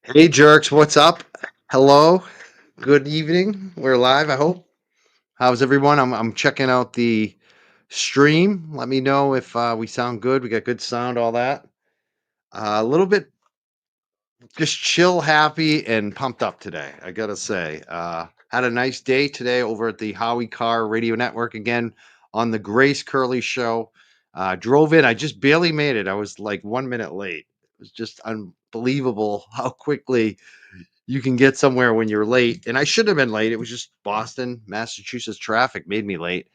Hey jerks, what's up? Hello, good evening. We're live, I hope. How's everyone? I'm checking out the stream. Let me know if we sound good. We got good sound, all that. A little bit just chill, happy, and pumped up today, I gotta say. Had a nice day today over at the Howie Carr Radio Network again on the Grace Curley Show. Drove in, I just barely made it. I was like 1 minute late. It was just unbelievable how quickly you can get somewhere when you're late. And I shouldn't have been late. It was just Boston, Massachusetts traffic made me late.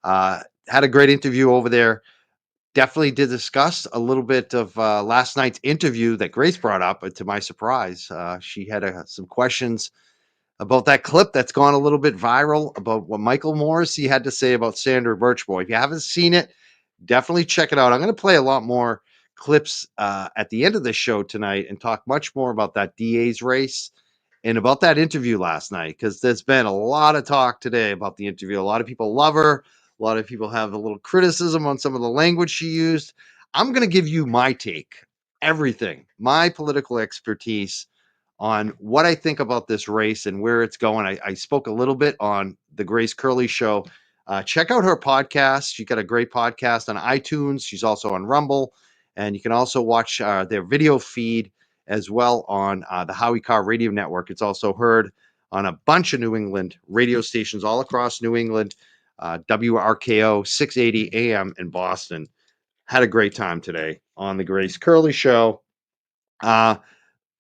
Had a great interview over there. Definitely did discuss a little bit of last night's interview that Grace brought up. But to my surprise, she had some questions about that clip that's gone a little bit viral about what Michael Morrissey had to say about Sandra Birchboy. If you haven't seen it, definitely check it out. I'm going to play a lot more clips at the end of the show tonight and talk much more about that DA's race and about that interview last night, because there's been a lot of talk today about the interview. A lot of people love her. A lot of people have a little criticism on some of the language she used. I'm going to give you my take, everything, my political expertise on what I think about this race and where it's going. I spoke a little bit on the Grace Curley Show. Check out her podcast. She's got a great podcast on iTunes. She's also on Rumble. And you can also watch their video feed as well on the Howie Carr Radio Network. It's also heard on a bunch of New England radio stations all across New England. WRKO 680 AM in Boston. Had a great time today on the Grace Curley Show. I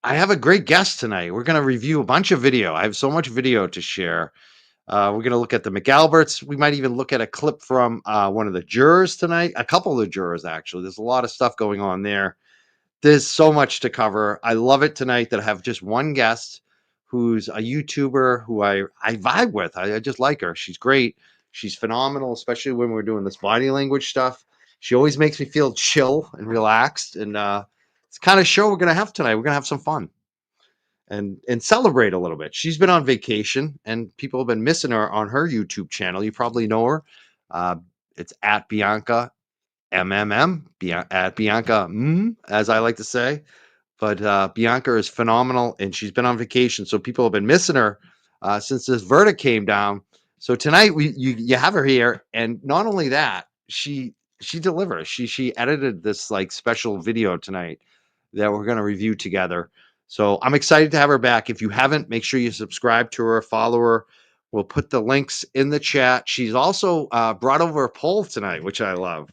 have a great guest tonight. We're going to review a bunch of video. I have so much video to share. We're going to look at the McAlberts. We might even look at a clip from one of the jurors tonight, a couple of the jurors, actually. There's a lot of stuff going on there. There's so much to cover. I love it tonight that I have just one guest who's a YouTuber who I vibe with. I just like her. She's great. She's phenomenal, especially when we're doing this body language stuff. She always makes me feel chill and relaxed. And it's the kind of show we're going to have tonight. We're going to have some fun and celebrate a little bit. She's been on vacation, and people have been missing her on her YouTube channel. You probably know her. Uh, it's at Bianca MMM, at Bianca, as I like to say. But Bianca is phenomenal, and she's been on vacation, so people have been missing her since this verdict came down. So tonight you have her here, and not only that, she delivers. She edited this like special video tonight that we're going to review together. So I'm excited to have her back. If you haven't, make sure you subscribe to her, follow her. We'll put the links in the chat. She's also brought over a poll tonight, which I love.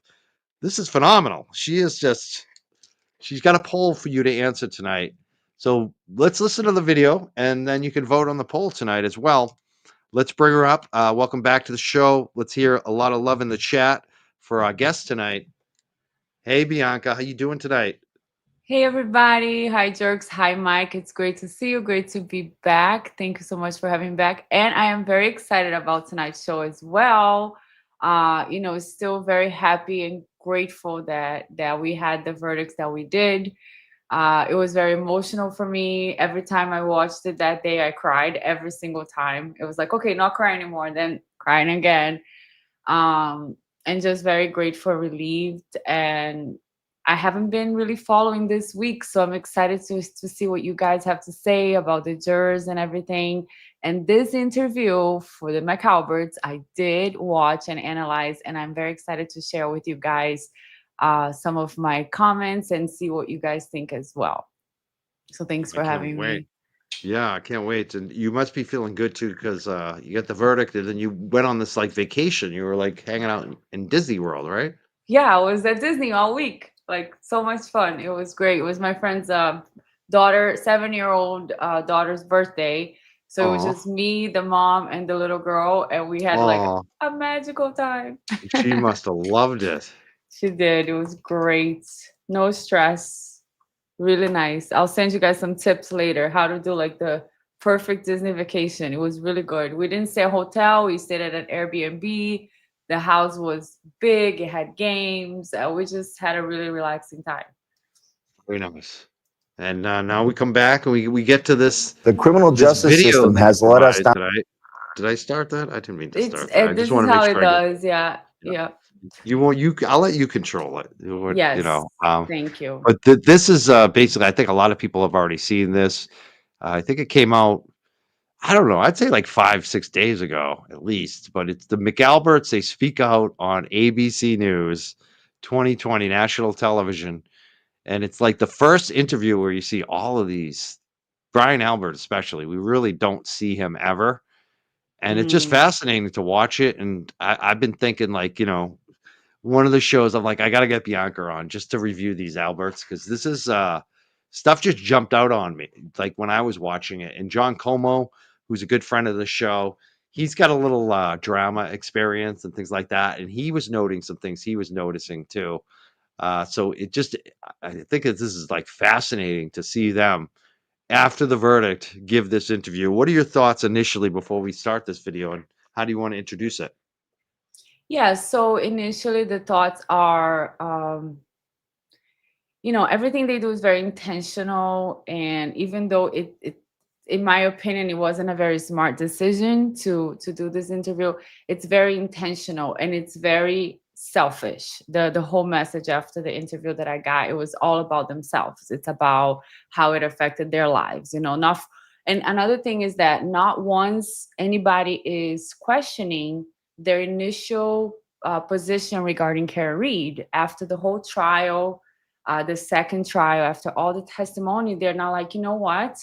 This is phenomenal. She's got a poll for you to answer tonight. So let's listen to the video, and then you can vote on the poll tonight as well. Let's bring her up. Welcome back to the show. Let's hear a lot of love in the chat for our guest tonight. Hey, Bianca, how you doing tonight? Hey everybody, hi Jerks, hi Mike. It's great to see you, great to be back. Thank you so much for having me back. And I am very excited about tonight's show as well. Still very happy and grateful that we had the verdicts that we did. It was very emotional for me. Every time I watched it that day, I cried every single time. It was like, okay, not crying anymore, then crying again. And just very grateful, relieved, and I haven't been really following this week, so I'm excited to see what you guys have to say about the jurors and everything. And this interview for the McAlberts, I did watch and analyze, and I'm very excited to share with you guys some of my comments and see what you guys think as well. So thanks I for can't having wait. me. Yeah, I can't wait. And you must be feeling good too, because you got the verdict, and then you went on this like vacation. You were like hanging out in Disney World, right? Yeah, I was at Disney all week. Like so much fun. It was great. It was my friend's daughter, 7-year-old daughter's birthday. So it was Oh, just me, the mom, and the little girl, and we had like oh, a magical time. she must have loved it. She did. It was great. No stress. Really nice. I'll send you guys some tips later how to do like the perfect Disney vacation. It was really good. We didn't stay at a hotel. We stayed at an Airbnb. The house was big. It had games. We just had a really relaxing time. Very nice. And now we come back and we get to The criminal this justice video system that you has let us provided down. tonight. Did I start that? I didn't mean to It's start that. I just this want is to make how it sure I get. does. Yeah, Yeah. yeah. You won't you I'll let you control it. You would Yes, thank you. but this is, basically I think a lot of people have already seen this. I think it came out, I don't know, I'd say like 5, 6 days ago at least, but it's the McAlberts, they speak out on ABC News 2020 national television, and it's like the first interview where you see all of these Brian Albert especially, we really don't see him ever, and it's just Mhm. fascinating to watch it, and I've been thinking like, one of the shows I'm like, "I gotta get Bianca on just to review these Alberts because this is, stuff just jumped out on me, like, when I was watching it, and John Como, who's a good friend of the show, he's got a little, drama experience and things like that, and he was noting some things he was noticing too. So it just I think that this is, like, fascinating to see them, after the verdict, give this interview. What are your thoughts initially before we start this video, and how do you wanna introduce it? Yeah, so initially the thoughts are, everything they do is very intentional, and even though it in my opinion it wasn't a very smart decision to do this interview, it's very intentional and it's very selfish. The whole message after the interview that I got, it was all about themselves. It's about how it affected their lives, not and another thing is that not once anybody is questioning their initial position regarding Kara Reed after the whole trial, the second trial, after all the testimony, they're not like, you know what?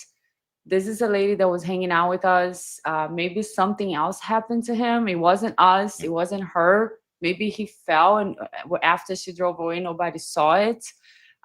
This is a lady that was hanging out with us. Maybe something else happened to him. It wasn't us. Yeah, It wasn't her. Maybe he fell, and after she drove away, nobody saw it.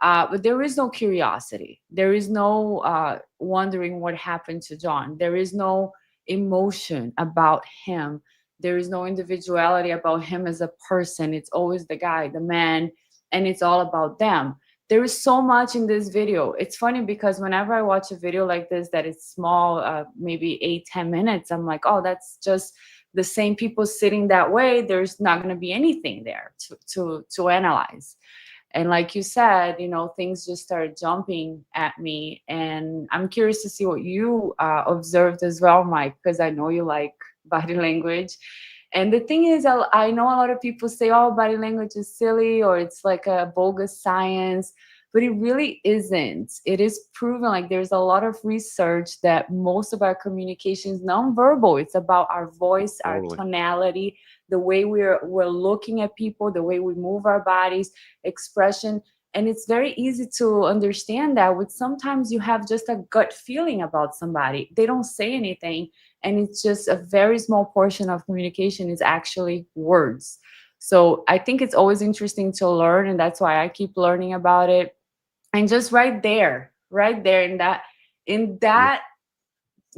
But there is no curiosity. There is no wondering what happened to John. There is no emotion about him. There is no individuality about him as a person. It's always the guy, the man, and it's all about them. There is so much in this video. It's funny because whenever I watch a video like this that is small, maybe 8, 10 minutes, I'm like, oh, that's just the same people sitting that way. There's not going to be anything there to analyze. And like you said, things just started jumping at me, and I'm curious to see what you observed as well, Mike, because I know you like body language. And the thing is, I know a lot of people say, oh, body language is silly or it's like a bogus science, but it really isn't. It is proven, like there's a lot of research that most of our communication is nonverbal. It's about our voice, our totally. tonality, the way we're looking at people, the way we move our bodies, expression. And it's very easy to understand that with sometimes you have just a gut feeling about somebody. They don't say anything, and it's just a very small portion of communication is actually words. So I think it's always interesting to learn, and that's why I keep learning about it. And just right there in Yeah, that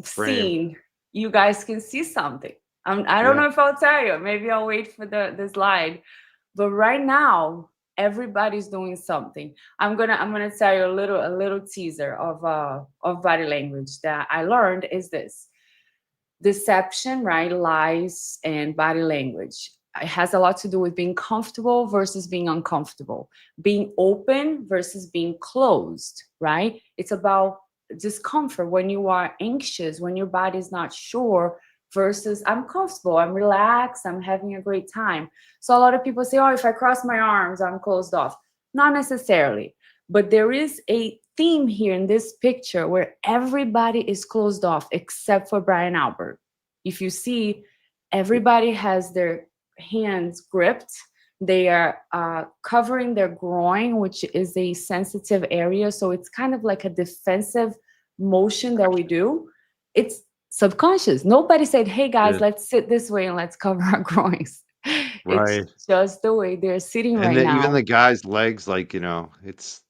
frame. scene, you guys can see something. I don't Yeah, know if I'll tell you. Maybe I'll wait for the slide. But right now, everybody's doing something. I'm gonna tell you a little teaser of body language that I learned is this: deception, right? Lies and body language. It has a lot to do with being comfortable versus being uncomfortable, being open versus being closed, right? It's about discomfort when you are anxious, when your body is not sure, versus I'm comfortable, I'm relaxed, I'm having a great time. So a lot of people say, oh, if I cross my arms, I'm closed off. Not necessarily, but there is a theme here in this picture where everybody is closed off except for Brian Albert. If you see, everybody has their hands gripped. They are covering their groin, which is a sensitive area. So it's kind of like a defensive motion that we do. It's subconscious. Nobody said, hey guys, good. let's sit this way and let's cover our groins. It's Right. just the way they're sitting And right then even now. the guy's legs, like, it's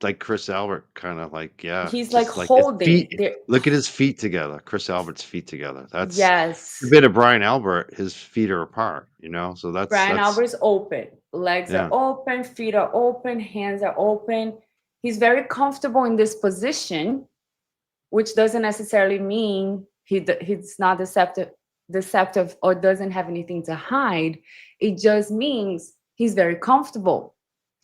like Chris Albert kinda like, yeah, He's like just like his holding feet, there. look at his feet together, Chris Albert's feet together. That's a Yes. bit of Brian Albert, his feet are apart, so Brian that's Albert's open. Legs are yeah, open, feet are open, hands are open. He's very comfortable in this position, which doesn't necessarily mean he's not deceptive or doesn't have anything to hide. It just means he's very comfortable.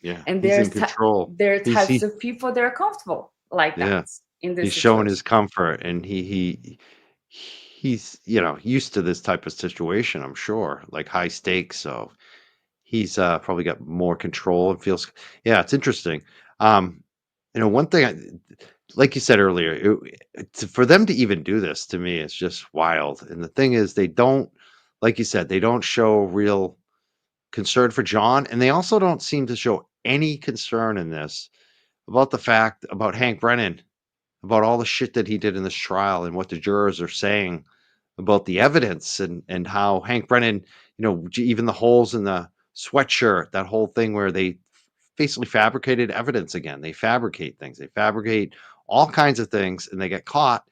yeah, And he's in control. there are He's types he of people that are comfortable like that Yeah, in this he's showing his situation. comfort, and he's, used to this type of situation, I'm sure, like high stakes, so he's probably got more control and feels. Yeah, it's interesting. Um, one thing, like you said earlier, for them to even do this to me is just wild. And the thing is, they don't, like you said, they don't show real concern for John, and they also don't seem to show any concern in this about the fact about Hank Brennan, about all the shit that he did in this trial and what the jurors are saying about the evidence and how Hank Brennan, even the holes in the sweatshirt, that whole thing where they basically fabricated evidence again. They fabricate things. They fabricate all kinds of things and they get caught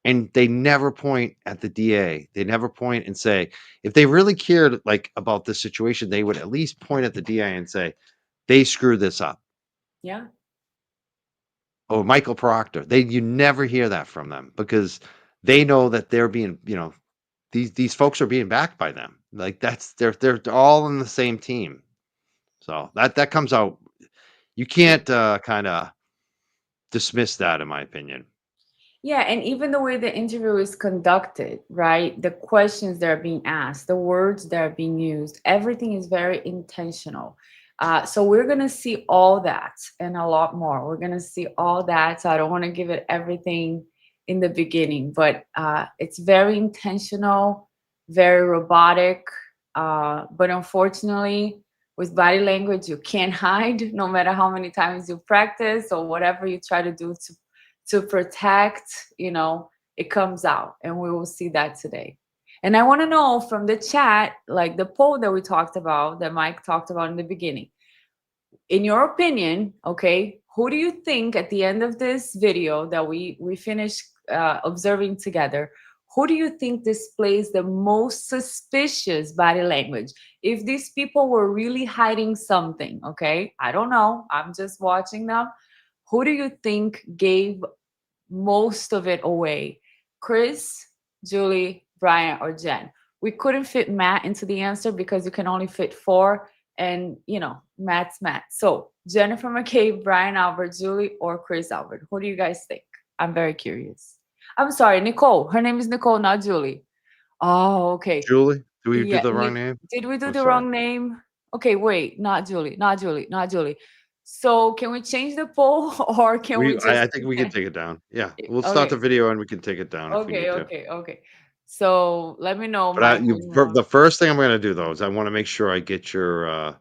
and they never point at the DA. They never point and say, if they really cared like about this situation, they would at least point at the DA and say, they screwed this up. Yeah. Or Michael Proctor. You never hear that from them because they know that they're being, these folks are being backed by them. Like they're all in the same team. So that comes out. You can't kind of dismiss that, in my opinion. Yeah, and even the way the interview is conducted, right? The questions that are being asked, the words that are being used, everything is very intentional. So we're going to see all that and a lot more. We're going to see all that. So I don't want to give it everything in the beginning, but it's very intentional, very robotic. But unfortunately, with body language, you can't hide no matter how many times you practice or whatever you try to do to protect, it comes out, and we will see that today. And I want to know from the chat, like the poll that we talked about, that Mike talked about in the beginning, in your opinion, okay, who do you think at the end of this video that we finished observing together, who do you think displays the most suspicious body language? If these people were really hiding something, okay, I don't know, I'm just watching them, who do you think gave most of it away? Chris, Julie, Brian, or Jen? We couldn't fit Matt into the answer because you can only fit 4, and Matt's Matt. So Jennifer McCabe, Brian Albert, Julie, or Chris Albert. Who do you guys think? I'm very curious. I'm sorry, Nicole. Her name is Nicole, not Julie. Oh, okay. Julie, do we do Yeah. the wrong name? Did we do I'm the sorry. wrong name? Okay, wait. Not Julie. Not Julie. Not Julie. So can we change the poll or can we I just think we can take it down. Yeah, we'll start the okay. video and we can take it down if we Okay, need to. okay, okay. So let me know, But Mike, when you want. the first thing I'm going to do though is I want to make sure I get your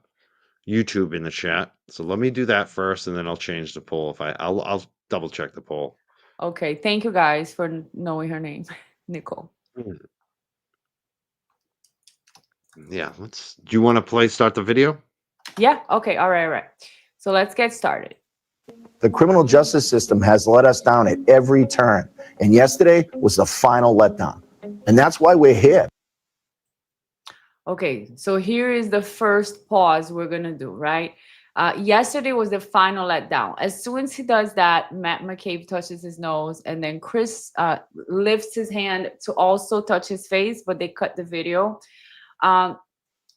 YouTube in the chat. So let me do that first, and then I'll change the poll. I'll double check the poll. Okay, thank you guys for knowing her name, Nicole. Yeah, do you want to start the video? Yeah, okay, all right. So let's get started. The criminal justice system has let us down at every turn. And yesterday was the final letdown. And that's why we're here. Okay, so here is the first pause we're gonna do, right? Yesterday was the final letdown. As soon as he does that, Matt McCabe touches his nose, and then Chris lifts his hand to also touch his face, but they cut the video.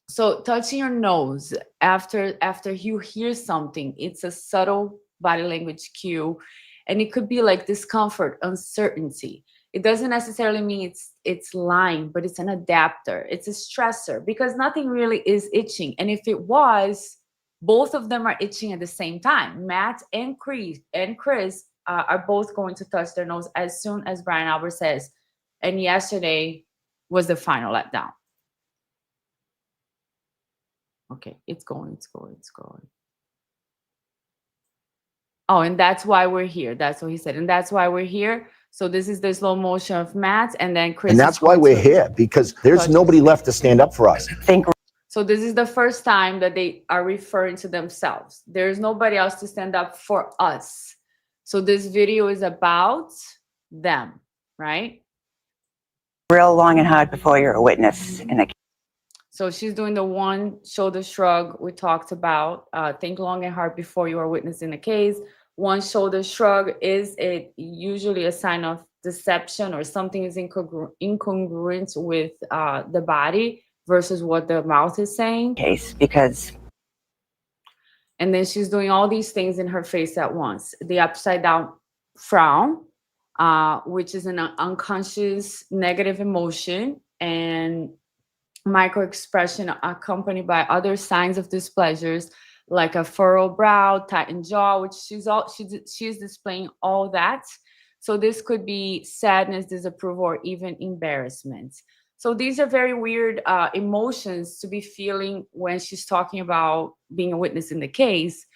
So touching your nose after you hear something, it's a subtle body language cue, and it could be like discomfort, uncertainty. It doesn't necessarily mean it's lying, but it's an adapter. It's a stressor because nothing really is itching. And if it was, both of them are itching at the same time. Matt and Chris are both going to touch their nose as soon as Brian Albert says, and yesterday was the final letdown. Okay, it's going. Oh, and that's why we're here. That's what he said. And that's why we're here. So this is the slow motion of Matt, and then Chris. And that's why we're here, because there's nobody left to stand up for us. So this is the first time that they are referring to themselves. There's nobody else to stand up for us. So this video is about them, right? Real long and hard before you're a witness in a case. So she's doing the one shoulder shrug we talked about. Think long and hard before you are witnessing a case. One shoulder shrug, is it usually a sign of deception or something is incongruent with the body versus what the mouth is saying? Case because. And then she's doing all these things in her face at once. The upside down frown, which is an unconscious negative emotion. And microexpression accompanied by other signs of displeasures like a furrowed brow, tightened jaw, which she's displaying all that. So this could be sadness, disapproval, or even embarrassment. So these are very weird emotions to be feeling when she's talking about being a witness in the case.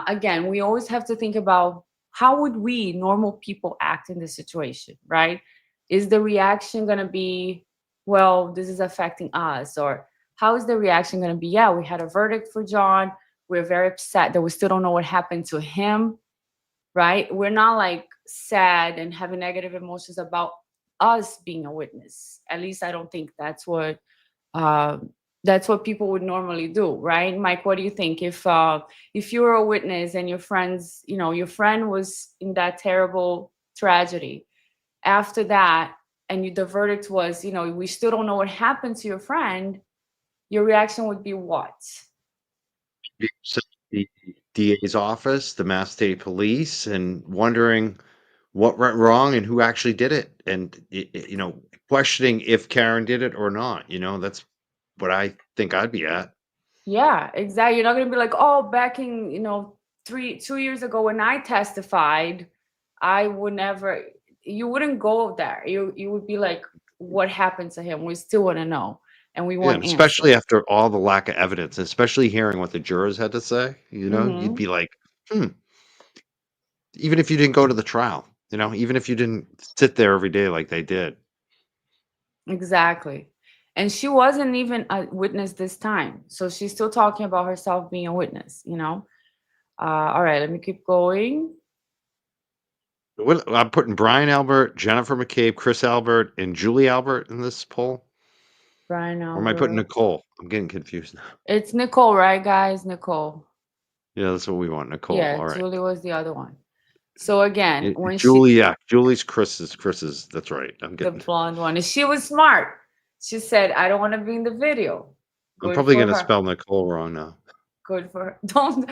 Again, we always have to think about how would we normal people act in this situation, right? Is the reaction going to be, well, this is affecting us? Or how is the reaction going to be? Yeah, we had a verdict for John. We're very upset that we still don't know what happened to him, right? We're not like sad and having negative emotions about us being a witness. At least I don't think uh, that's what people would normally do, right? Mike, what do you think? If you were a witness and your friends, your friend was in that terrible tragedy, after that, and the verdict was, we still don't know what happened to your friend, your reaction would be what? So the DA's office, the Mass State Police, and wondering what went wrong and who actually did it, and questioning if Karen did it or not. That's what I think I'd be at. Yeah, exactly. You're not gonna be like, oh, back in 2 years ago when I testified, I would never. You wouldn't go there. You would be like, what happened to him? We still want to know, and we Yeah, and want especially answers. after all the lack of evidence, especially hearing what the jurors had to say, you'd Hmm. be like, hmm. Even if you didn't go to the trial, even if you didn't sit there every day like they did. Exactly. And she wasn't even a witness this time, so she's still talking about herself being a witness. All right, let me keep going. I'm putting Brian Albert, Jennifer McCabe, Chris Albert, and Julie Albert in this poll. Brian Or am I putting Albert. Nicole? I'm getting confused now. It's Nicole, right, guys? Nicole. Yeah, that's what we want, Nicole. Yeah, All right. Julie was the other one. So again, when Julie, yeah, Julie's Chris's. That's right. the blonde one, she was smart. She said, "I don't want to be in the video." I'm Good probably for gonna her. spell Nicole wrong now. Good for her. Don't.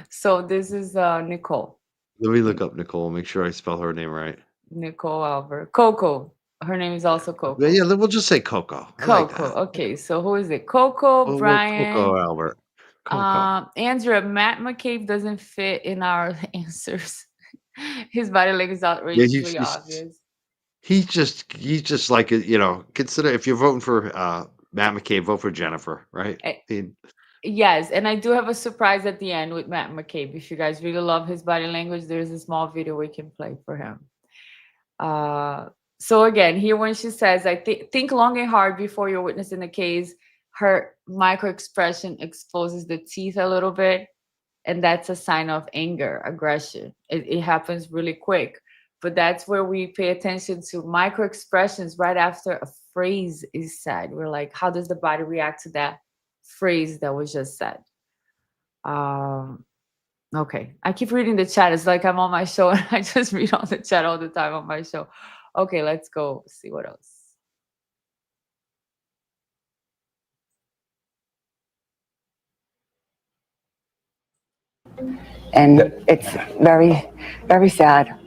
So this is Nicole. Let me look up Nicole, make sure I spell her name right. Nicole Albert. Coco. Her name is also Yeah, Coco. yeah, we'll just say Coco. I like Coco. that. Okay, so who is it? Coco, We'll Coco Brian, Albert. Coco. Andrea. Matt McCabe doesn't fit in our answers. His body language is Yeah, outrageously obvious. he's just like, consider if you're voting for Matt McCabe, vote for Jennifer, right? Yes, and I do have a surprise at the end with Matt McCabe. If you guys really love his body language, there's a small video we can play for him. So again, here when she says, "I think long and hard before you're witnessing the case," her micro expression exposes the teeth a little bit, and that's a sign of anger, aggression. It happens really quick, but that's where we pay attention to micro expressions right after a phrase is said. We're like, how does the body react to that phrase that was just said? Okay, I keep reading the chat. It's like I'm on my show and I just read all the chat all the time on my show. Okay, let's go see what else. And it's very, very sad.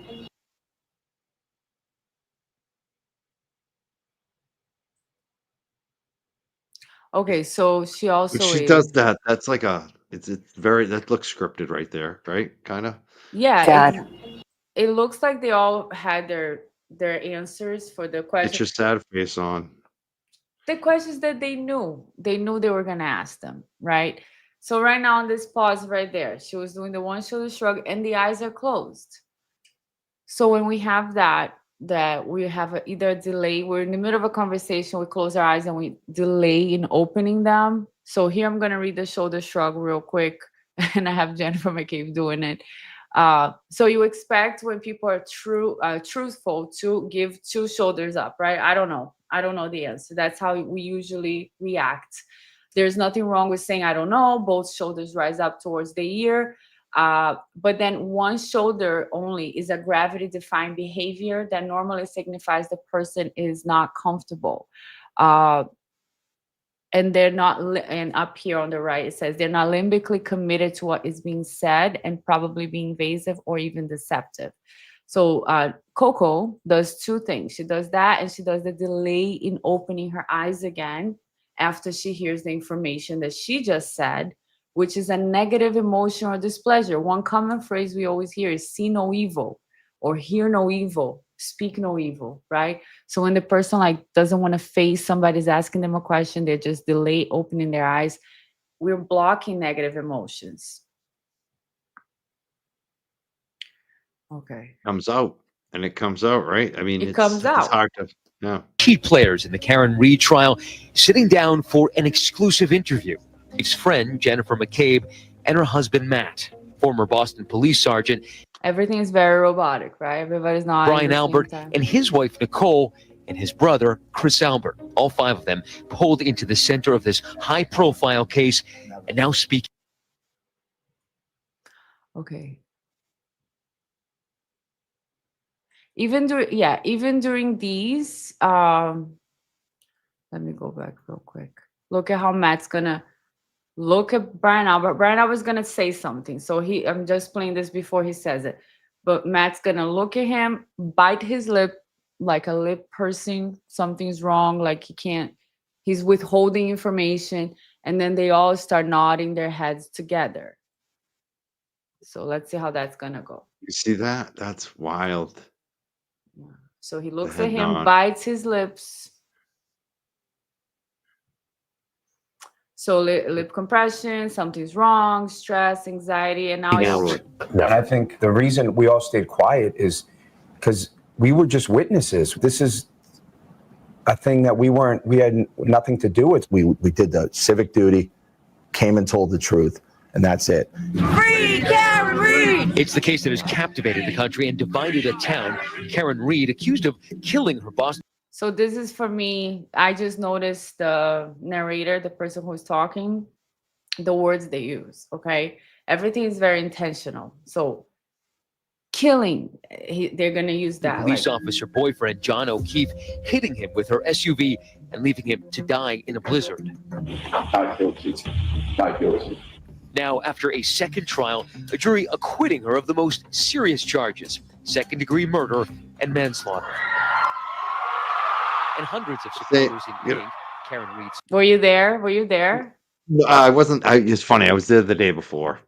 Okay, so she When also she does is, that, that's like it's very, that looks scripted right there, right? Kind of. yeah, Sad. it looks like they all had their answers for the Get question. your sad face on. The questions that they knew they were gonna ask them, right? So right now on this pause right there, she was doing the one shoulder shrug and the eyes are closed. So when we have that we have either a delay, we're in the middle of a conversation, we close our eyes and we delay in opening them. So here I'm gonna read the shoulder shrug real quick, and I have Jennifer McCabe doing it. So you expect when people are truthful to give two shoulders up, right? I don't know the answer. That's how we usually react. There's nothing wrong with saying I don't know. Both shoulders rise up towards the ear. But then one shoulder only is a gravity defined behavior that normally signifies the person is not comfortable. And they're not, and up here on the right, it says they're not limbically committed to what is being said and probably being invasive or even deceptive. So Coco does two things. She does that, and she does the delay in opening her eyes again after she hears the information that she just said, which is a negative emotion or displeasure. One common phrase we always hear is see no evil, or hear no evil, speak no evil, right? So when the person like doesn't want to face somebody's asking them a question, they just delay opening their eyes. We're blocking negative emotions. Okay. Comes out, and it comes out, right? I mean, It comes it's out. hard to, yeah. Key players in the Karen Reed trial sitting down for an exclusive interview. His friend, Jennifer McCabe, and her husband, Matt, former Boston police sergeant. Everything is very robotic, right? Everybody's not. Brian Albert, and his wife, Nicole, and his brother, Chris Albert. All five of them pulled into the center of this high-profile case and now speak. Okay. Even during these, let me go back real quick. Look at how Matt's gonna look at Brian Albert. Brian Albert's gonna say something. So I'm just playing this before he says it. But Matt's gonna look at him, bite his lip like a lip pursing, something's wrong, like he's withholding information, and then they all start nodding their heads together. So let's see how that's gonna go. You see that? That's wild. So he looks The at head him, nod. bites his lips. So lip compression, something's wrong, stress, anxiety, and now he's And I think the reason we all stayed quiet is because we were just witnesses. This is a thing that we had nothing to do with. We did the civic duty, came and told the truth, and that's it. Free Karen Reed! It's the case that has captivated the country and divided a town. Karen Reed, accused of killing her boss. So this is for me. I just noticed the narrator, the person who's talking, the words they use. Okay, everything is very intentional. So killing, they're gonna use that. Police officer boyfriend John O'Keefe hitting him with her SUV and leaving him to die in a blizzard. Not guilty. Not guilty. Now, after a second trial, a jury acquitting her of the most serious charges: second-degree murder and manslaughter. And hundreds of supporters, including Karen Reed's. Were you there? Were you there? No, I wasn't. It's funny. I was there the day before.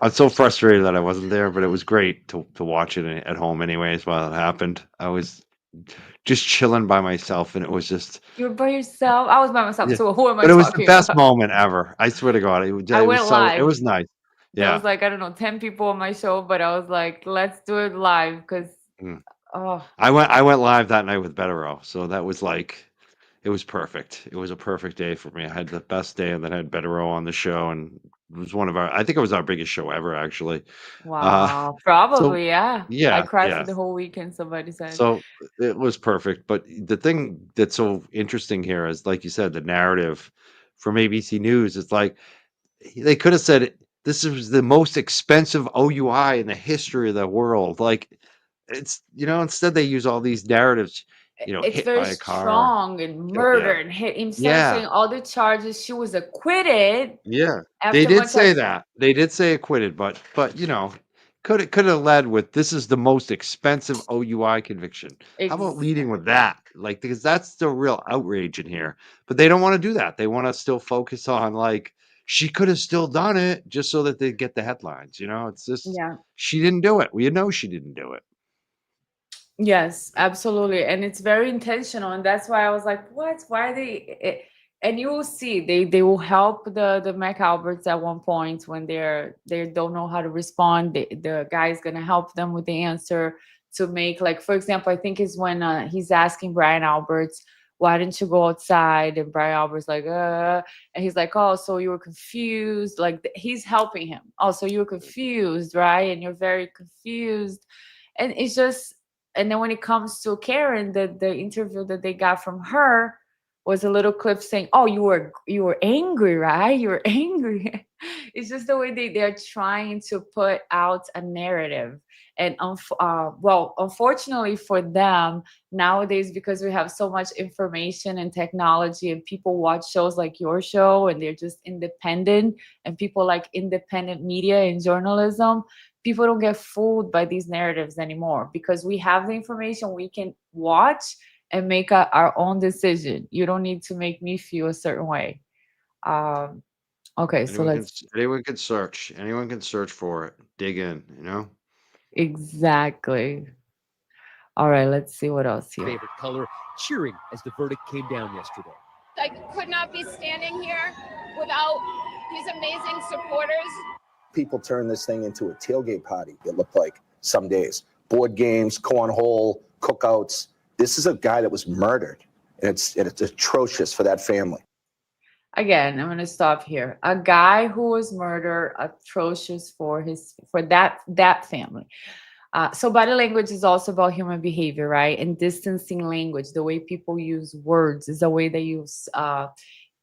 I was so frustrated that I wasn't there, but it was great to watch it at home anyways while it happened. I was just chilling by myself, and it was just. You were by yourself. I was by myself Yeah. too. Who am I But it was the talking best about? moment ever. I swear to God, it I went was so. live. It was nice. There Yeah. was like, I don't know, 10 people on my show, but I was like, let's do it live because oh, I went live that night with Betterow, so that was like, it was perfect. It was a perfect day for me. I had the best day, and then I had Betterow on the show, and it was I think it was our biggest show ever, actually. wow. So Probably, yeah. I yeah, cried yeah. for the whole weekend, somebody said. So it was perfect. But the thing that's so interesting here is, like you said, the narrative from ABC News. It's like they could have said this is the most expensive OUI in the history of the world. Like instead they use all these narratives. It's Hit very by a car. strong and murder and hit instead of saying all the charges. She was acquitted. Yeah, after they did much say of- that. They did say acquitted, but could have led with this is the most expensive OUI conviction. How about leading with that? Like, because that's the real outrage in here. But they don't want to do that. They want to still focus on like she could have still done it just so that they get the headlines. It's just she didn't do it. We know she didn't do it. Yes, absolutely. And it's very intentional. And that's why I was like, what? Why are they? And you will see they will help the McAlberts at one point when they don't know how to respond. The guy is going to help them with the answer to make, like, for example, I think is when he's asking Brian Alberts, why didn't you go outside? And Brian Albert's like, and he's like, oh, so you were confused. Like he's helping him. Oh, so you were confused, right? And you're very confused. And it's just, and then when it comes to Karen, the interview that they got from her was a little clip saying, oh, you were angry, right? You were angry. It's just the way they're trying to put out a narrative. And unfortunately for them nowadays, because we have so much information and technology and people watch shows like your show and they're just independent and people like independent media and journalism, people don't get fooled by these narratives anymore because we have the information. We can watch and make our own decision. You don't need to make me feel a certain way. Um, okay, so let's Anyone can search. Anyone can search for it. Dig in, you know? exactly. All right, let's see what else here. Favorite color, cheering as the verdict came down yesterday. I could not be standing here without these amazing supporters. People turn this thing into a tailgate party, it looked like some days. Board games, cornhole, cookouts. This is a guy that was murdered, and it's atrocious for that family. Again, I'm gonna stop here. A guy who was murdered, atrocious for that family. So body language is also about human behavior, right? And distancing language, the way people use words, is the way they use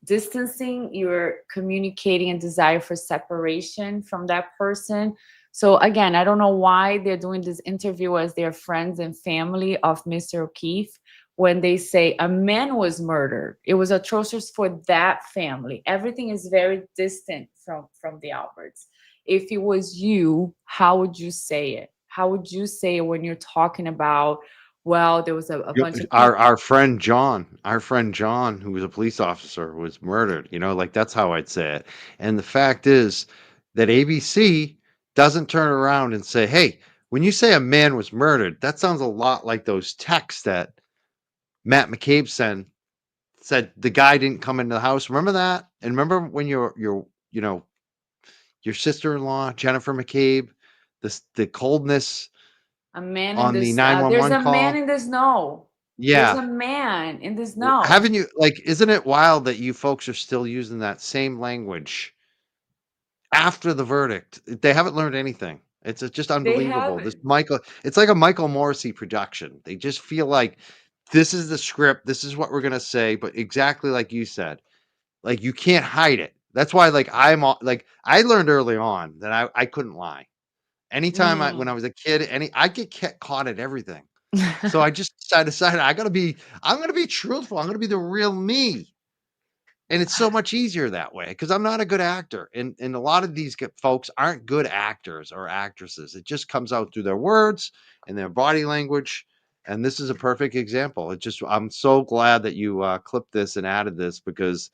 distancing. You're communicating a desire for separation from that person. So again, I don't know why they're doing this interview as their friends and family of Mr. O'Keefe. When they say a man was murdered, it was atrocious for that family. Everything is very distant from the Alberts. If it was you, how would you say it? How would you say it when you're talking about, well, there was a bunch of Our friend John, who was a police officer, was murdered. You know, like that's how I'd say it. And the fact is that ABC doesn't turn around and say, "Hey, when you say a man was murdered, that sounds a lot like those texts that Matt McCabe said the guy didn't come into the house." Remember that? And remember when your sister-in-law Jennifer McCabe, the coldness a man in on the this. There's 911 a man call. in this. No, there's Yeah. a man in this. No, Haven't you, like, isn't it wild that you folks are still using that same language after the verdict? They haven't learned anything. It's just they unbelievable. This haven't. it's like a Michael Morrissey production. They just feel like this is the script, this is what we're gonna say, but exactly like you said, like you can't hide it. That's why, like, like I learned early on that I couldn't lie. Anytime when I was a kid, I get caught at everything. So I just decided I'm gonna be truthful. I'm gonna be the real me. And it's so much easier that way because I'm not a good actor. And a lot of these folks aren't good actors or actresses. It just comes out through their words and their body language. And this is a perfect example. I'm so glad that you clipped this and added this because,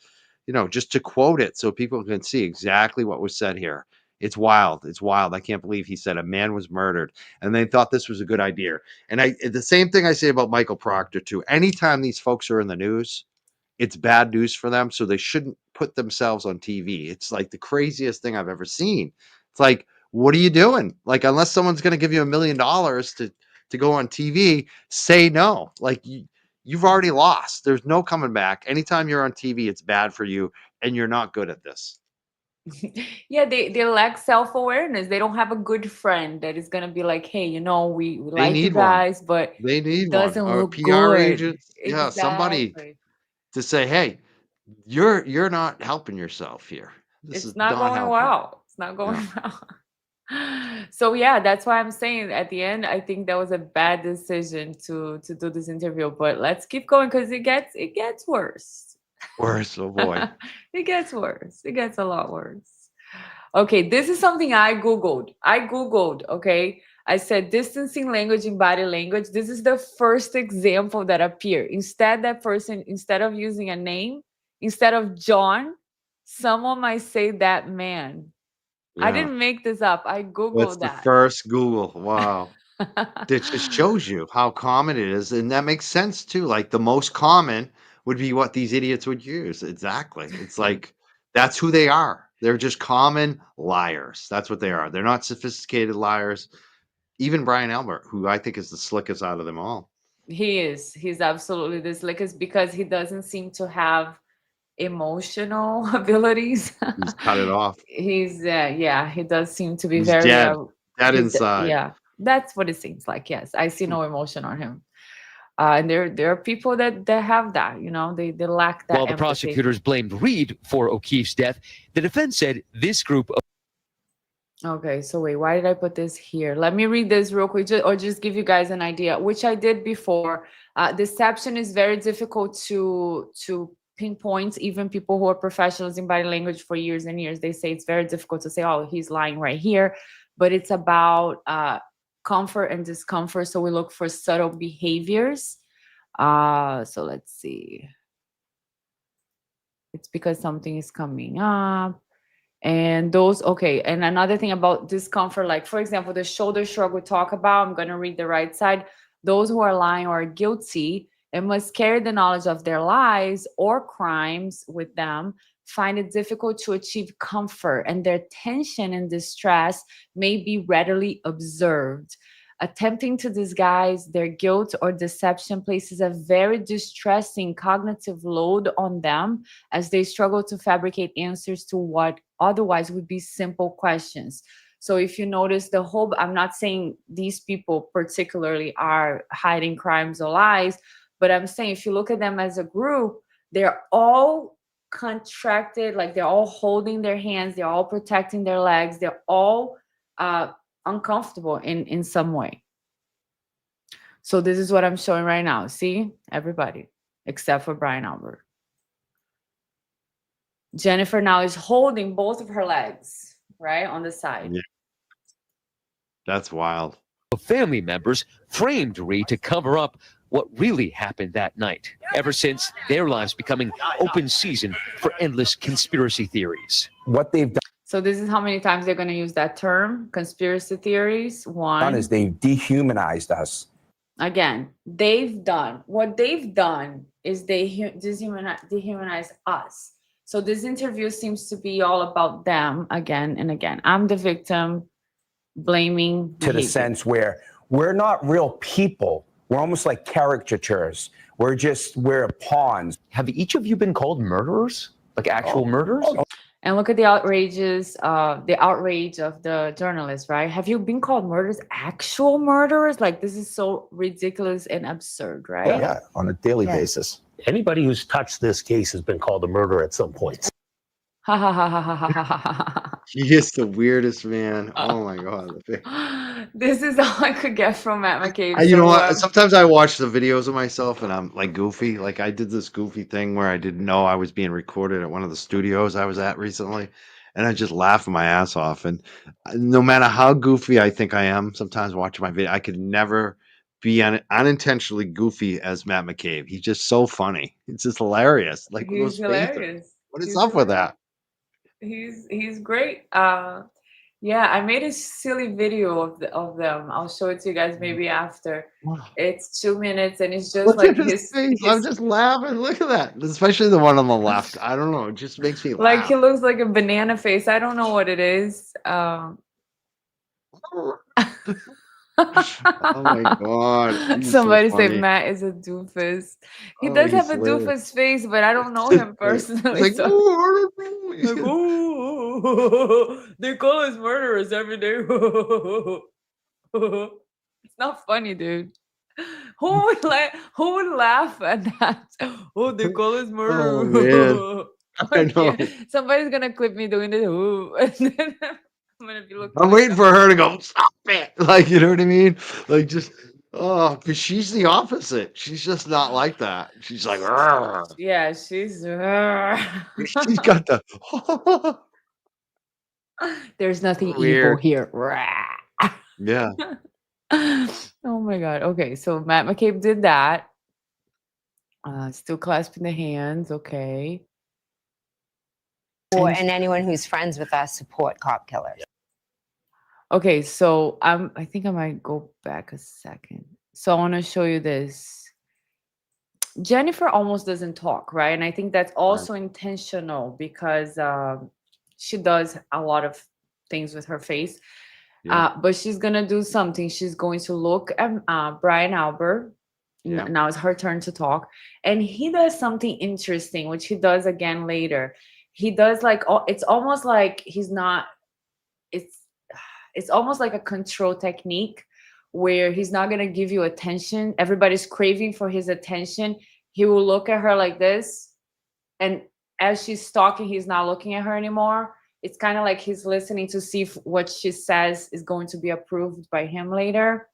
just to quote it so people can see exactly what was said here. It's wild. It's wild. I can't believe he said a man was murdered and they thought this was a good idea. And the same thing I say about Michael Proctor too. Anytime these folks are in the news, it's bad news for them, so they shouldn't put themselves on TV. It's like the craziest thing I've ever seen. It's like, what are you doing? Like, unless someone's going to give you $1 million to go on TV, say no. Like you've already lost. There's no coming back. Anytime you're on TV, it's bad for you, and you're not good at this. Yeah, they lack self-awareness. They don't have a good friend that is gonna be like, hey, we They like you need one. guys, but They need one. doesn't Or a look PR good. agent. Yeah, somebody Exactly. to say, hey, you're not helping yourself here. This It's is not not going helping. well. It's not going No. well. So yeah, that's why I'm saying at the end, I think that was a bad decision to do this interview. But let's keep going because it gets worse. Worse, oh boy. It gets worse. It gets a lot worse. Okay, this is something I Googled, okay? I said distancing language in body language. This is the first example that appeared. Instead of using a name, instead of John, someone might say that man. I Yeah. didn't make this up. I That's Googled the that. first Google. Wow. That just shows you how common it is, and that makes sense too. Like the most common would be what these idiots would use. Exactly. It's like that's who they are. They're just common liars. That's what they are. They're not sophisticated liars. Even Brian Albert, who I think is the slickest out of them all. He is. He's absolutely the slickest because he doesn't seem to have emotional abilities. He's cut it off. He does seem to be He's very dead. Dead inside. yeah, that's what it seems like. Yes, I see no emotion on him. And there are people that have that, they lack that While the empathy. prosecutors blamed Reed for O'Keefe's death, the defense said this group of Okay, so wait, why did I put this here? Let me read this real quick, or just give you guys an idea, which I did before. Deception is very difficult to pinpoint. Even people who are professionals in body language for years and years, they say it's very difficult to say, oh, he's lying right here. but it's about comfort and discomfort. So we look for subtle behaviors. So let's see. It's because something is coming up. And those, okay. And another thing about discomfort, like for example, the shoulder shrug we talk about, I'm going to read the right side. Those who are lying or are guilty and must carry the knowledge of their lies or crimes with them find it difficult to achieve comfort, and their tension and distress may be readily observed. Attempting to disguise their guilt or deception places a very distressing cognitive load on them as they struggle to fabricate answers to what otherwise would be simple questions. So if you notice the whole, I'm not saying these people particularly are hiding crimes or lies, but I'm saying if you look at them as a group, they're all contracted, like they're all holding their hands, they're all protecting their legs, they're all uncomfortable in some way. So this is what I'm showing right now. See, everybody except for Brian Albert. Jennifer now is holding both of her legs, right, on the side. Yeah. That's wild. Family members framed Reed to cover up what really happened that night, ever since their lives becoming open season for endless conspiracy theories. What they've So this is how many times they're going to use that term, conspiracy theories. done is they've dehumanized us. Again, what they've done is they dehumanize us. So this interview seems to be all about them again and again. I'm the victim, blaming To the behavior. sense where we're not real people. We're almost like caricatures. We're pawns. Have each of you been called murderers? Like actual murderers? And look at the outrage of the journalist, right? Have you been called murderers, actual murderers? Like, this is so ridiculous and absurd, right? Yeah, on a daily basis. Anybody who's touched this case has been called a murderer at some point. Ha ha ha ha ha ha ha ha. He is the weirdest man. Oh my god. This is all I could get from Matt McCabe. You know So, what? Sometimes I watch the videos of myself and I'm like goofy. Like I did this goofy thing where I didn't know I was being recorded at one of the studios I was at recently, and I just laugh my ass off. And no matter how goofy I think I am, sometimes watching my video, I could never be unintentionally goofy as Matt McCabe. He's just so funny. It's just hilarious. Like with he's those faces. hilarious. What is He's up with that? He's great. Yeah, I made a silly video of them. I'll show it to you guys maybe after. It's 2 minutes and it's just Look like at his face. I'm just laughing. Look at that. Especially the one on the left. I don't know. It just makes me like laugh. he looks like a banana face. I don't know what it is. Oh my god. He's Somebody so said funny. Matt is a doofus. He Oh, does have he's a hilarious. doofus face, but I don't know him personally. He's like, so- "Ooh, I don't know." Like, ooh, they call us murderers every day. It's not funny, dude. Who would laugh at that? Oh, they call us murderers. Oh, man. I know. Somebody's gonna clip me doing this. Ooh, and then I'm gonna be looking. I'm like waiting for her to go, stop it. Like, you know what I mean? Like, just, oh, because she's the opposite. She's just not like that. She's like, "Arr." Yeah, she's. She's got the, There's nothing evil Weird. here. yeah. Oh my god. Okay, so Matt McCabe did that. Still clasping the hands. Okay. And anyone who's friends with us support cop killers. Okay, so I think I might go back a second. So I want to show you this. Jennifer almost doesn't talk, right? And I think that's also intentional because she does a lot of things with her face. Yeah. But she's gonna do something. She's going to look at Brian Albert. Yeah. Now it's her turn to talk, and he does something interesting, which he does again later. He does like it's almost like he's not. It's almost like a control technique where he's not gonna give you attention. Everybody's craving for his attention. He will look at her like this, and as she's talking, he's not looking at her anymore. It's kind of like he's listening to see if what she says is going to be approved by him later.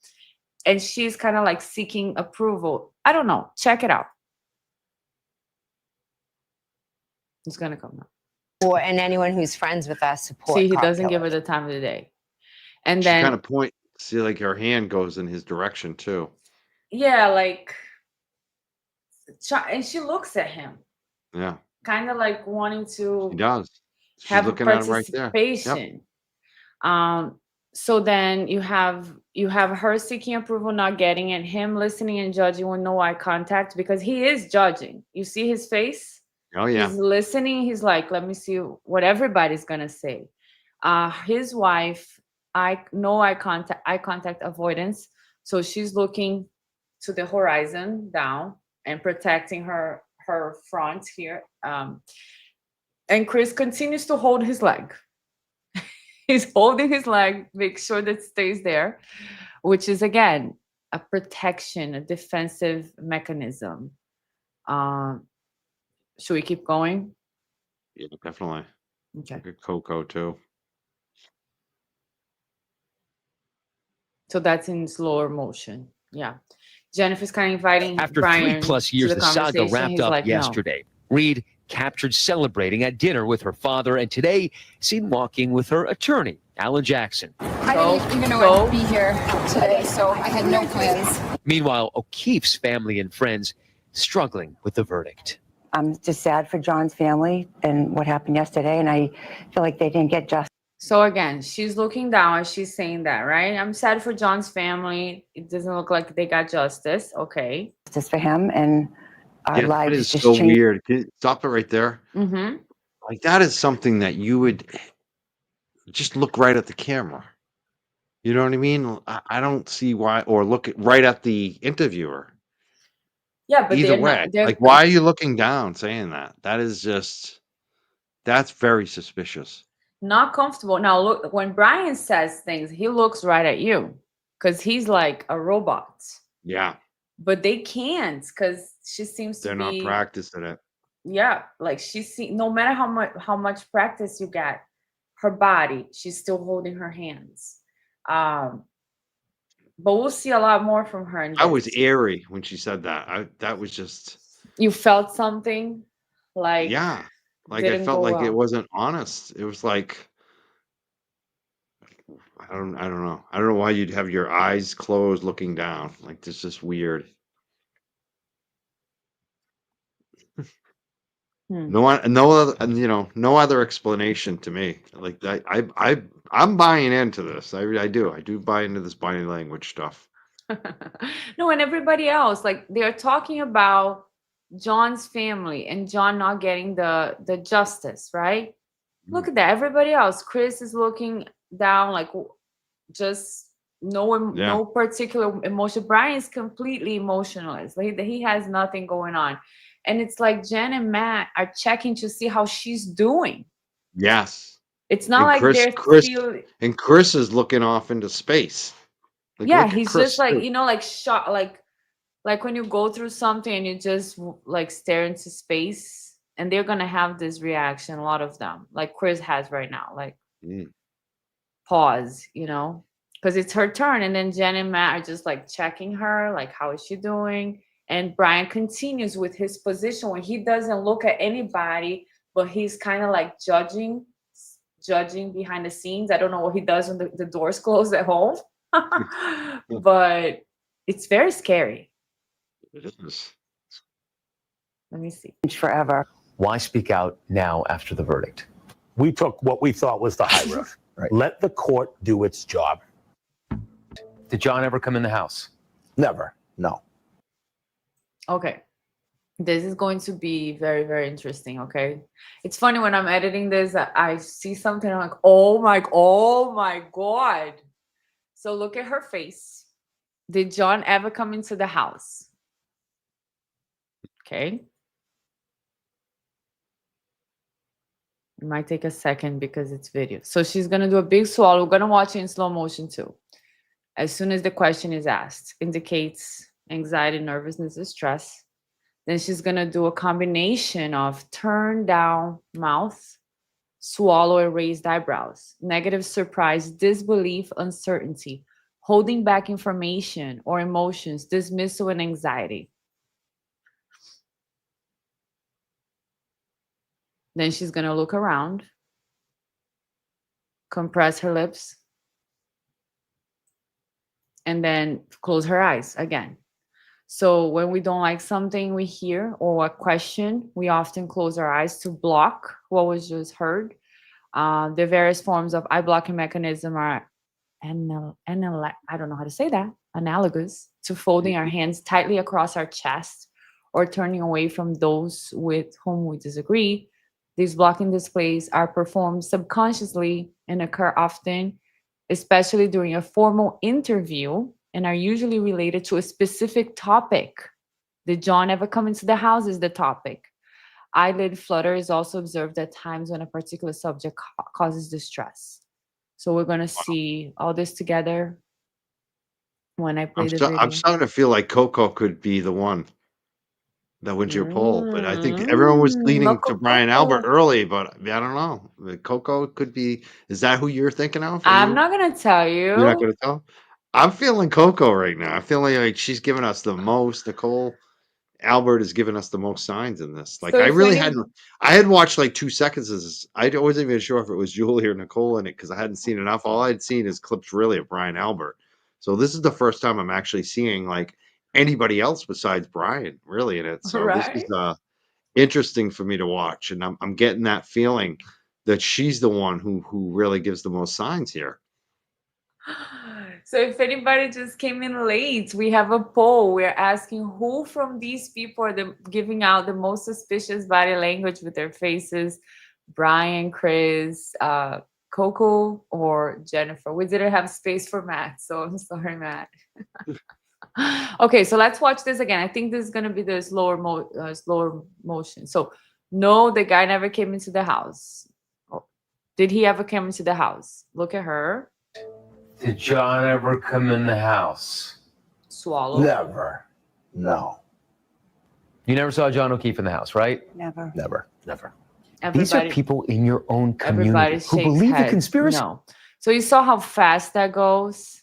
And she's kind of like seeking approval. I don't know. Check it out. It's going to come now. And anyone who's friends with us support See, he cop doesn't give her killers. the time of the day. And She then, kind of point. See, like her hand goes in his direction too. yeah, like, and she looks at him, Yeah, kind of like wanting she to does. She's have a looking at him right there. Yep. participation. So then you have her seeking approval, not getting it, him listening and judging with no eye contact, because he is judging. You see his face? Oh He's yeah. listening. He's like, let me see what everybody's gonna say. His wife, no eye contact avoidance. So she's looking to the horizon down and protecting her front here. And Chris continues to hold his leg. He's holding his leg, make sure that stays there, which is again a protection, a defensive mechanism. Should we keep going? Yeah, definitely. Okay. Good Coco too. So that's in slower motion. Yeah. Jennifer's kind of inviting After Brian 3+ to years, the the saga conversation. wrapped He's up like, no. yesterday. Reed captured celebrating at dinner with her father, and today seen walking with her attorney, Alan Jackson. I didn't even know I'd be here today, so I had no plans. Meanwhile, O'Keefe's family and friends struggling with the verdict. I'm just sad for John's family and what happened yesterday, and I feel like they didn't get justice So again, she's looking down and she's saying that, right? I'm sad for John's family. It doesn't look like they got justice. Okay. for him, and our Yeah, that lives is just so changed. weird. Can you stop it right there. Mm-hmm. Like that is something that you would just look right at the camera. You know what I mean? I don't see why, or right at the interviewer. Yeah, but Either they're way, not. They're like why are you looking down saying that? That's very suspicious. not comfortable. Now, look, when Brian says things, he looks right at you because he's like a robot. Yeah, But they can't because she seems to they're not be, practicing it. yeah, like no matter how much practice you get, her body, she's still holding her hands. But we'll see a lot more from her in I was this. airy when she said that. That was just, You felt something like yeah. Like I didn't felt go like it well. wasn't honest. It was like I don't know. I don't know why you'd have your eyes closed looking down. Like this is weird. Hmm. No other, and, no other explanation to me. Like I'm buying into this. I do buy into this body language stuff. No, and everybody else, like they're talking about John's family and John not getting the justice, right? Look at that. Everybody else, Chris is looking down, like just Yeah, no particular emotion. Brian's completely emotionless. Like he has nothing going on, and it's like Jen and Matt are checking to see how she's doing. yes. It's not And like Chris, they're Chris, feeling. and Chris is looking off into space. Like Yeah, look at he's just Chris like too. like shot like when you go through something and you just like stare into space, and they're gonna have this reaction, a lot of them, like Chris has right now, like Mm. pause, because it's her turn, and then Jen and Matt are just like checking her, like how is she doing. And Brian continues with his position when he doesn't look at anybody, but he's kind of like judging behind the scenes. I don't know what he does when the doors close at home. But it's very scary. It is. Let me see. forever. Why speak out now after the verdict? We took what we thought was the high road. Right. Let the court do its job. Did John ever come in the house? Never. No. Okay. This is going to be very, very interesting. Okay. It's funny when I'm editing this, I see something, I'm like, oh my God. So look at her face. Did John ever come into the house? Okay. It might take a second because it's video. So she's going to do a big swallow. We're going to watch it in slow motion too. As soon as the question is asked, indicates anxiety, nervousness, distress. Then she's going to do a combination of turn down mouth, swallow, and raised eyebrows, negative surprise, disbelief, uncertainty, holding back information or emotions, dismissal, and anxiety. Then she's going to look around, compress her lips, and then close her eyes again. So when we don't like something we hear or a question, we often close our eyes to block what was just heard. The various forms of eye blocking mechanism are I don't know how to say that, analogous to folding our hands tightly across our chest or turning away from those with whom we disagree. These blocking displays are performed subconsciously and occur often, especially during a formal interview, and are usually related to a specific topic. Did John ever come into the house? Is the topic. Eyelid flutter is also observed at times when a particular subject causes distress. So we're going to see all this together when I play the I'm video. starting to feel like Coco could be the one that wins your poll, but I think everyone was leaning to Brian Albert early, but I don't know. Coco could be. Is that who you're thinking of? I'm not going to tell You're not you. going to tell? I'm feeling Coco right now. I'm feeling like she's giving us the most. Nicole Albert is giving us the most signs in this. Like So I if really any, hadn't. I had watched like 2 seconds of this. I wasn't even sure if it was Julie or Nicole in it because I hadn't seen enough. All I'd seen is clips really of Brian Albert. So this is the first time I'm actually seeing like anybody else besides Brian really in it. So this is right? interesting for me to watch, and I'm getting that feeling that she's the one who really gives the most signs here. So if anybody just came in late, we have a poll. We're asking who from these people are giving out the most suspicious body language with their faces, Brian, Chris, Coco, or Jennifer. We didn't have space for Matt, so I'm sorry, Matt. Okay, so let's watch this again. I think this is going to be the slower motion. So no, the guy never came into the house. Oh, did he ever come into the house? Look at her. Did John ever come in the house? Swallow. Never. No. You never saw John O'Keefe in the house, right? Never. Never. Never. These are people in your own community Everybody who shakes believe the head. conspiracy. No. So you saw how fast that goes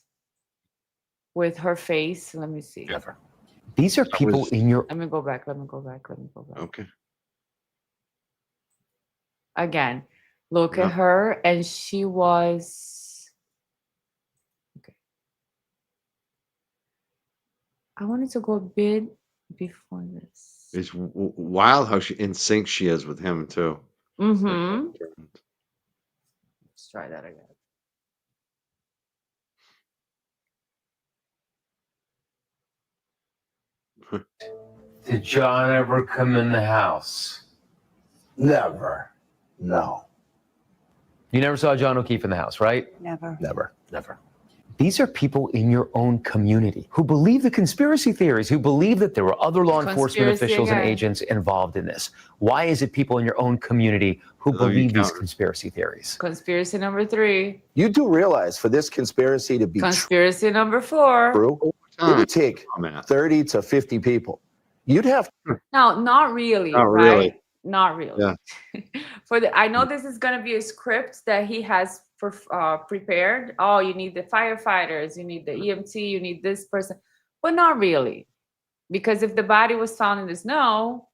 with her face. Let me see. Never. These are people in your. Let me go back. Okay. Again, look Yeah. at her, and she was. Okay. I wanted to go a bit before this. It's wild how in sync she is with him too. Mm-hmm. Let's try that again. Did John ever come in the house? Never. No. You never saw John O'Keefe in the house, right? Never. Never. Never. These are people in your own community who believe the conspiracy theories, who believe that there were other law enforcement Conspiracy officials and again. agents involved in this. Why is it people in your own community who Oh, you believe these counted. conspiracy theories? Conspiracy number 3. You do realize for this conspiracy to be Conspiracy number 4. true, it would take 30 to 50 people. You'd have No, not really. Not right? really. Not really. Yeah. I know this is gonna be a script that he has prepared. Oh, you need the firefighters, you need the EMT, you need this person, but not really, because if the body was found in the snow,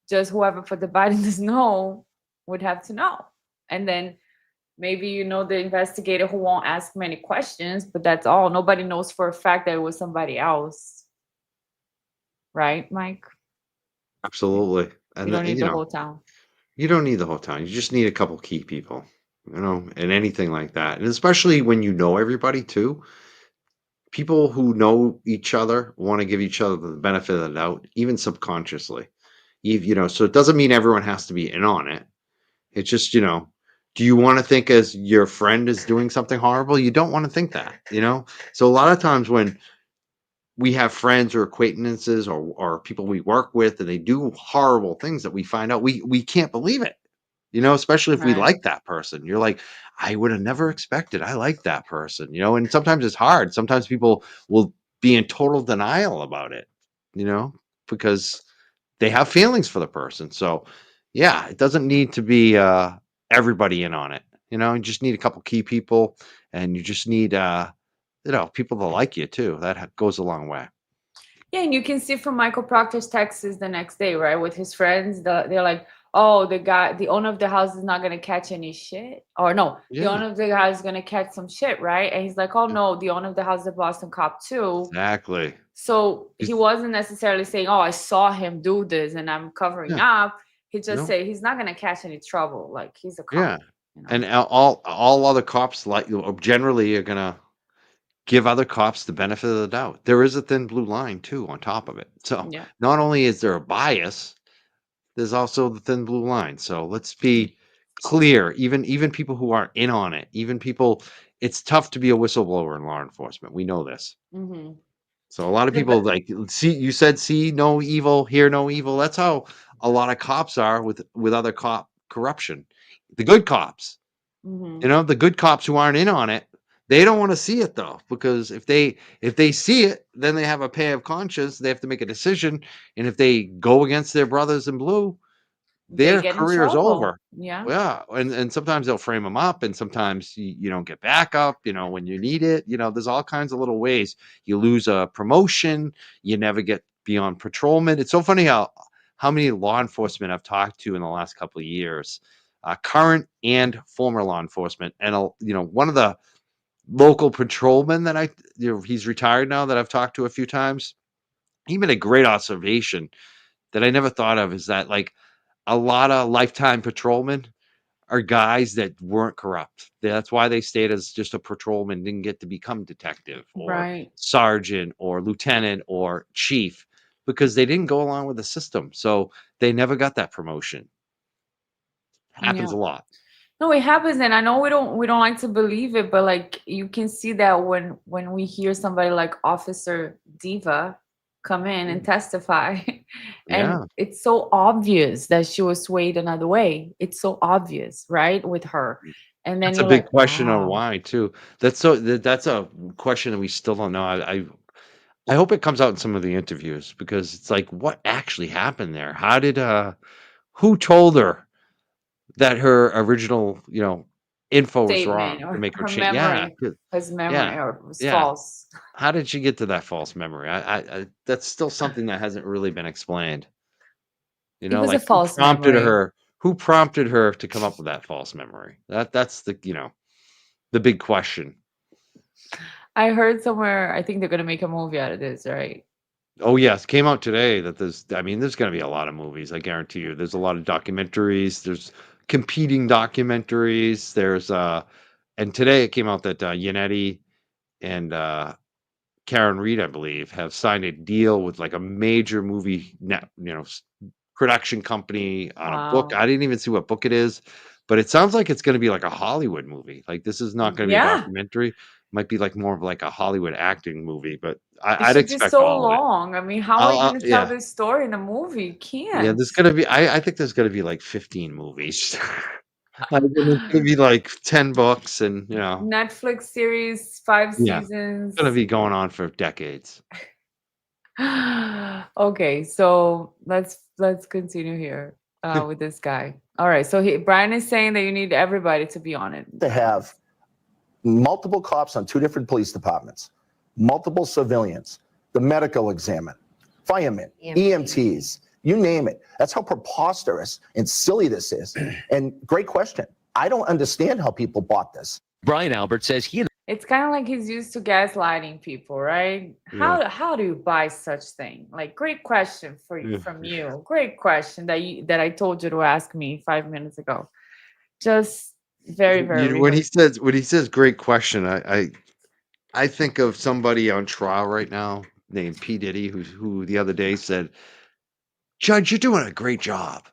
just whoever put the body in the snow would have to know, and then maybe the investigator who won't ask many questions, but that's all. Nobody knows for a fact that it was somebody else, right, Mike? Absolutely. And You don't need the whole town. You don't need the whole town. You just need a couple key people, and anything like that. And especially when you know everybody too. People who know each other want to give each other the benefit of the doubt, even subconsciously. So it doesn't mean everyone has to be in on it. It's just, do you want to think as your friend is doing something horrible? You don't want to think that, So a lot of times when we have friends or acquaintances or people we work with and they do horrible things that we find out, we can't believe it, especially if we Right. like that person. You're like, I would have never expected. I like that person, and sometimes it's hard. Sometimes people will be in total denial about it, because they have feelings for the person. So yeah, it doesn't need to be everybody in on it. You just need a couple key people, and you just need people to like you too. That goes a long way. Yeah, and you can see from Michael Proctor's texts the next day, right, with his friends. They're like, oh, the owner of the house is not gonna catch any shit, or no, the Yeah, owner of the house is gonna catch some shit, right? And he's like, oh no, the owner of the house is a Boston cop too. exactly. So he He's- wasn't necessarily saying, oh, I saw him do this and I'm covering Yeah, up. He just no, said he's not gonna catch any trouble. Like he's a cop, yeah. you know. And all other cops generally are gonna give other cops the benefit of the doubt. There is a thin blue line too on top of it. So Yeah. not only is there a bias, there's also the thin blue line. So let's be clear. Even people who aren't in on it, even people, it's tough to be a whistleblower in law enforcement. We know this. Mm-hmm. So a lot of The people be- like see you said see no evil, hear no evil. That's how a lot of cops are with other cop corruption. The good cops, mhm. the good cops who aren't in on it, they don't want to see it though, because if they see it, then they have a pay of conscience. They have to make a decision, and if they go against their brothers in blue, They their get in career's trouble. over. Yeah. Yeah, and sometimes they'll frame them up, and sometimes you don't get backup, when you need it. There's all kinds of little ways. You lose a promotion, you never get beyond patrolman. It's so funny how many law enforcement I've talked to in the last couple of years, current and former law enforcement, and one of the local patrolmen that he's retired now, that I've talked to a few times. He made a great observation that I never thought of, is that like a lot of lifetime patrolmen are guys that weren't corrupt. That's why they stayed as just a patrolman, didn't get to become detective or Right. sergeant or lieutenant or chief, because they didn't go along with the system. So they never got that promotion. Yeah. Happens a lot. No, it happens, and I know we don't like to believe it, but like you can see that when we hear somebody like Officer Diva come in and testify, and Yeah. it's so obvious that she was swayed another way. It's so obvious, right, with her, and then That's a you're big like, question on wow. why too. That's a question that we still don't know. I hope it comes out in some of the interviews, because it's like, what actually happened there? How did who told her that her original, info was Statement wrong to or make her her change? Yeah, memory, his yeah, memory or was yeah. false. How did she get to that false memory? I that's still something that hasn't really been explained. It was a Like who false prompted memory. her? Who prompted her to come up with that false memory? That's the big question. I heard somewhere. I think they're gonna make a movie out of this, right? Oh yes, came out today that there's gonna be a lot of movies, I guarantee you. There's a lot of documentaries, there's competing documentaries, and today it came out that Yannetti and Karen Reed, I believe, have signed a deal with like a major movie production company on a book. Wow. I didn't even see what book it is, but it sounds like it's gonna be like a Hollywood movie. Like this is not gonna be a Yeah. documentary. Might be like more of like a Hollywood acting movie, but It I'd should be expect so all of it. long. I mean, how are you going to tell Yeah. this story in a movie? You Yeah, can't. there's gonna be I think there's gonna be, like, 15 movies. Like, and it's gonna be, like, 10 books and, Netflix series, 5 yeah, it's gonna seasons. be going on for decades. Okay, so let's continue here with this guy. All right, so Brian is saying that you need everybody to be on it. To have multiple cops on two different police departments, multiple civilians, the medical examiner, firemen, EMTs, you name it. That's how preposterous and silly this is. And great question. I don't understand how people bought this. Brian Albert says he and It's kind of like he's used to gaslighting people, right? Yeah. How do you buy such thing? Like, great question Yeah. from you. Great question that I told you to ask me 5 minutes ago. Just very, very When he rehearsed. says great question, I think of somebody on trial right now named P. Diddy, who the other day said, "Judge, you're doing a great job."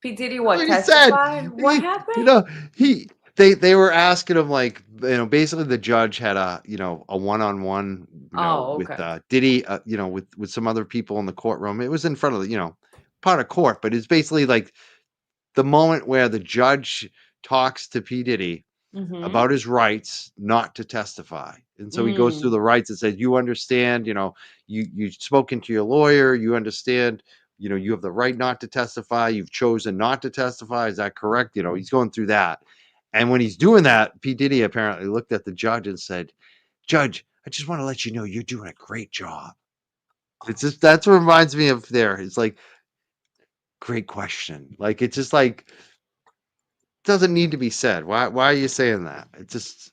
P. Diddy That's what, what he said. testify? What He, happened? he they were asking him, like, basically the judge had a one-on-one, Oh, with okay. Diddy, with some other people in the courtroom. It was in front of part of court, but it's basically like the moment where the judge talks to P. Diddy Mm-hmm. about his rights not to testify. And so he goes through Mm. the rights and says, "You understand, you've spoken to your lawyer, you understand, you have the right not to testify, you've chosen not to testify. Is that correct?" He's going through that. And when he's doing that, P. Diddy apparently looked at the judge and said, "Judge, I just want to let you know you're doing a great job." It's just that's what reminds me of there. It's like Great question. Like, it's just like, doesn't need to be said. Why are you saying that? It just,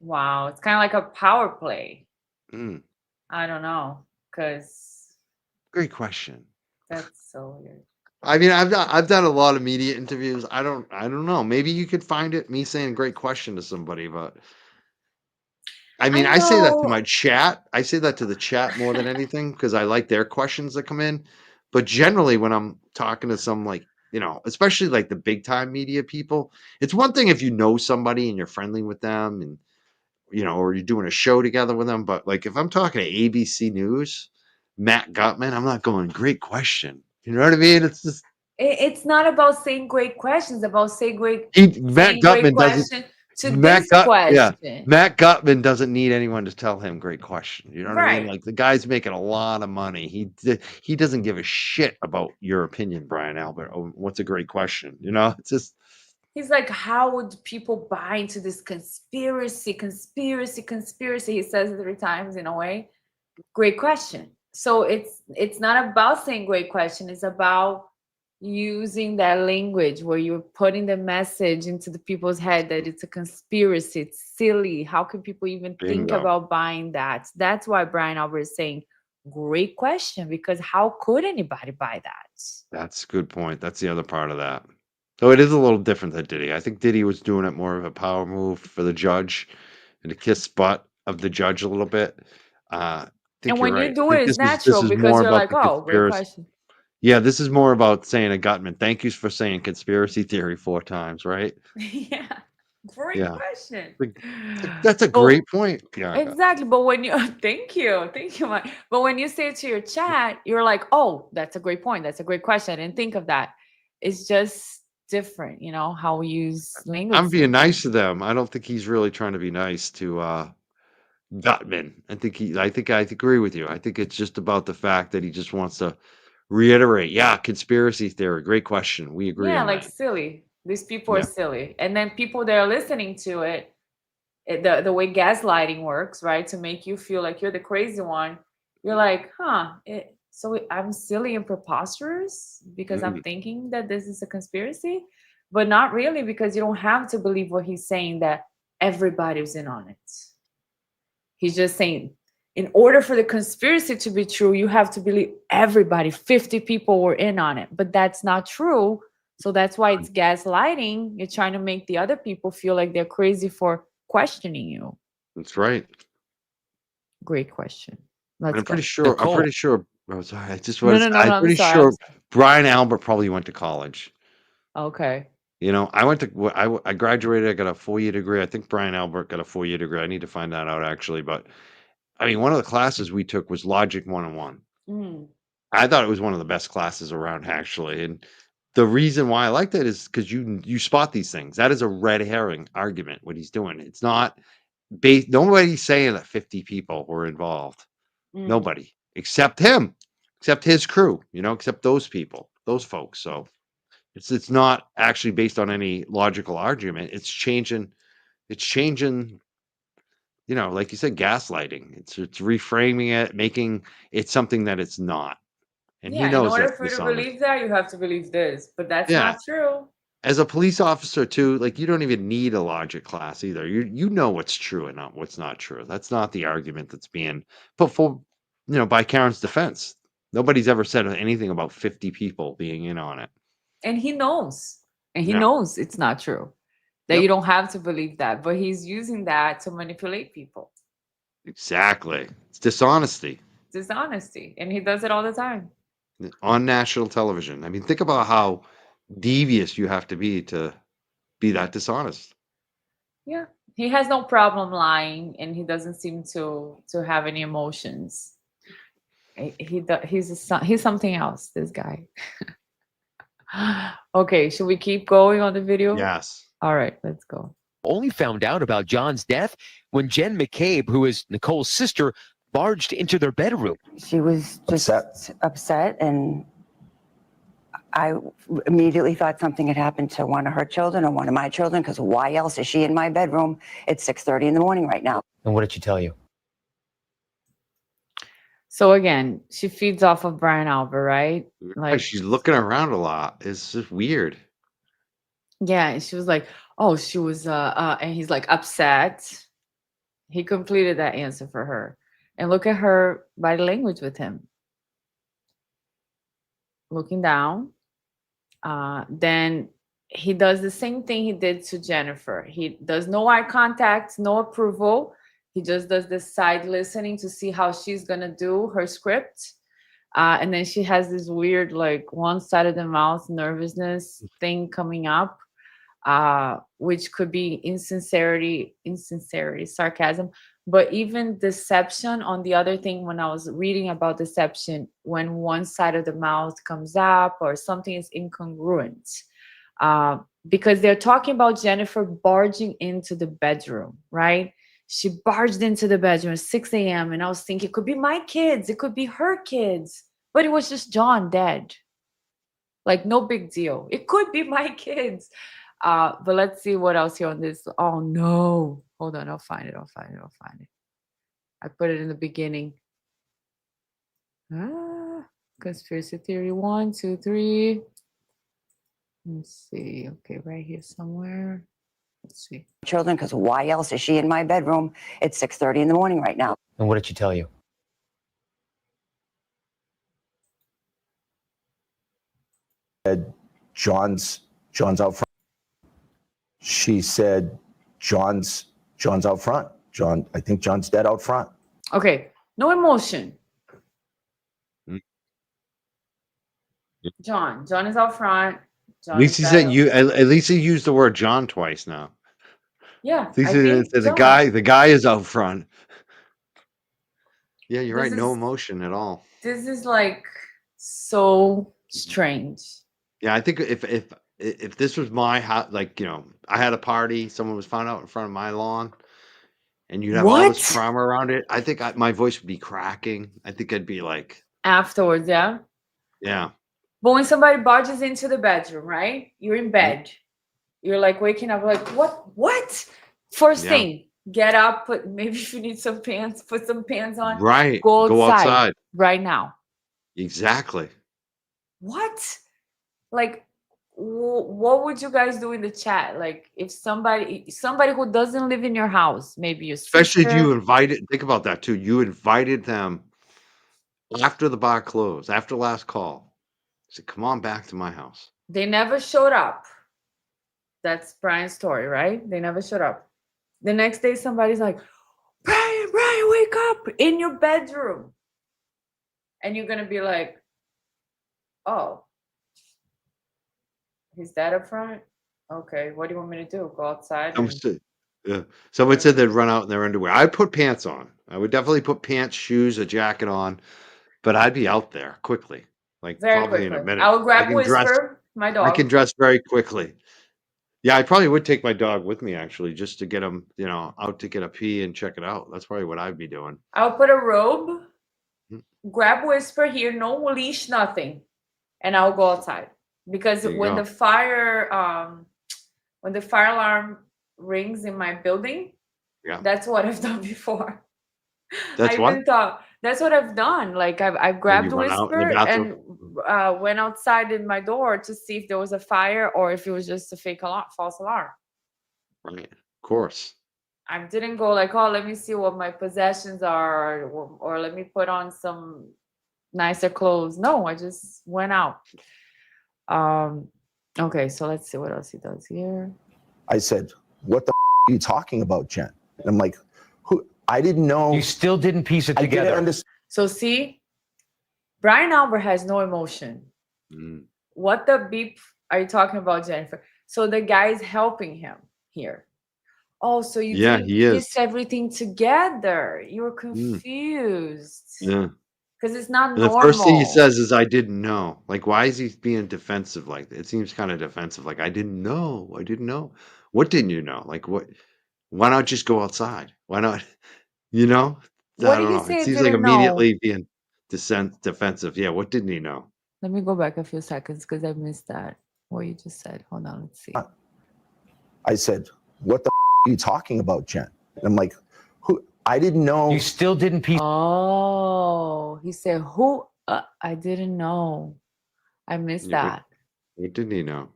Wow, it's kind of like a power play. mm, I don't know, because great question. that's so weird. I mean, I've done a lot of media interviews. I don't know. Maybe you could find it, me saying great question to somebody, but I mean, I I say that to my know. chat. I say that to the chat more than anything because I like their questions that come in. But generally, when I'm talking to some, like, especially like the big time media people, it's one thing if you know somebody and you're friendly with them and, or you're doing a show together with them. But like if I'm talking to ABC News, Matt Gutman, I'm not going, great question. You know what I mean? It's just, It's not about saying great questions, about saying great Matt great Gutman doesn't. question to this Yeah, question. Matt Gutman doesn't need anyone to tell him great question. You know what I mean? Right. Like the guy's making a lot of money. He doesn't give a shit about your opinion, Brian Albert. Oh, what's a great question? It's just He's like, how would people buy into this conspiracy? He says it 3 times in a way. Great question. So it's not about saying great question. It's about using that language where you're putting the message into the people's head that it's a conspiracy. It's silly. How can people even think bingo. about buying that? That's why Brian Albert is saying great question, because how could anybody buy that? That's a good point. That's the other part of that. So it is a little different than Diddy. I think Diddy was doing it more of a power move for the judge and to kiss butt of the judge a little bit. I think And you're when right. you I do think it, it's this natural is because more you're about like, the oh, great conspiracy. question. Yeah, this is more about saying a Gutman. Thank you for saying conspiracy theory 4 times, right? Yeah. Great Yeah. question. That's a But great point, Bianca. exactly. But when you thank you, Mike. But when you say it to your chat, you're like, oh, that's a great point. That's a great question. I didn't think of that. It's just different, how we use language. I'm being nice to them. I don't think he's really trying to be nice to Gutman. I think I agree with you. I think it's just about the fact that he just wants to reiterate, yeah, conspiracy theory. Great question. We agree Yeah, on like that. silly. These people are Yeah. silly. And then people that are listening to it, the way gaslighting works, right? To make you feel like you're the crazy one. You're like, so I'm silly and preposterous because I'm thinking that this is a conspiracy, but not really, because you don't have to believe what he's saying that everybody's in on it. He's just saying, in order for the conspiracy to be true, you have to believe everybody, 50 people were in on it, but that's not true. So that's why it's gaslighting. You're trying to make the other people feel like they're crazy for questioning you. That's right. Great question. And Let's I'm pretty go. sure. I'm Nicole. pretty sure. Oh, sorry. I just No, was. no, no, I'm no. I'm pretty sorry. sure Brian Albert probably went to college. Okay. I went to. I graduated. I got a 4-year degree. I think Brian Albert got a 4-year degree. I need to find that out actually. But I mean, one of the classes we took was Logic 101. Mm. I thought it was one of the best classes around actually, and the reason why I liked it is because you spot these things. That is a red herring argument. What he's doing. It's not based. Nobody's saying that 50 people were involved. Mm. Nobody except him, except his crew, except those people, those folks. So it's not actually based on any logical argument. It's changing, like you said, gaslighting. It's reframing it, making it something that it's not. And he Yeah, in knows order that's for you to dishonest. believe that, you have to believe this, but that's Yeah. not true. As a police officer too, like you don't even need a logic class either. You know what's true and not what's not true. That's not the argument that's being put for, by Karen's defense. Nobody's ever said anything about 50 people being in on it. And he knows. And he Yeah. knows it's not true. That Yep. you don't have to believe that, but he's using that to manipulate people. Exactly. It's dishonesty Dishonesty. And he does it all the time. on national television. I mean, think about how devious you have to be that dishonest. Yeah. He has no problem lying, and he doesn't seem to have any emotions. He's something else, this guy. Okay, should we keep going on the video? Yes. All right, let's go. Only found out about John's death when Jen McCabe, who is Nicole's sister, barged into their bedroom. She was just upset, and I immediately thought something had happened to one of her children or one of my children, because why else is she in my bedroom at 6:30 in the morning right now? And what did she tell you? So again, she feeds off of Brian Albert, right? Like, she's looking around a lot. It's just weird. yeah, and she was like, oh, she was and he's like upset. He completed that answer for her. And look at her body language with him. Looking down. Then he does the same thing he did to Jennifer. He does no eye contact, no approval. He just does this side listening to see how she's gonna do her script. And then she has this weird, like, one side of the mouth nervousness thing coming up, which could be insincerity, sarcasm, but even deception. On the other thing, when I was reading about deception, when one side of the mouth comes up or something is incongruent, because they're talking about Jennifer barging into the bedroom, right? She barged into the bedroom at 6 a.m. and I was thinking, it could be my kids, it could be her kids, but it was just John dead. Like, no big deal. It could be my kids. But let's see what else here on this. Oh no. Hold on, I'll find it. I put it in the beginning. Conspiracy theory 1, 2, 3. Let's see. Okay, right here somewhere. Let's see. Children, because why else is she in my bedroom at 6:30 in the morning right now? And what did she tell you? John's out front. She said, John's out front. I think John's dead out front. Okay, no emotion. John is out front. At least he said at least he used the word John twice now. Yeah, At least he said the guy is out front. Yeah, you're right. No emotion at all. This is like so strange. Yeah, I think if this was my house, like, I had a party, someone was found out in front of my lawn, and you'd have all this drama around it, I think my voice would be cracking. I think I'd be like afterwards, yeah. Yeah. But when somebody barges into the bedroom, right? You're in bed. You're like waking up, like, what? First thing, get up. Maybe if you need some pants, put some pants on. Right. Go outside right now. Exactly. What? Like, what would you guys do in the chat? Like, if somebody who doesn't live in your house, maybe your sister. Especially if you invited, think about that too. You invited them after the bar closed, after last call. Said, come on back to my house. They never showed up. That's Brian's story, right? They never showed up. The next day, somebody's like, Brian, wake up in your bedroom. And you're going to be like, oh, he's dead up front? Okay, what do you want me to do? Go outside? Someone said they'd run out in their underwear. I'd put pants on. I would definitely put pants, shoes, a jacket on, but I'd be out there quickly. Like, very probably quickly. in a minute. I would grab Whisper, my dog. I can dress very quickly. Yeah, I probably would take my dog with me, actually, just to get him, out to get a pee and check it out. That's probably what I'd be doing. I'll put a robe, grab Whisper here, no leash, nothing, and I'll go outside. Because when the fire alarm rings in my building, that's what I've done before. That's what I've done. Like, I've grabbed Whisper and went outside in my door to see if there was a fire or if it was just a false alarm. Right, of course. I didn't go like, oh, let me see what my possessions are, or let me put on some nicer clothes. No, I just went out. Okay, so let's see what else he does here. I said, what the are you talking about, Jen? And I'm like, who? I didn't know. You still didn't piece it together. So see, Brian Albert has no emotion. What the beep are you talking about, Jennifer? So the guy's helping him here. Oh, so you didn't piece everything together. You were confused. Yeah. Because it's not normal. The first thing he says is, I didn't know. Like, why is he being defensive like that? It seems kind of defensive. Like, I didn't know. What didn't you know? Like, what? Why not just go outside? Why not? What did he say? It seems like immediately being defensive. Yeah, what didn't he know? Let me go back a few seconds because I missed that. What you just said. Hold on, let's see. I said, what the are you talking about, Jen? And I'm like, who? I didn't know. You still didn't piece. Oh, he said, who? I didn't know. I missed Yeah, that. what didn't he know?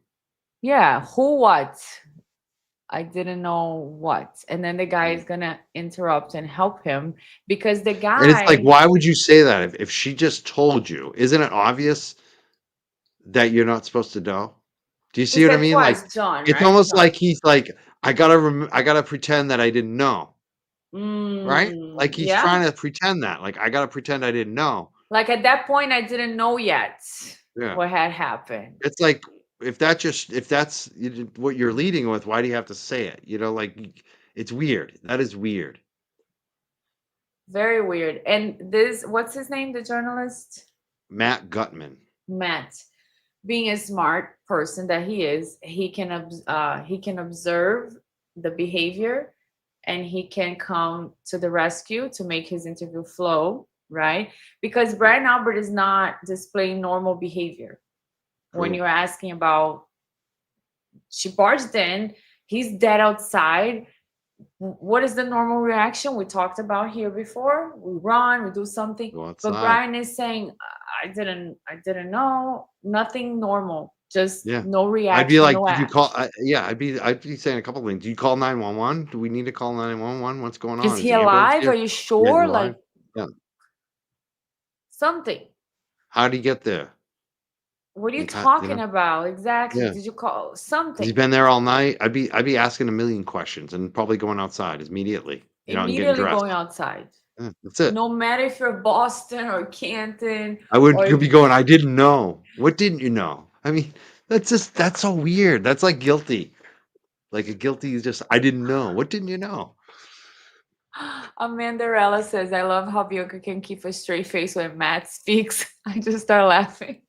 Yeah, who, what? I didn't know what. And then the guy is going to interrupt and help him because the And it's like, guy, why would you say that if she just told you? Isn't it obvious that you're not supposed to know? Do you he see what I said mean? Like, twice, John, it's right? almost John. like he's like, I gotta pretend that I didn't know, right? Like he's Yeah. trying to pretend that. Like, I gotta pretend I didn't know. Like at that point, I didn't know yet Yeah. what had happened. It's like if that's what you're leading with, why do you have to say it? You know, like it's weird. That is weird. Very weird. And this, what's his name? The journalist? Matt Gutman. Matt. Being a smart person that he is, he can observe the behavior and he can come to the rescue to make his interview flow, right? Because Brian Albert is not displaying normal behavior. When True. you're asking about, she barged in, he's dead outside. What is the normal reaction we talked about here before? We run, we do something. Go But outside. Brian is saying, I didn't know, nothing normal, just Yeah. no reaction. I'd be like, no did you act. call? Yeah, I'd be saying a couple things. Do you call 911? Do we need to call 911? What's going on? Is he the ambulance alive? here? Are you Yeah, is sure? he alive? Like Yeah. something. How'd he get there? What are you Like, how, talking about? Exactly. yeah. Did you call Has he something? been there all night? I'd be asking a million questions and probably going outside immediately, you know, and getting Immediately going dressed. outside. Yeah, that's it. No matter if you're Boston or Canton I would or could be going, I didn't know. What didn't you know? I mean, that's so weird. That's like guilty. Like a guilty is just I didn't know. What didn't you know? Amanda Rella says, I love how Bianca can keep a straight face when Matt speaks. I just start laughing.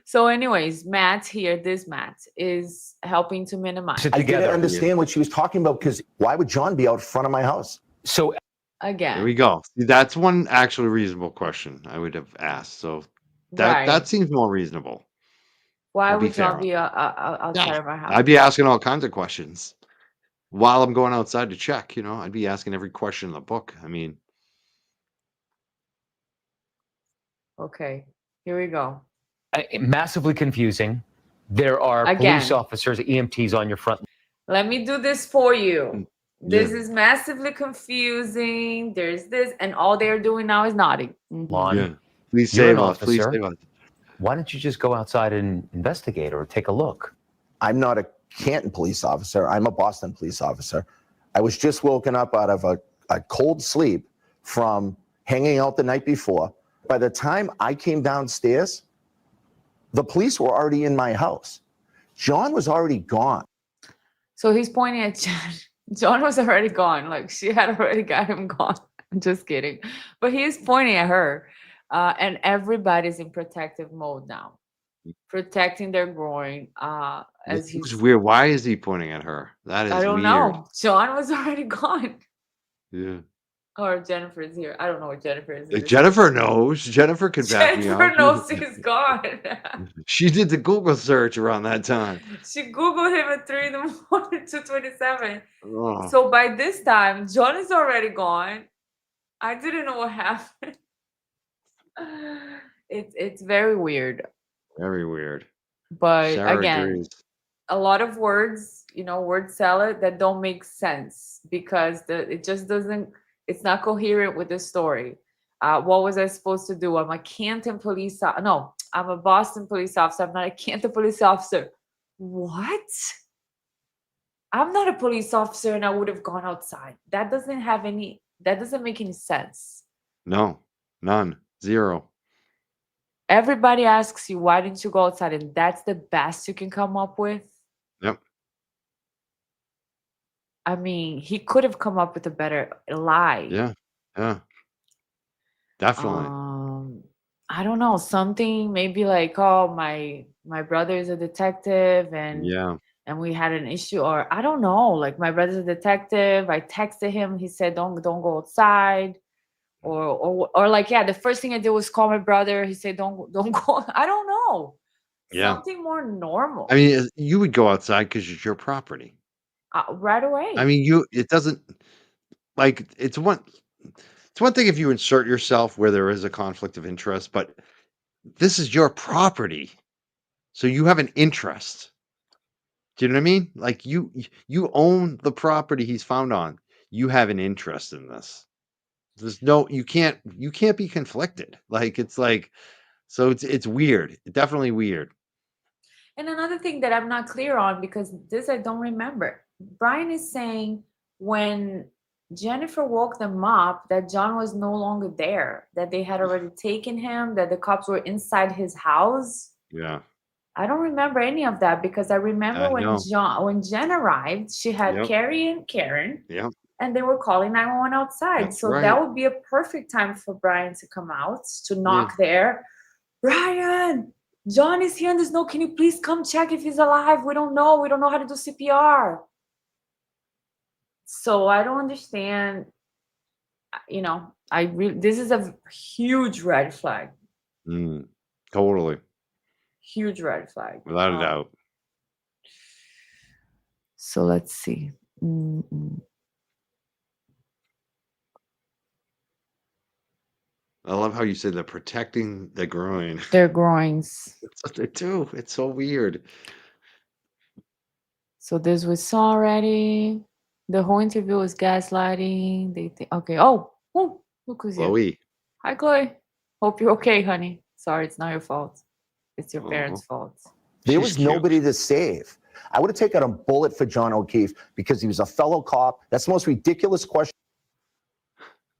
So, anyways, Matt here, this Matt is helping to minimize. I didn't understand what she was talking about because why would John be out front of my house? So Again. There we go. See, that's one actually reasonable question I would have asked. So that Right. seems more reasonable. Why I'll be would John fair. be outside Yeah. of our house? I'd be asking all kinds of questions while I'm going outside to check. You know, I'd be asking every question in the book. I mean, Okay, here we go. Massively confusing. There are police Again. officers, EMTs on your front. Let me do this for you. This yeah. is massively confusing. There's this, and all they're doing now is nodding. Mhm. lawn. Yeah. Please You're an save us. Please officer. save us. Why don't you just go outside and investigate or take a look? I'm not a Canton police officer. I'm a Boston police officer. I was just woken up out of a cold sleep from hanging out the night before. By the time I came downstairs, the police were already in my house. John was already gone. So he's pointing at John. John was already gone. Like she had already got him gone. I'm just kidding. But he's pointing at her. And everybody's in protective mode now. Protecting their groin. As It's he's weird. Why is he pointing at her? That is I don't weird. know. John was already gone. Yeah. Or Jennifer's here. I don't know what Jennifer is. in this Jennifer knows. Jennifer could back me Jennifer up. knows he's gone. She did the Google search around that time. She Googled him at 3 in the morning, 2:27. Oh, So by this time, John is already gone. I didn't know what happened. It's very weird. very weird. But Sarah again, agrees. a lot of words, word salad that don't make sense because it just doesn't, it's not coherent with the story. What was I supposed to do? I'm a Canton police no, I'm a Boston police officer. I'm not a Canton police officer. What? I'm not a police officer and I would have gone outside. That doesn't make any sense. No, none, zero. Everybody asks you, why didn't you go outside? And that's the best you can come up with. Yep. I mean, he could have come up with a better lie. Yeah, yeah. Definitely. I don't know, something maybe like, oh, my brother is a detective and Yeah. and we had an issue, or I don't know, like my brother's a detective. I texted him, he said don't go outside. Or like, yeah, the first thing I did was call my brother. He said, don't go. I don't know. Yeah. Something more normal. I mean, you would go outside because it's your property. Right away. I mean, it doesn't. like it's one thing if you insert yourself where there is a conflict of interest, but this is your property, so you have an interest. Do you know what I mean? Like you own the property he's found on. You have an interest in this. There's no you can't be conflicted. Like it's like so it's weird. Definitely weird. And another thing that I'm not clear on, because this I don't remember. Brian is saying when Jennifer woke them up that John was no longer there, that they had already taken him, that the cops were inside his house. Yeah. I don't remember any of that because I remember when Jen arrived, she had Yep. Carrie and Karen, Yeah. and they were calling 911 outside. That's so right. that would be a perfect time for Brian to come out, to Yeah. knock there. Brian, John is here in the snow. Can you please come check if he's alive? We don't know. We don't know how to do CPR. So I don't understand. You know, this is a huge red flag. Totally. Huge red flag. Without a doubt. So let's see. Mm-mm. I love how you say they're protecting the groin. Their groins. That's what they do. It's so weird. So this we saw already. The whole interview was gaslighting. They think, okay. Oh, look who's here. Chloe. Hi, Chloe. Hope you're okay, honey. Sorry, it's not your fault. It's your parents' fault. There She's was cute. nobody to save. I would have taken a bullet for John O'Keefe because he was a fellow cop. That's the most ridiculous question.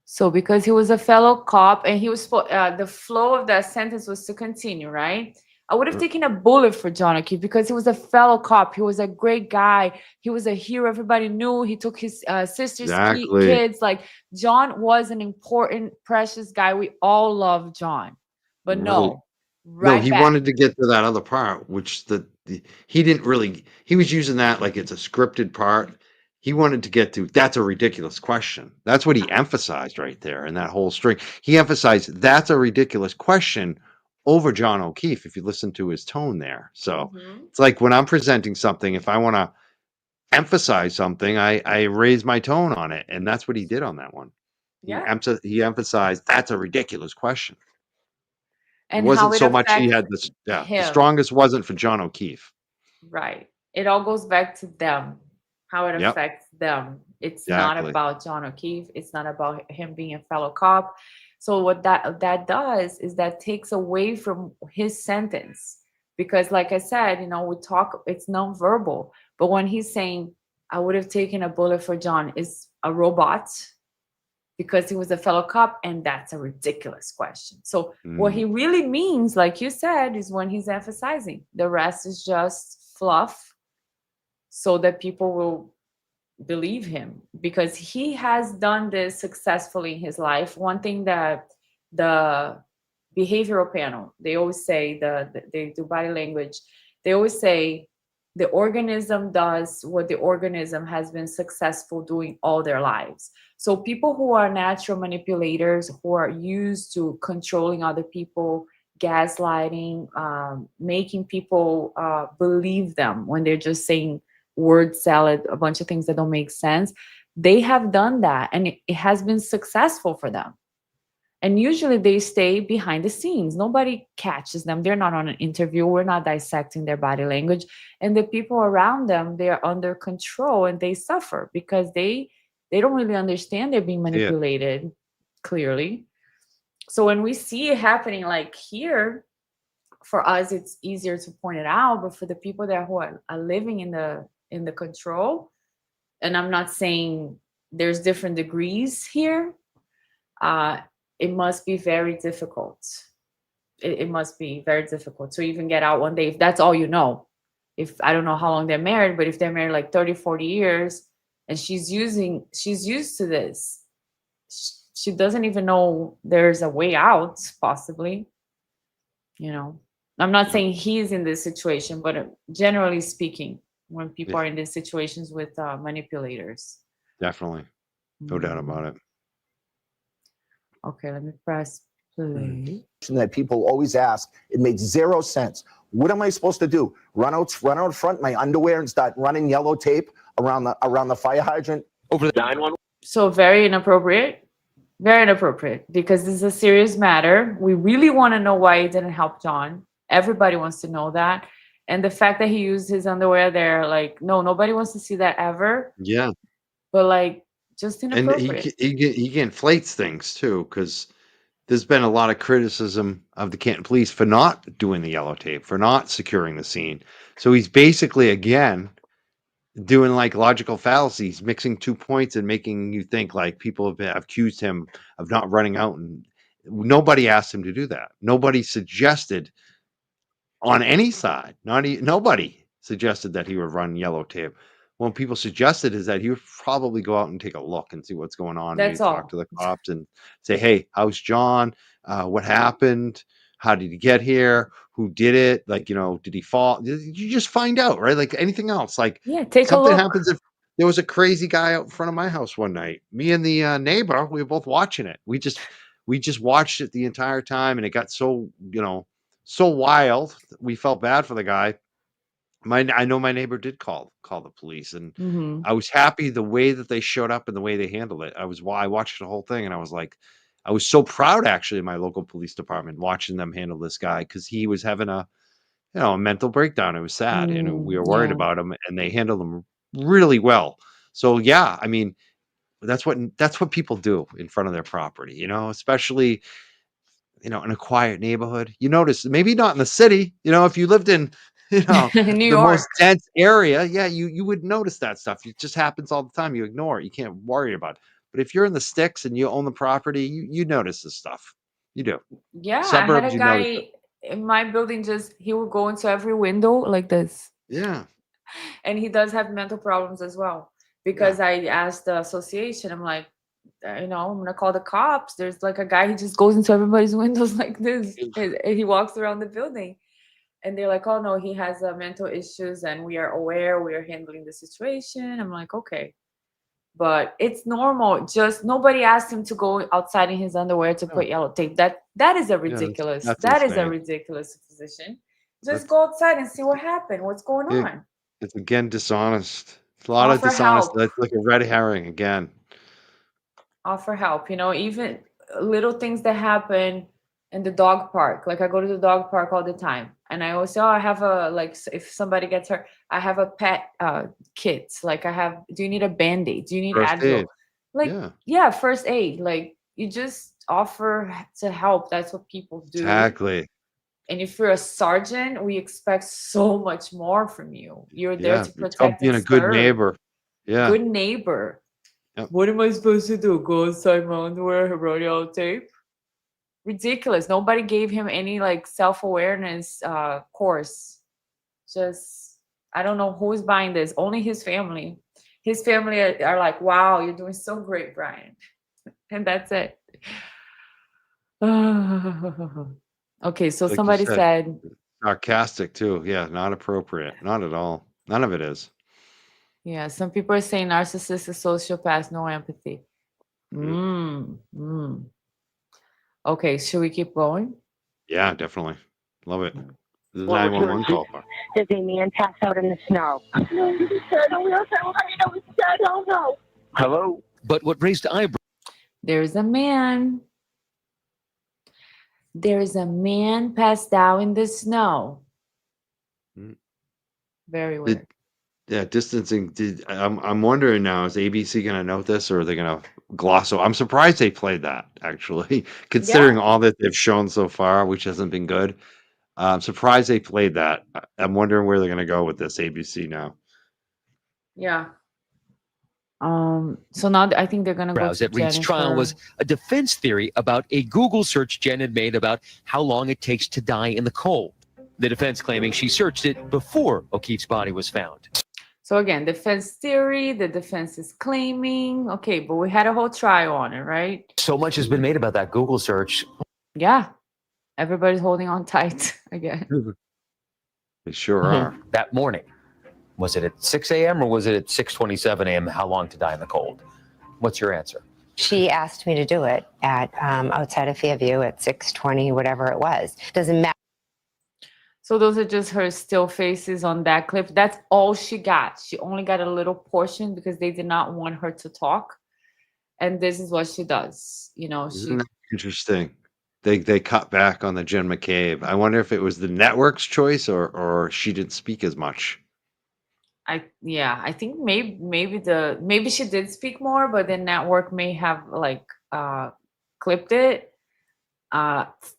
So because he was a fellow cop and he was the flow of that sentence was to continue, right? I would have taken a bullet for John O'Keefe because he was a fellow cop. He was a great guy. He was a hero. Everybody knew. He took his sister's Exactly. kids. Like John was an important, precious guy. We all love John, but no, No, he back. wanted to get to that other part, which he didn't really. He was using that like it's a scripted part. He wanted to get to that's a ridiculous question. That's what he emphasized right there in that whole string. He emphasized that's a ridiculous question over John O'Keefe, if you listen to his tone there. So it's like when I'm presenting something, if I want to emphasize something, I raise my tone on it. And that's what he did on that one. Yeah. He emphasized that's a ridiculous question. And It wasn't how it so much he affects had this. Yeah, the him. strongest wasn't for John O'Keefe. Right. It all goes back to them, how it Yep. affects them. It's not Exactly. about John O'Keefe. It's not about him being a fellow cop. So what that does is that takes away from his sentence. Because like I said, we talk, it's nonverbal. But when he's saying, I would have taken a bullet for John, is a robot because he was a fellow cop, and that's a ridiculous question. So what he really means, like you said, is when he's emphasizing. The rest is just fluff so that people will believe him, because he has done this successfully in his life. One thing that the behavioral panel, they always say, they do body language, they always say the organism does what the organism has been successful doing all their lives. So people who are natural manipulators, who are used to controlling other people, gaslighting, making people believe them when they're just saying word salad, a bunch of things that don't make sense, they have done that, and it has been successful for them. And usually they stay behind the scenes. Nobody catches them. They're not on an interview. We're not dissecting their body language. And the people around them, they're under control, and they suffer because they don't really understand they're being manipulated, clearly. So when we see it happening like here, for us, it's easier to point it out. But for the people who are living in the control, and I'm not saying there's different degrees here, it must be very difficult. It must be very difficult to even get out one day, if that's all you know. If I don't know how long they're married, but if they're married like 30, 40 years, and she's used to this, she doesn't even know there's a way out, possibly. I'm not saying he's in this situation, but generally speaking, when people are in these situations with manipulators. Definitely. No doubt about it. Okay, let me press play. That people always ask, it makes zero sense. What am I supposed to do? Run out front in my underwear and start running yellow tape around the fire hydrant? Over the 911. So very inappropriate. Very inappropriate because this is a serious matter. We really want to know why he didn't help John. Everybody wants to know that. And the fact that he used his underwear there, like, no, nobody wants to see that ever. Yeah. But like, just And inappropriate. he inflates things too, because there's been a lot of criticism of the Canton police for not doing the yellow tape, for not securing the scene. So he's basically again doing like logical fallacies, mixing 2 points and making you think like people have accused him of not running out, and nobody asked him to do that. Nobody suggested on any side, nobody suggested that he would run yellow tape. What people suggested is that he would probably go out and take a look and see what's going on, maybe That's talk all. to the cops and say, "Hey, how's John? What happened? How did he get here? Who did it? Like, did he fall?" You just find out, right? Like anything else. Like Yeah, take a something look. happens if there was a crazy guy out in front of my house one night. Me and the neighbor, we were both watching it. We just watched it the entire time, and it got so so wild. We felt bad for the guy. I know my neighbor did call the police, and Hmm. I was happy the way that they showed up and the way they handled it. I watched the whole thing, and I was like, I was so proud actually of my local police department watching them handle this guy, because he was having a mental breakdown. It was sad, and we were worried Yeah. about him, and they handled him really well. So yeah, I mean, that's what people do in front of their property, especially in a quiet neighborhood. You notice, maybe not in the city, if you lived in, New the most York. dense area, yeah, you would notice that stuff. It just happens all the time. You ignore it. You can't worry about it. But if you're in the sticks and you own the property, you notice this stuff. You do. Yeah, I had Suburbs, a you notice it. guy in my building, just he would go into every window like this. Yeah. And he does have mental problems as well. Because Yeah. I asked the association, I'm like, I'm gonna call the cops. There's like a guy, he just goes into everybody's windows like this, and he walks around the building. And they're like, oh no, he has mental issues, and we are aware, we are handling the situation. I'm like, okay, but it's normal. Just nobody asked him to go outside in his underwear to put No. yellow tape. That is a Yeah, ridiculous. that's That is a insane. ridiculous position. Just That's go outside and see what happened. What's going it, on? it's again dishonest. It's a lot of Offer dishonest. help. That's like a red herring again. Offer help. Even little things that happen in the dog park. Like I go to the dog park all the time, and I always say, "Oh, I have a if somebody gets hurt, I have a pet kit. Like I have. Do you need a Band-Aid? Do you need First Advil? aid. Like Yeah. yeah, first aid. Like you just offer to help. That's what people do. Exactly. And if you're a sergeant, we expect so much more from you. You're there Yeah. to It's called protect and being a good serve. neighbor. Yeah. Good neighbor. Yep. What am I supposed to do? Go outside my underwear, run out tape? Ridiculous. Nobody gave him any like self-awareness course. Just I don't know who is buying this. Only his family. His family are like, wow, you're doing so great, Brian. And that's it. Okay, so Like you somebody said, said, sarcastic too. Yeah, not appropriate. Not at all. None of it is. yeah, some people are saying narcissist is sociopath, no empathy. Mm. Okay, should we keep going? Yeah, definitely. Love it. This is What was 911 yours? call for. Does a man pass out in the snow? Hello? But what raised eyebrows There's a man. There's a man passed out in the snow. Mm. Very Did, weird. yeah, distancing. I'm wondering now, is ABC going to note this, or are they going to gloss over? I'm surprised they played that, actually, considering all that they've shown so far, which hasn't been good. I'm surprised they played that. I'm wondering where they're going to go with this ABC now. Yeah. So now I think they're gonna go to at Reed's trial was Jennifer. a defense theory about a Google search Jen had made about how long it takes to die in the cold. The defense claiming she searched it before O'Keefe's body was found. So again, defense theory. The defense is claiming. Okay, but we had a whole trial on it, right? So much has been made about that Google search. Yeah. Everybody's holding on tight again. They sure are. That morning. Was it at 6 a.m. or was it at 6:27 a.m.? How long to die in the cold? What's your answer? She asked me to do it at outside of Fairview at 6:20, whatever it was. Doesn't matter. So those are just her still faces on that clip. That's all she got. She only got a little portion because they did not want her to talk. and this is what she does. You know, Isn't that interesting? They cut back on the Jen McCabe. I wonder if it was the network's choice or she didn't speak as much. I think maybe she did speak more, but the network may have like clipped it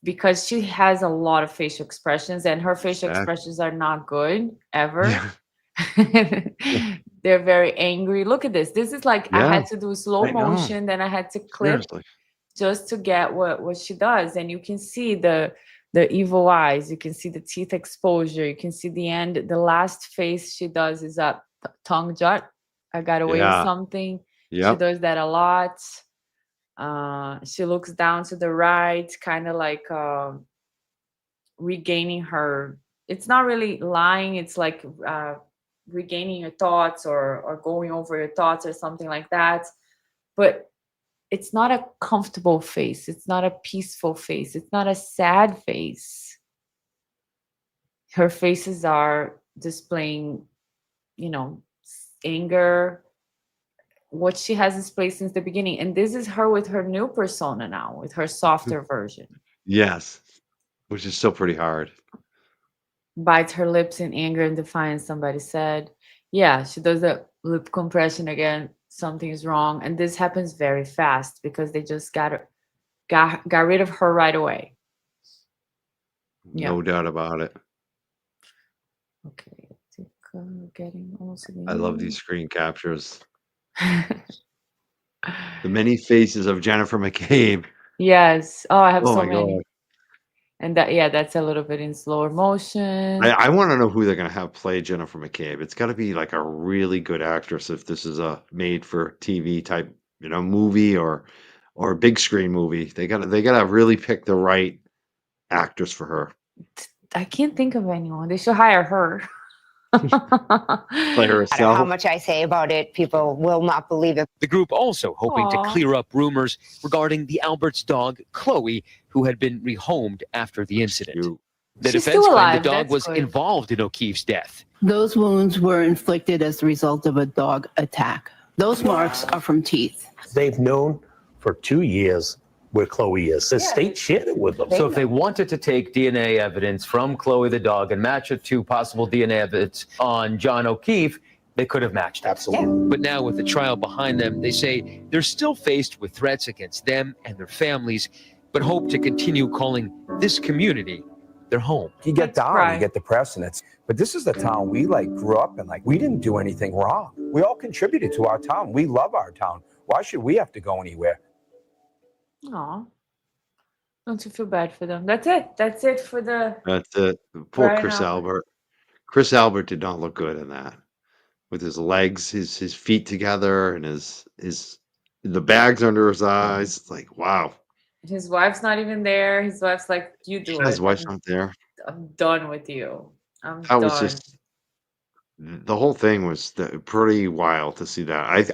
because she has a lot of facial expressions, and her facial Exactly. expressions are not good ever. Yeah. They're very angry. Look at this. This is like I Yeah. had to do slow I know. motion, then I had to clip Seriously. just to get what she does. And you can see the evil eyes, you can see the teeth exposure, you can see the end. The last face she does is a tongue jut. I got away with Yeah. something. She Yep. does that a lot. She looks down to the right, kind of like regaining her. It's not really lying, it's like regaining your thoughts or going over your thoughts or something like that. But it's not a comfortable face, it's not a peaceful face, it's not a sad face. Her faces are displaying, you know, anger, what she has displayed since the beginning. And this is her with her new persona now, with her softer version. Yes. Which is still pretty hard. Bites her lips in anger and defiance, somebody said. Yeah, she does the lip compression again. Something is wrong. And this happens very fast because they just got rid of her right away. Yeah. No doubt about it. Okay. I think getting also I love these screen captures. The many faces of Jennifer McCabe. Yes. Oh, I have Oh so my many. God. And that's a little bit in slower motion. I want to know who they're going to have play Jennifer McCabe. It's got to be like a really good actress if this is a made for TV type, movie or a big screen movie. They got to really pick the right actress for her. I can't think of anyone. They should hire her. Play No matter herself. how much I say about it, people will not believe it. The group also hoping to Aw. clear up rumors regarding the Alberts dog, Chloe, who had been rehomed after the incident. Cute. The She's defense still claimed alive, the dog that's was good. involved in O'Keefe's death. Those wounds were inflicted as the result of a dog attack. Those marks are from teeth. They've known for 2 years where Chloe is. The state shared it with them. So if they wanted to take DNA evidence from Chloe the dog and match it to possible DNA evidence on John O'Keefe, they could have matched it. Absolutely. But now with the trial behind them, they say they're still faced with threats against them and their families, but hope to continue calling this community their home. You get Let's down, cry. you get depressed, and but this is the town we grew up in. We didn't do anything wrong. We all contributed to our town. We love our town. Why should we have to go anywhere? Aw. Don't you feel bad for them? That's it. That's it for the. That's it. Poor Brian Chris Albert. Albert. Chris Albert did not look good in that. With his legs, his feet together, and the bags under his eyes. It's like, wow. His wife's not even there. His wife's like, you do His it. wife's not there. I'm done with you. I'm That done. was just the whole thing was pretty wild to see that.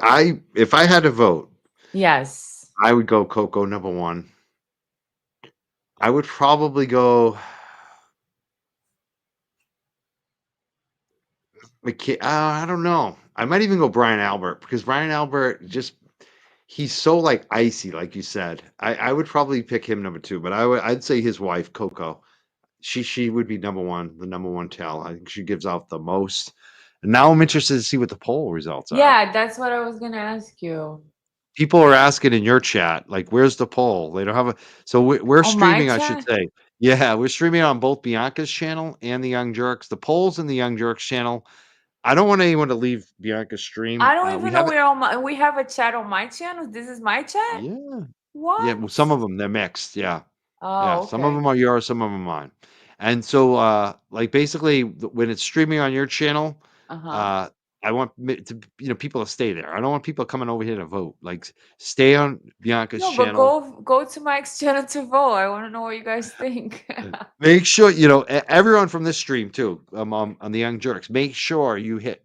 If I had to vote, Yes. I would go Coco number one. I would probably go I don't know. I might even go Brian Albert because Brian Albert he's so icy, like you said. I would probably pick him number two, but I'd say his wife, Coco. She would be number one, the number one tell. I think she gives out the most. And now I'm interested to see what the poll results are. Yeah, that's what I was gonna ask you. People are asking in your chat, where's the poll? They don't have so we're On my streaming, I should chat? say. Yeah, we're streaming on both Bianca's channel and the Young Jerks. The polls in the Young Jerks channel. I don't want anyone to leave Bianca's stream. I don't even know haven't- we're on we have a chat on my channel. This is my chat? Yeah. What? Yeah, well, some of them they're mixed. Yeah. Oh, Yeah, okay. some of them are yours, some of them mine. And so, basically, when it's streaming on your channel, Uh-huh. I want people to stay there. I don't want people coming over here to vote. Stay on Bianca's No, but channel. go to Mike's channel to vote. I want to know what you guys think. Make sure everyone from this stream too, on the Young Jerks. Make sure you hit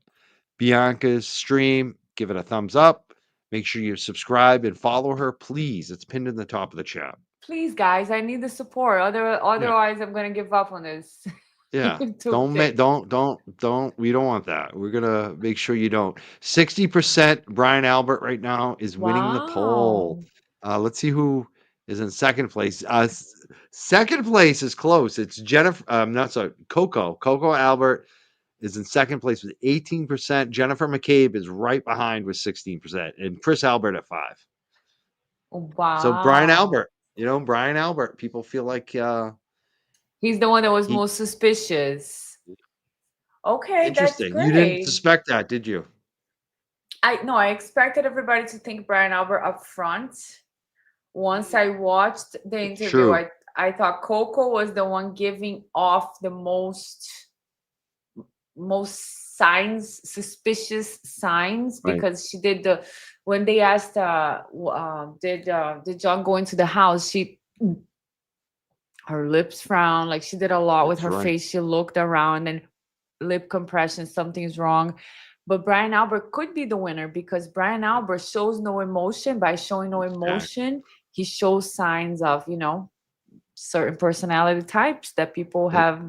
Bianca's stream, give it a thumbs up. Make sure you subscribe and follow her, please. It's pinned in the top of the chat. Please, guys, I need the support. Otherwise, I'm gonna give up on this. Yeah. Too thick. Don't. We don't want that. We're gonna make sure you don't. 60% Brian Albert right now is winning the poll. Wow. Let's see who is in second place. Second place is close. It's Jennifer. Not so Coco. Coco Albert is in second place with 18%. Jennifer McCabe is right behind with 16%, and Chris Albert at 5%. So Brian Wow. Albert, Brian Albert. People feel like He's the one that was he most suspicious. Okay, that's interesting. You didn't great. suspect that, did you? I expected everybody to think Brian Albert up front. Once I watched the interview, True. I thought Coco was the one giving off the most signs, suspicious signs, Right. because she did when they asked did John go into the house, her lips frowned, like she did a lot with That's her right. face. She looked around and lip compression, something's wrong. But Brian Albert could be the winner because Brian Albert shows no emotion. By showing no emotion, he shows signs of, certain personality types that people have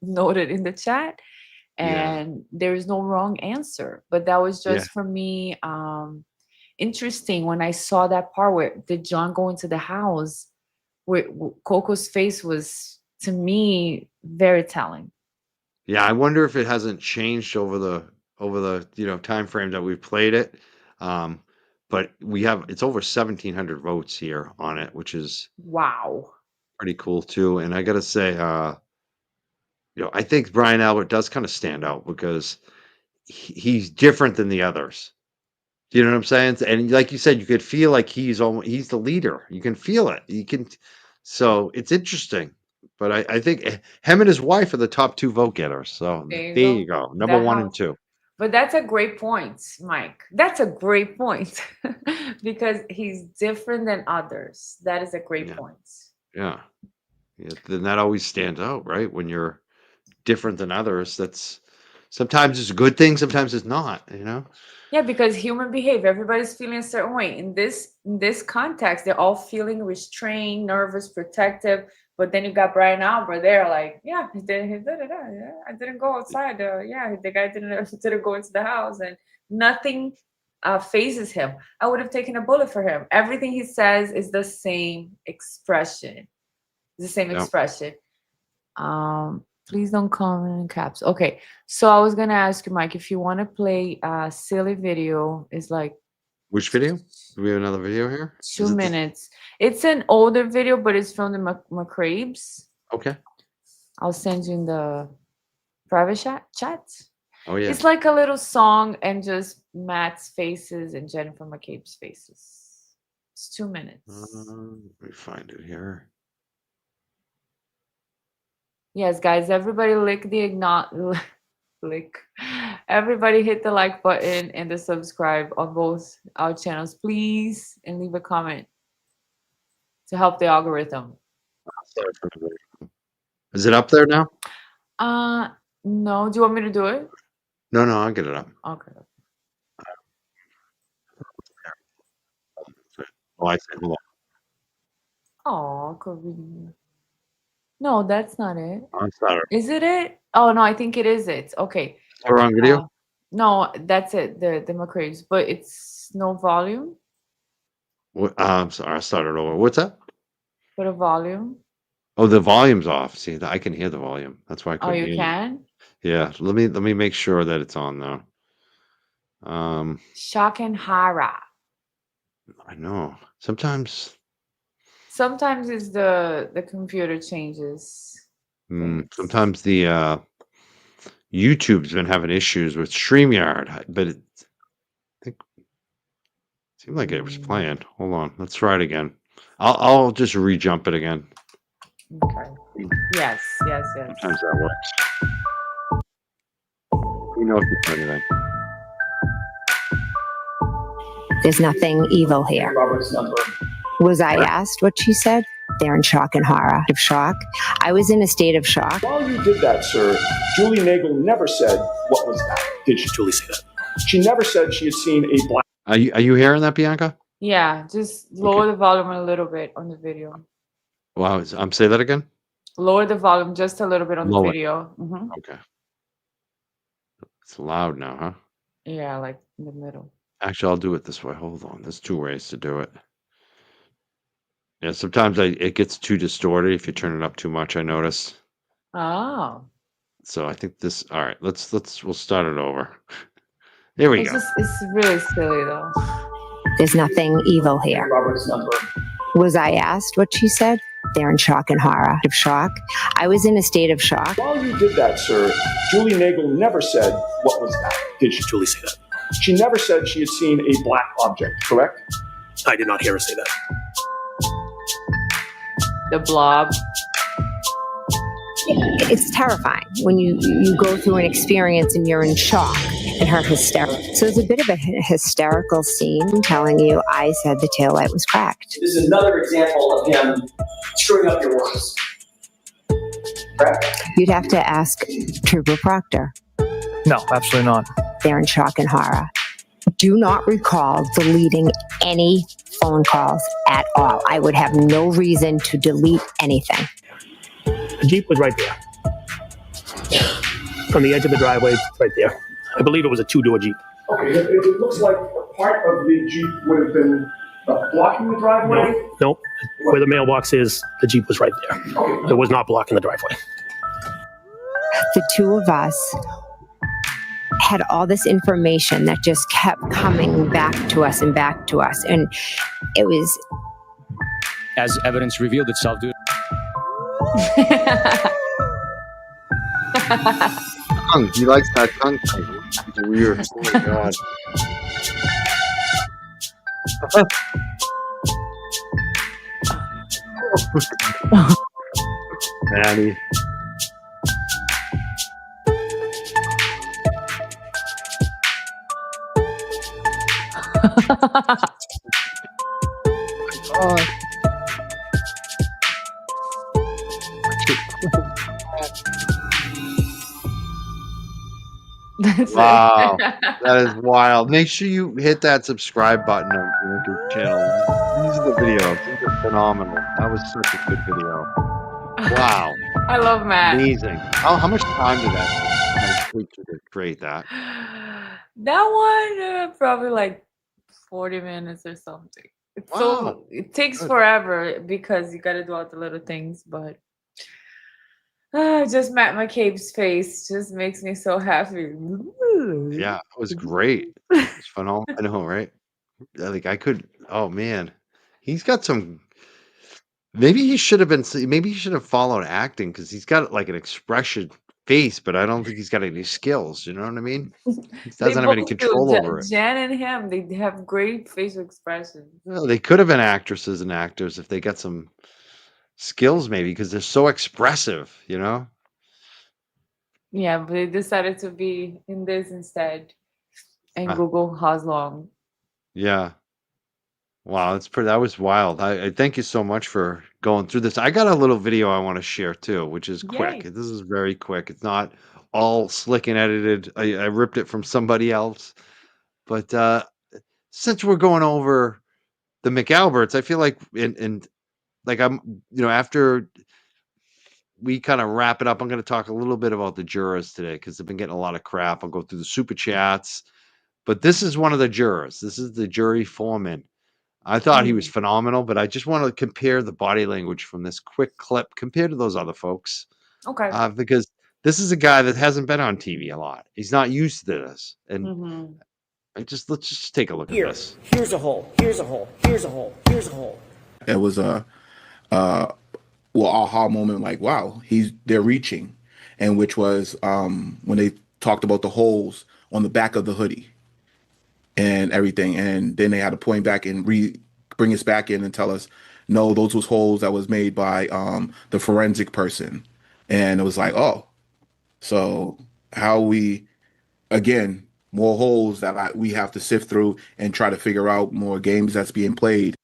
noted in the chat. Yeah. And there is no wrong answer. But that was Yeah. just for me interesting when I saw that part where did John go into the house, where Coco's face was, to me, very telling. Yeah, I wonder if it hasn't changed over the time frame that we've played it. But it's over 1,700 votes here on it, which is Wow. pretty cool too. And I gotta say, I think Brian Albert does kind of stand out because he's different than the others. Do you know what I'm saying? And like you said, you could feel like he's the leader. You can feel it. So it's interesting. But I think him and his wife are the top 2 vote getters. So There there you you go. go. Number That 1 and helps. 2. But that's a great point, Mike. That's a great point because he's different than others. That is a great Yeah. point. Yeah. Then that always stands out, right? When you're different than others, that's sometimes it's a good thing, sometimes it's not, Yeah, because human behavior, everybody's feeling a certain way. In this context, they're all feeling restrained, nervous, protective. But then you got Brian Albert there, like, yeah, he did it. Yeah, I didn't go outside. Yeah, the guy didn't go into the house, and nothing phases him. I would have taken a bullet for him. Everything he says is the same expression. The same Yep. expression. Please don't comment in caps. Okay, so I was gonna ask you, Mike, if you want to play a silly video. It's like Which video? Do we have another video here? 2 minutes. It's an older video, but it's from the McCrabe's. Okay. I'll send you in the private chat. Oh yeah. It's like a little song and just Matt's faces and Jennifer McCabe's faces. It's 2 minutes. Let me find it here. Yes, guys, everybody everybody hit the like button and the subscribe on both our channels, please, and leave a comment to help the algorithm. Is it up there now? No. Do you want me to do it? No, I'll get it up. Okay. Oh, I see. Hold on. Oh, could be. No, that's not it. I'm sorry. Is it? Oh no, I think it is it. Okay. We're on video? No, that's it. The McCrabe's, but it's no volume. I'm sorry. I started over. What's that? Put a volume. Oh, the volume's off. See, I can hear the volume. That's why I Oh, couldn't hear you you. can? Yeah. Let me make sure that it's on though. Shock and horror. I know. Sometimes Sometimes it's the computer changes. sometimes the YouTube's been having issues with StreamYard, but it seemed like it was playing. Hold on. Let's try it again. I'll just re-jump it again. Okay. Yes. Sometimes that works. You know if you do anything. There's nothing evil here. Was I asked what she said? They're in shock and horror. Of shock. I was in a state of shock. While you did that, sir, Julie Nagel never said what was that. Did she? Julie say that? She never said she had seen a black. Are you hearing that, Bianca? Yeah, just lower the volume a little bit on the video. Wow. Say that again. Lower the volume just a little bit on the Lower. video. Mhm. Okay. It's loud now, huh? Yeah, like in the middle. Actually, I'll do it this way. Hold on. There's 2 ways to do it. Yeah, sometimes it gets too distorted if you turn it up too much, I notice. Oh. So I think this all right, we'll start it over. There we go. It's really silly though. There's nothing evil here. Robert's number. Was I asked what she said? They're in shock and horror. Of shock. I was in a state of shock. While you did that, sir, Julie Nagel never said what was that. Did she? Julie say that. She never said she had seen a black object, correct? I did not hear her say that. The blob. It's terrifying when you go through an experience and you're in shock, and her hysterical. So there's a bit of a hysterical scene telling you, I said the taillight was cracked. This is another example of him screwing up your words. Correct? You'd have to ask Trooper Proctor. No, absolutely not. They're in shock and horror. Do not recall deleting any phone calls at all. I would have no reason to delete anything. The Jeep was right there. From the edge of the driveway, right there. I believe it was a 2-door Jeep. Okay, it looks like a part of the Jeep would have been blocking the driveway. No, where the mailbox is, the Jeep was right there. It was not blocking the driveway. The two of us had all this information that just kept coming back to us and back to us. And it was... As evidence revealed itself, Tongue. He likes that tongue thing. It's weird. Oh my god. Maddie. Oh. Wow, that is wild. Make sure you hit that subscribe button on your channel. These are the videos. These are phenomenal. That was such a good video. Wow. I love Matt. Amazing. How much time did that take to create that? That one probably like 40 minutes or something. It's so it takes forever because you got to do all the little things, but just Matt McCabe's face just makes me so happy. Yeah, it was great. It's phenomenal. I know, right? Like I could. Oh man, he's got some. Maybe he should have been. Maybe he should have followed acting because he's got like an expression face, but I don't think he's got any skills. You know what I mean? He doesn't have any control over it. Jen and him, they have great facial expressions. Well, they could have been actresses and actors if they got some skills, maybe because they're so expressive. You know? Yeah, but they decided to be in this instead, and Google has long. Yeah. Wow, that was wild. I thank you so much for going through this. I got a little video I want to share too, which is quick. Yay. This is very quick. It's not all slick and edited. I ripped it from somebody else. But since we're going over the McAlberts, I feel like and like I'm after we kind of wrap it up, I'm going to talk a little bit about the jurors today because they've been getting a lot of crap. I'll go through the super chats. But this is one of the jurors. This is the jury foreman. I thought he was phenomenal, but I just want to compare the body language from this quick clip compared to those other folks. Okay. Because this is a guy that hasn't been on TV a lot. He's not used to this. And let's just take a look at this. Here's a hole. Here's a hole. Here's a hole. Here's a hole. It was a aha moment, like, wow, they're reaching. And which was when they talked about the holes on the back of the hoodie and everything, and then they had to point back and bring us back in and tell us, no, those was holes that was made by the forensic person. And it was like, oh, so how we, again, more holes that we have to sift through and try to figure out more games that's being played.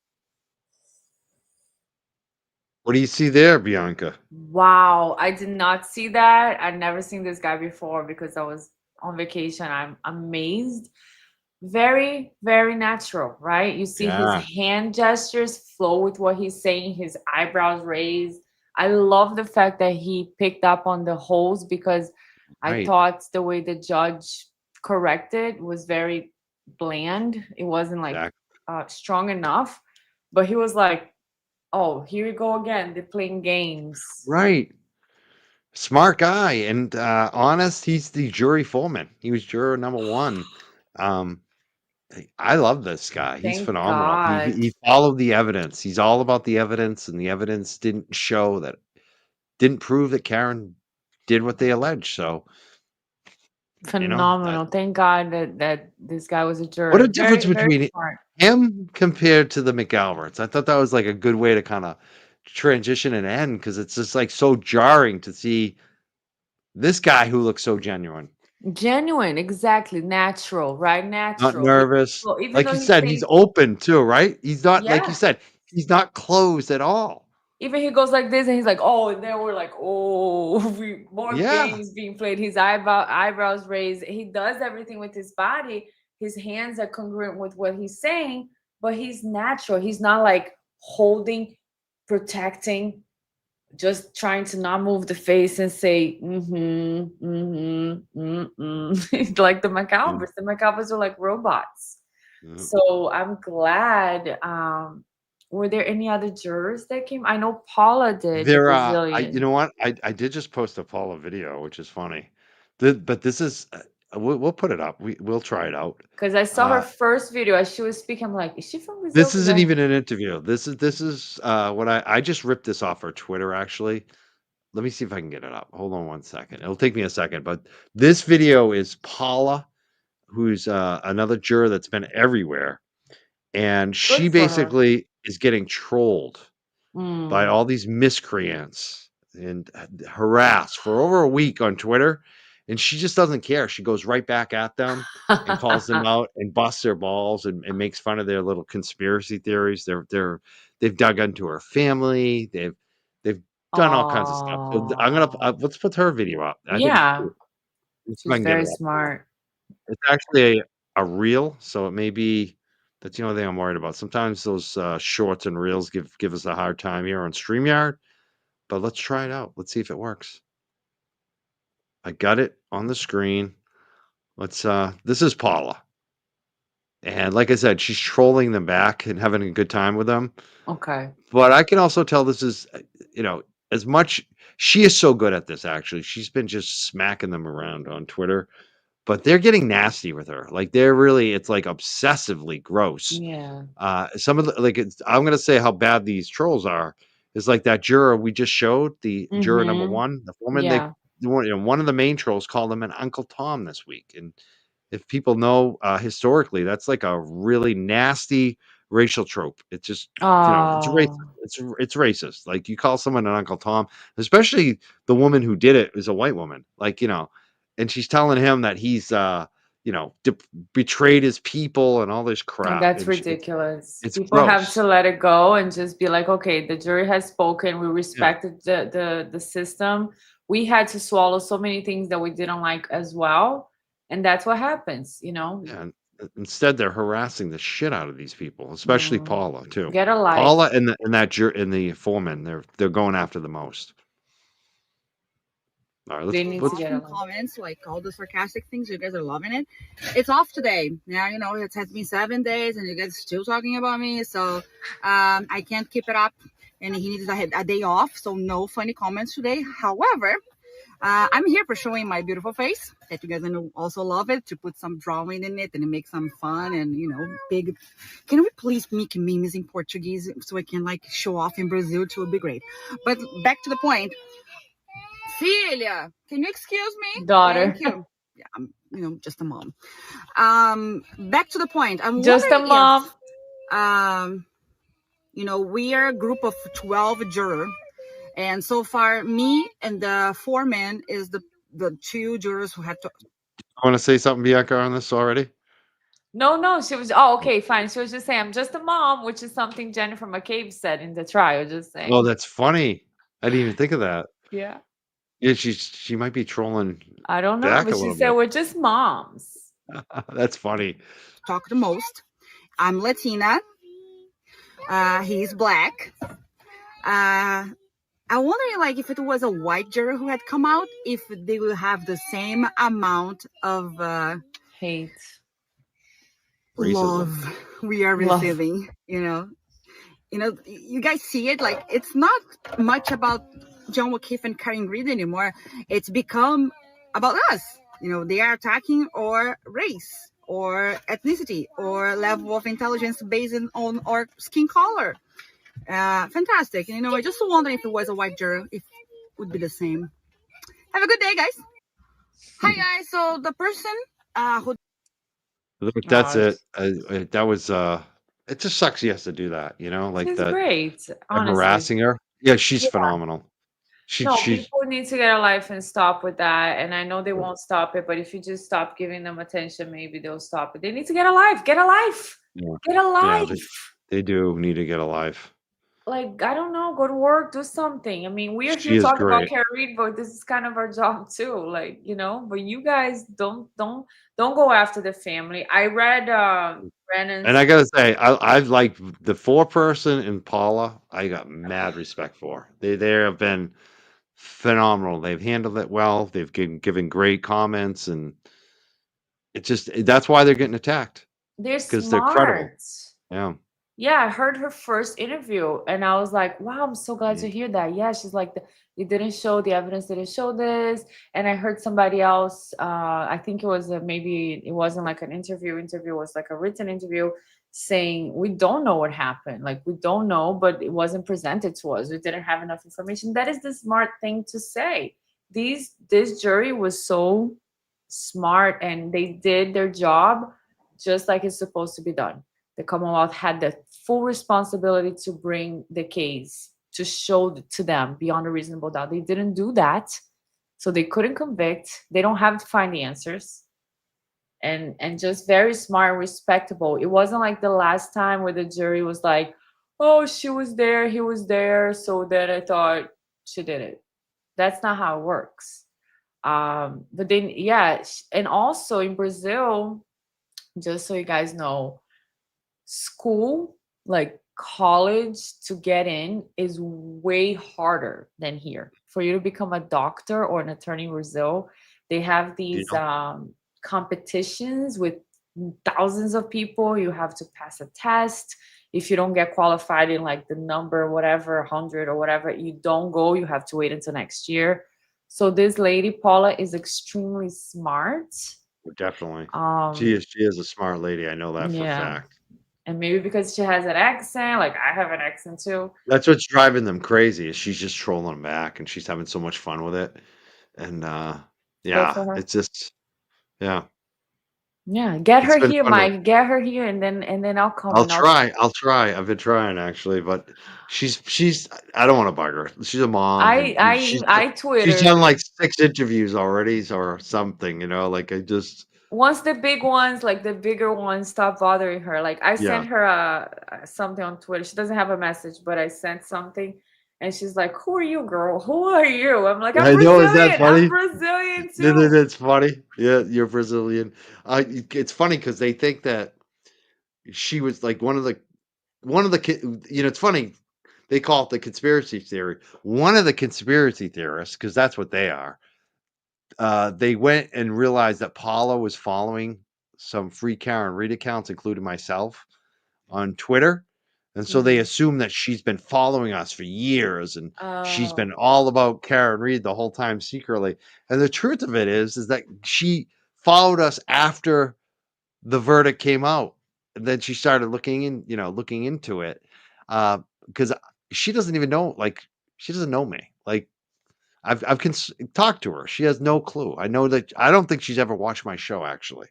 What do you see there, Bianca? Wow, I did not see that. I'd never seen this guy before because I was on vacation. I'm amazed. Very, very natural, right? You see his hand gestures flow with what he's saying, his eyebrows raised. I love the fact that he picked up on the holes, because I Right. thought the way the judge corrected was very bland. It wasn't like Exactly. strong enough. But he was like, "Oh, here we go again. They're playing games." Right. Smart guy and honest. He's the jury foreman. He was juror number 1. Um, I love this guy. He's Thank phenomenal. God. He followed the evidence. He's all about the evidence, and the evidence didn't prove that Karen did what they alleged. So, Phenomenal. Thank God that this guy was a what a juror. difference Very, very between smart. him compared to the McAlberts. I thought that was like a good way to kind of transition and end, because it's just like so jarring to see this guy who looks so genuine, Genuine, exactly. Natural, right? not Natural. nervous. Even Like though you he's said, he's saying, open too, right? He's not, like you yeah. said, he's not closed at all. Even he goes like this, and he's like, "Oh," and then we're like, "Oh, more Yeah. games being played." His eyebrows raised. He does everything with his body. His hands are congruent with what he's saying, but he's natural. He's not like holding, protecting, just trying to not move the face and say, like the McAlberts. The McAlberts are like robots. So I'm glad. Were there any other jurors that came? I know Paula did, the There, you Brazilian. know what? I did just post a Paula video, which is funny. But this is, we'll put it up. We'll try it out. Because I saw her first video as she was speaking. I'm like, is she from Brazil? This isn't even an interview. This is what I just ripped this off her Twitter, actually. Let me see if I can get it up. Hold on one second. It'll take me a second, but this video is Paula, who's another juror that's been everywhere, and she Good for her. basically is getting trolled by Mm. all these miscreants and harassed for over a week on Twitter, and she just doesn't care. She goes right back at them and calls them out and busts their balls and makes fun of their little conspiracy theories. They've dug into her family. They've done all kinds of stuff. So I'm gonna let's put her video up. I think Yeah, let's see if I she's can get very it up. smart. It's actually a reel, so it may be. That's the only thing I'm worried about. Sometimes those shorts and reels give us a hard time here on StreamYard, but let's try it out. Let's see if it works. I got it on the screen. Let's this is Paula. And like I said, she's trolling them back and having a good time with them. Okay. But I can also tell this is, as much she is so good at this, actually. She's been just smacking them around on Twitter, but they're getting nasty with her. Like it's like obsessively gross. Yeah. Some of the I'm gonna say how bad these trolls are is like that juror we just showed, the juror number Mm-hmm. 1, the foreman. Yeah. One of the main trolls called him an Uncle Tom this week, and if people know historically, that's like a really nasty racial trope. It's just it's racist. Oh. It's racist. Like you call someone an Uncle Tom, especially the woman who did it is a white woman. And she's telling him that he's betrayed his people and all this crap. That's And ridiculous. it's People have gross. to let it go and just be like, okay, the jury has spoken. We respected the system. We had to swallow so many things that we didn't like as well. And that's what happens, And instead, they're harassing the shit out of these people, especially Paula too. Get a life. Paula and the foreman, they're going after the most. All right, They need to get a life. Comments like all the sarcastic things, you guys are loving it. It's off today. Now it has been 7 days, and you guys are still talking about me. So I can't keep it up, and he needs a day off. So no funny comments today. However, I'm here for showing my beautiful face that you guys also love it, to put some drawing in it and make some fun and big. Can we please make memes in Portuguese so I can show off in Brazil? It would be great. But back to the point. Filha, can you excuse me? Daughter. Thank you. Yeah, I'm just a mom. Back to the point. I'm just a mom. We are a group of 12 jurors. And so far, me and the foreman is the 2 jurors who had to. I want to say something, Bianca, on this already. No, she was. Oh, okay, fine. She was just saying, I'm just a mom, which is something Jennifer McCabe said in the trial. Just saying. Oh, that's funny. I didn't even think of that. Yeah. Yeah, she might be trolling. I don't know, back but a she little said bit. we're just moms. That's funny. Talk the most. I'm Latina. He's black. I'm wondering, like, if it was a white juror who had come out, if they will have the same amount of hate, love we are receiving. You guys see it. Like, it's not much about John O'Keefe and Karen Reed anymore. It's become about us. They are attacking our race or ethnicity or level of intelligence based on our skin color. Fantastic. I just wonder if it was a white juror, if it would be the same. Have a good day, guys. Hi, guys. So the person who Look, that's it. That was it just sucks he has to do that, like she's that great, they're honestly. harassing her. Yeah, she's Yeah. phenomenal. No, She's people need to get a life and stop with that. And I know they won't stop it, but if you just stop giving them attention, maybe they'll stop it. They need to get a life. Get a life. yeah, Get a yeah, life. they do need to get a life. Like, I don't know, go to work, do something. I mean, we're She here is talking about great. Karen Reed, but this is kind of our job too. Like, but you guys don't go after the family. I read Brennan's. And I gotta say, I've like the 4-person in Paula, I got mad respect for. They have been phenomenal. They've handled it well. They've given great comments, and that's why they're getting attacked They're because they're credible. smart. Yeah. Yeah, I heard her first interview and I was like, wow, I'm so glad Mm. to hear that. Yeah, she's like, the evidence didn't show this. And I heard somebody else, I think it was maybe it wasn't like an interview was like a written interview saying, we don't know what happened. Like, we don't know, but it wasn't presented to us. We didn't have enough information. That is the smart thing to say. This jury was so smart and they did their job just like it's supposed to be done. The Commonwealth had the full responsibility to bring the case, to show to them beyond a reasonable doubt. They didn't do that, so they couldn't convict. They don't have to find the answers. And just very smart and respectable. It wasn't like the last time where the jury was like, oh, she was there, he was there, so then I thought she did it. That's not how it works. But then, yeah, and also in Brazil, just so you guys know, school, like college to get in, is way harder than here. For you to become a doctor or an attorney in Brazil, they have these competitions with thousands of people. You have to pass a test. If you don't get qualified in like the number, whatever, 100 or whatever, you don't go. You have to wait until next year. So this lady, Paula, is extremely smart. Definitely. She is a smart lady. I know that for a fact. And maybe because she has an accent, like I have an accent too. That's what's driving them crazy, is she's just trolling them back and she's having so much fun with it. And it's just Yeah, get It's her been here, fun to- Mike. Get her here, and then I'll come. I'll and try. I've been trying actually, but she's I don't want to bug her. She's a mom. and she's Twitter. done like 6 interviews already or something, like I just Once the big ones, like the bigger ones, stop bothering her. Like I Yeah. sent her something on Twitter. She doesn't have a message, but I sent something, and she's like, "Who are you, girl? Who are you?" I'm like, "I'm I know, is Brazilian. that funny? I'm Brazilian too." That's funny. Yeah, you're Brazilian. It's funny because they think that she was like one of the it's funny. They call it the conspiracy theory. One of the conspiracy theorists, because that's what they are. They went and realized that Paula was following some free Karen Reed accounts, including myself, on Twitter. And so they assume that she's been following us for years and she's been all about Karen Reed the whole time secretly. And the truth of it is that she followed us after the verdict came out. And then she started looking into it. Because she doesn't even know, she doesn't know me. Like, I've talked to her. She has no clue. I don't think she's ever watched my show actually.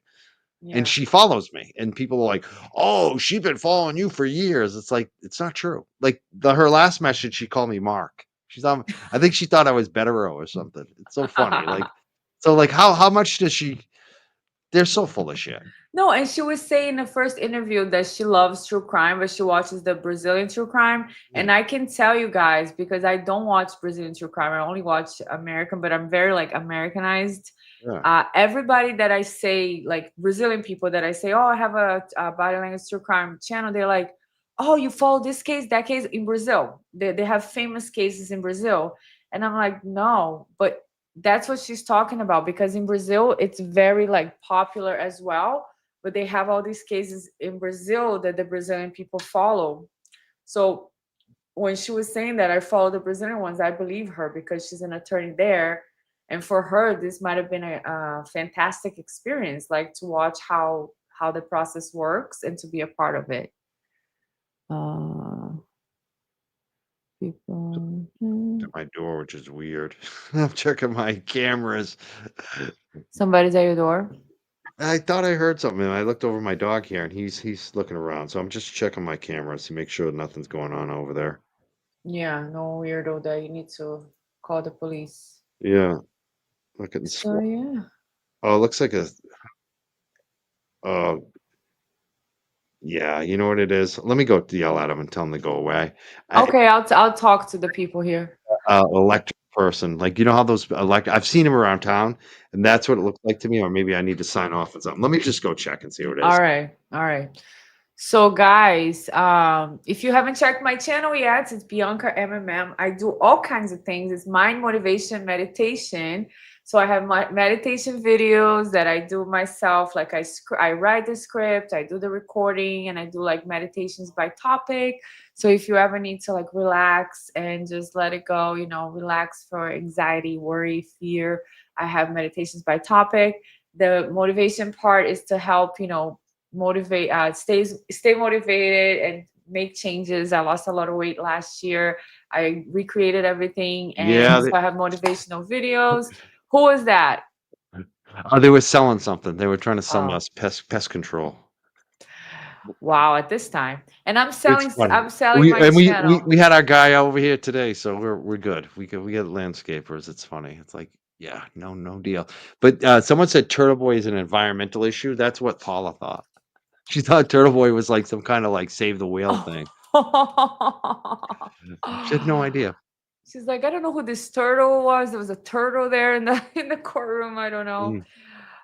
And she follows me, and people are like, "Oh, she's been following you for years." It's like, it's not true. Like her last message, she called me Mark. I think she thought I was Betero or something. It's so funny. How much does she? They're so full of shit. No, and she was saying in the first interview that she loves true crime, but she watches the Brazilian true crime. And I can tell you guys, because I don't watch Brazilian true crime, I only watch American, but I'm very Americanized. Yeah. Everybody that I say, like Brazilian people that I say, oh, I have a body language true crime channel, they're like, oh, you follow this case, that case in Brazil. They have famous cases in Brazil. And I'm like, no, but that's what she's talking about, because in Brazil it's very like popular as well. But they have all these cases in Brazil that the Brazilian people follow. So when she was saying that I follow the Brazilian ones, I believe her because she's an attorney there. And for her, this might have been a fantastic experience, like to watch how the process works and to be a part of it. People. To my door, which is weird. I'm checking my cameras. Somebody's at your door. I thought I heard something, and I looked over my dog here, and he's looking around. So I'm just checking my cameras to make sure nothing's going on over there. Yeah, no weirdo that you need to call the police. Yeah, look at the So yeah. Oh, it looks like a. Yeah, you know what it is. Let me go yell at him and tell him to go away. Okay, I'll talk to the people here. Electric person, like you know how those I've seen him around town, and that's what it looked like to me. Or maybe I need to sign off on something. Let me just go check and see what it is. All right. So guys, if you haven't checked my channel yet, it's Bianca MMM. I do all kinds of things. It's mind, motivation, meditation. So I have my meditation videos that I do myself. Like I write the script, I do the recording, and I do like meditations by topic. So if you ever need to like relax and just let it go, relax for anxiety, worry, fear, I have meditations by topic. The motivation part is to help, motivate, stay motivated and make changes. I lost a lot of weight last year. I recreated everything, and so I have motivational videos. Who was that? They were selling something. They were trying to sell us pest control. Wow, at this time. And I'm selling my channel. We had our guy over here today, so we're good. We get landscapers. It's funny. It's like, yeah, no deal. But someone said Turtle Boy is an environmental issue. That's what Paula thought. She thought Turtle Boy was like some kind of like save the whale thing. She had no idea. She's like, I don't know who this turtle was. There was a turtle there in the courtroom. I don't know.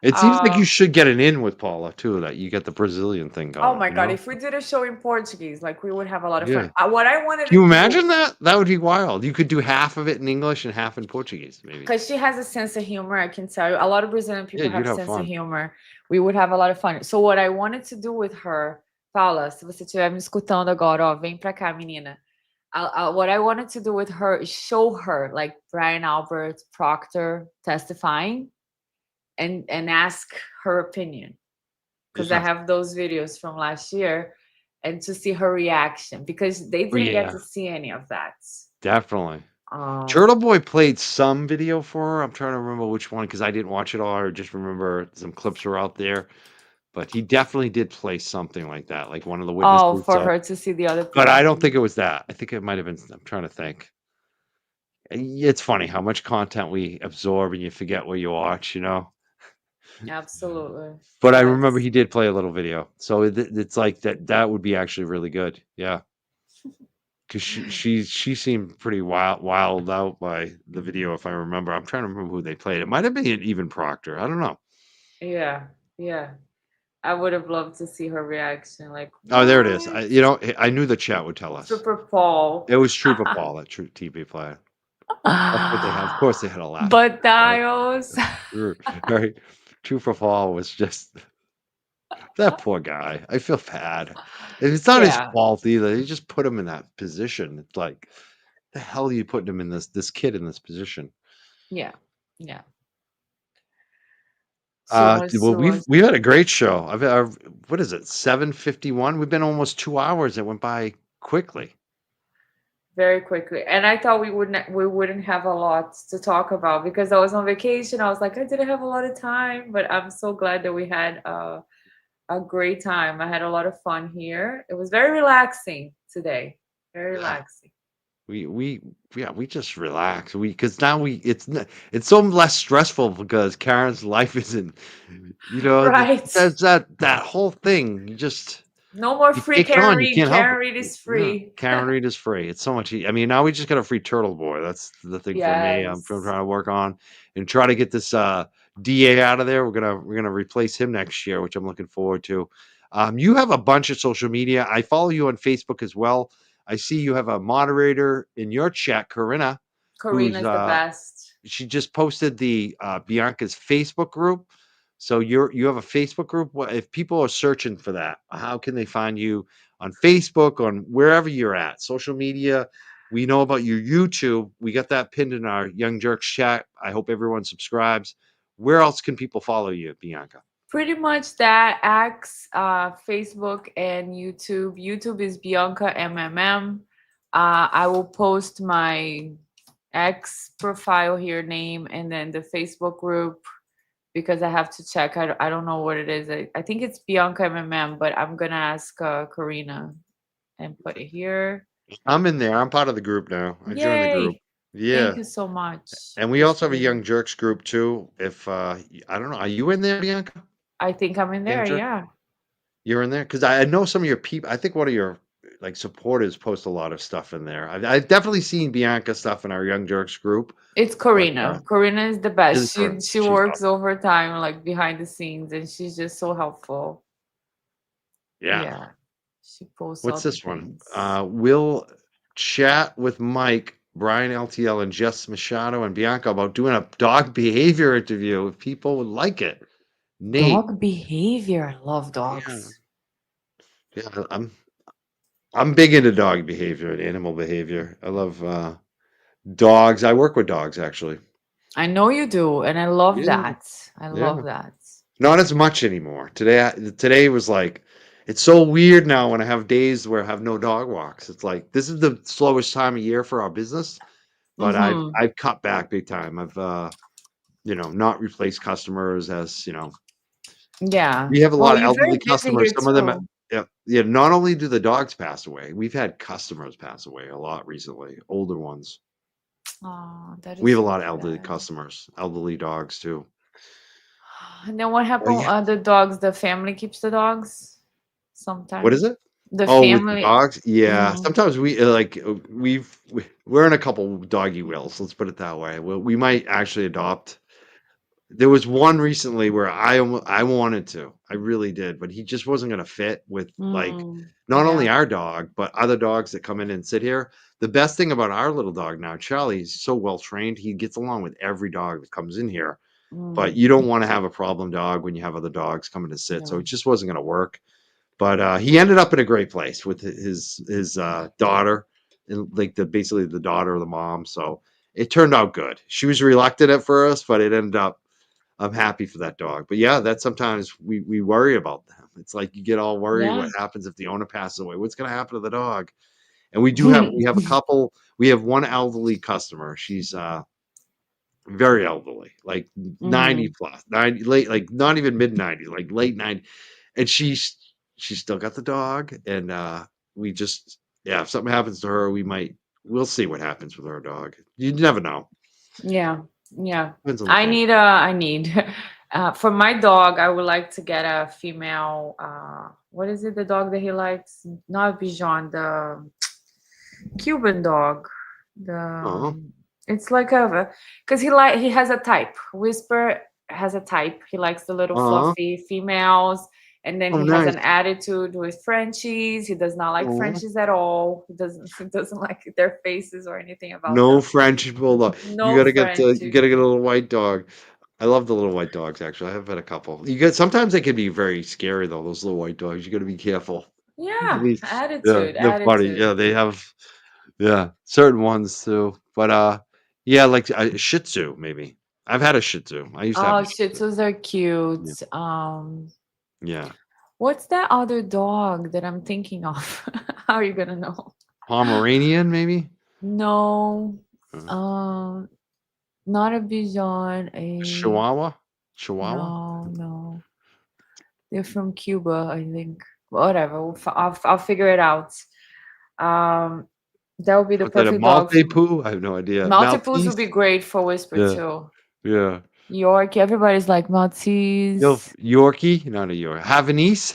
It seems like you should get an in with Paula too. That you get the Brazilian thing going. Oh my God! If we did a show in Portuguese, like we would have a lot of fun. Yeah. What I wanted. Can you imagine that? That would be wild. You could do half of it in English and half in Portuguese, maybe. Because she has a sense of humor. I can tell you, a lot of Brazilian people have a sense of humor. We would have a lot of fun. So what I wanted to do with her, Paula, se você estiver me escutando agora, ó, vem pra cá, menina. What I wanted to do with her is show her like Brian Albert Proctor testifying and ask her opinion, because I have those videos from last year, and to see her reaction, because they didn't get to see any of that. Definitely. Turtle Boy played some video for her. I'm trying to remember which one because I didn't watch it all. I just remember some clips were out there. But he definitely did play something like that, like one of the witnesses. Oh, for her to see the other person. But I don't think it was that. I think it might have been, I'm trying to think. It's funny how much content we absorb and you forget what you watch, Absolutely. But I remember he did play a little video. So it's like that would be actually really good. Yeah. Because she seemed pretty wild out by the video, if I remember. I'm trying to remember who they played. It might have been even Proctor. I don't know. Yeah. I would have loved to see her reaction. Like, oh, there it is. I knew the chat would tell us. Trooper Paul. It was Trooper Paul, that true TV player. That's what they had. Of course, they had a laugh. Batallos. Right. Trooper Paul was just that poor guy. I feel bad. It's not his fault either. He just put him in that position. It's like, the hell are you putting him in this kid in this position? Yeah. Well, we've had a great show. What is it? 7:51. We've been almost 2 hours. It went by quickly. Very quickly, and I thought we wouldn't have a lot to talk about because I was on vacation. I was like, I didn't have a lot of time, but I'm so glad that we had a great time. I had a lot of fun here. It was very relaxing today. Very relaxing. We just relax. Because now it's so less stressful because Karen's life isn't, right. There's that whole thing. You just no more free Karen Reed. Karen Reed is free. Yeah, Karen Reed is free. It's so much. I mean, now we just got a free Turtle Boy. That's the thing for me. I'm trying to work on and try to get this DA out of there. We're gonna replace him next year, which I'm looking forward to. You have a bunch of social media. I follow you on Facebook as well. I see you have a moderator in your chat, Corinna, who's Karina's the best. she just posted the Bianca's Facebook group. So you have a Facebook group. What if people are searching for that? How can they find you on Facebook, on wherever you're at, social media? We know about your YouTube. We got that pinned in our Young Jerks chat. I hope everyone subscribes. Where else can people follow you, Bianca? Pretty much that. X, Facebook, and YouTube. YouTube is Bianca MMM. I will post my X profile here, name, and then the Facebook group because I have to check. I don't know what it is. I think it's Bianca MMM, but I'm gonna ask Karina and put it here. I'm in there. I'm part of the group now. I joined the group. Yay! Yeah. Thank you so much. And we also have a Appreciate it. Young Jerks group too. If I don't know, are you in there, Bianca? I think I'm in Young there. Jerks? Yeah. You're in there? Because I know some of your people. I think one of your like supporters post a lot of stuff in there. I've definitely seen Bianca stuff in our Young Jerks group. It's But Karina. Karina is the best. She she's works overtime, like behind the scenes, and she's just so helpful. yeah. Yeah. She posts What's all the this one? things. We'll chat with Mike, Brian LTL, and Jess Machado and Bianca about doing a dog behavior interview if people would like it. Nate. Dog behavior. I love dogs. Yeah, I'm big into dog behavior and animal behavior. I love dogs. I work with dogs actually. I know you do, and I love Yeah. that. I Yeah. love that. Not as much anymore. Today was like, it's so weird now when I have days where I have no dog walks. It's like this is the slowest time of year for our business, but Mhm. I've cut back big time. I've not replaced customers as Yeah. we have a Well, lot of you're very elderly busy customers. here Some of them, too. yeah. Not only do the dogs pass away, we've had customers pass away a lot recently, older ones. Oh, that We is have a so lot of elderly sad. customers, elderly dogs too. And then what Oh, happened? yeah. The dogs. The family keeps the dogs. Sometimes. What is it? The Oh, with the family. dogs? Yeah. Mhm. Sometimes we're in a couple doggy wills. Let's put it that way. We might actually adopt. There was one recently where I wanted to. I really did, but he just wasn't going to fit with not only Yeah. our dog, but other dogs that come in and sit here. The best thing about our little dog now, Charlie, he's so well trained. He gets along with every dog that comes in here. But you don't want to have a problem dog when you have other dogs coming to sit. So No. it just wasn't going to work. But he ended up in a great place with his daughter, and like basically the daughter of the mom. So it turned out good. She was reluctant at first, but it ended up. I'm happy for that dog. But yeah, that sometimes we worry about them. It's like you get all worried what Yeah. happens if the owner passes away. What's going to happen to the dog? And we have a couple. We have one elderly customer. She's very elderly, like 90 Mhm. plus, 90 late, like not even mid 90s, like late 90s. And she's still got the dog. And we just if something happens to her, we'll see what happens with our dog. You never know. Yeah. Yeah. Depends on the I family. need for my dog, I would like to get a female what is it, the dog that he likes? Not Bichon, the Cuban dog. Oh. It's like because he has a type. Whisper has a type. He likes the little fluffy females, and then Oh, he has nice. an attitude with Frenchies. He does not like Aw. Frenchies at all. He doesn't like their faces or anything about No them. French bulldog. No You gotta Frenchies. get a little white dog. I love the little white dogs. Actually, I've had a couple. Sometimes they can be very scary though. Those little white dogs. You got to be careful. Yeah, Yeah, attitude, they're funny. attitude. Yeah, they have certain ones too. But yeah, like a Shih Tzu maybe. I've had a Shih Tzu. I used to have Oh, a Shih Shih Tzu. Tzus are cute. Yeah, What's that other dog that I'm thinking of? How are you gonna know? Pomeranian maybe. No, not a Bichon. Chihuahua. No. They're from Cuba, I think. Whatever. I'll figure it out. That would be the Was that a perfect dog. Maltipoo? I have no idea. Maltipoo's would be great for Whisper Yeah. too. Yeah. York. Everybody's like Maltese. Yorkie, not a Yorkie. Havanese,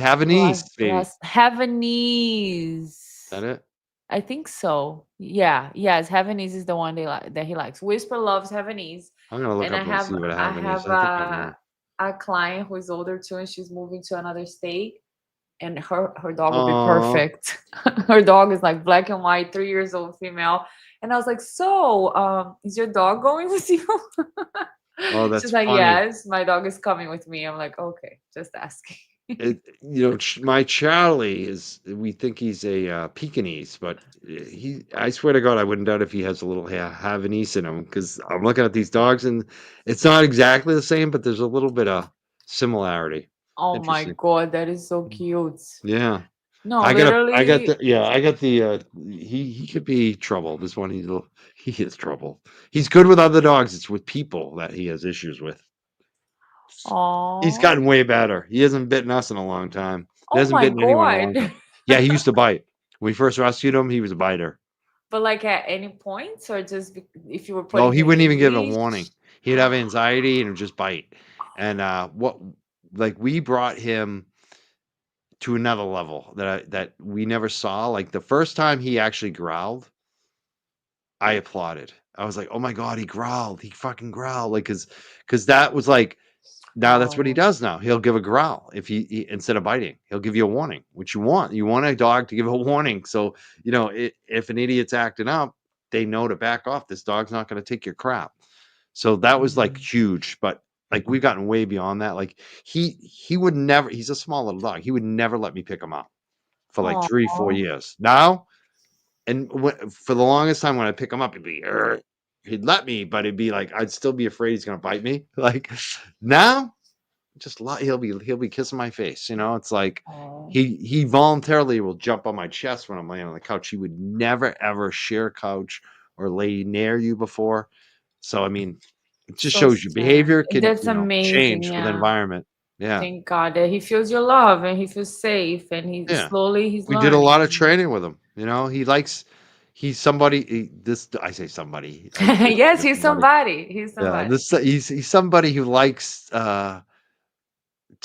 maybe. Havanese. Is that it? I think so. Yeah. Yes. Havanese is the one that he likes. Whisper loves Havanese. I'm gonna look And up and see what a Havanese. I think I know. a client who is older too, and she's moving to another state. and her dog would be Aw. perfect. Her dog is like black and white, 3 years old female. And I was like, so is your dog going with you? Oh, that's She's like, funny. yes, my dog is coming with me. I'm like, okay, just asking. My Charlie is. We think he's a Pekingese, but he. I swear to God, I wouldn't doubt if he has a little Havanese in him because I'm looking at these dogs and it's not exactly the same, but there's a little bit of similarity. Oh my Interesting. god, that is so cute. Yeah. No, I got literally. the yeah, I got the he could be trouble. This one he is trouble. He's good with other dogs. It's with people that he has issues with. He's Oh. gotten way better. He hasn't bitten us in a long time. He Oh hasn't my bitten anyone in a long time. god. Yeah, he used to bite. When we first rescued him, he was a biter. But like at any point, or just if you were No, putting he him wouldn't even in give a warning. leash? He'd have anxiety and would just bite. And we brought him to another level that we never saw. Like the first time he actually growled, I applauded. I was like, "Oh my god, he growled. He fucking growled." Like cuz that was like now that's what he Oh. does now. He'll give a growl if he instead of biting. He'll give you a warning, which you want. You want a dog to give a warning. So, if an idiot's acting up, they know to back off. This dog's not going to take your crap. So that was like huge, but like we've gotten way beyond that. Like he would never. He's a small little dog. He would never let me pick him up for like 3, 4 Aw. years. Now, and for the longest time when I pick him up, he'd let me, but it'd be like I'd still be afraid he's gonna bite me. Like now, just he'll be kissing my face. It's like Oh. he voluntarily will jump on my chest when I'm laying on the couch. He would never ever share a couch or lay near you before. So I mean, it just So shows you sad. behavior can That's amazing, change with yeah. environment. Yeah. Thank God that he feels your love and he feels safe and Yeah. he's We did a lot of learning. training with him. He's somebody. I say somebody. Yes, he's Somebody. somebody. He's Yeah, somebody. he's somebody who likes to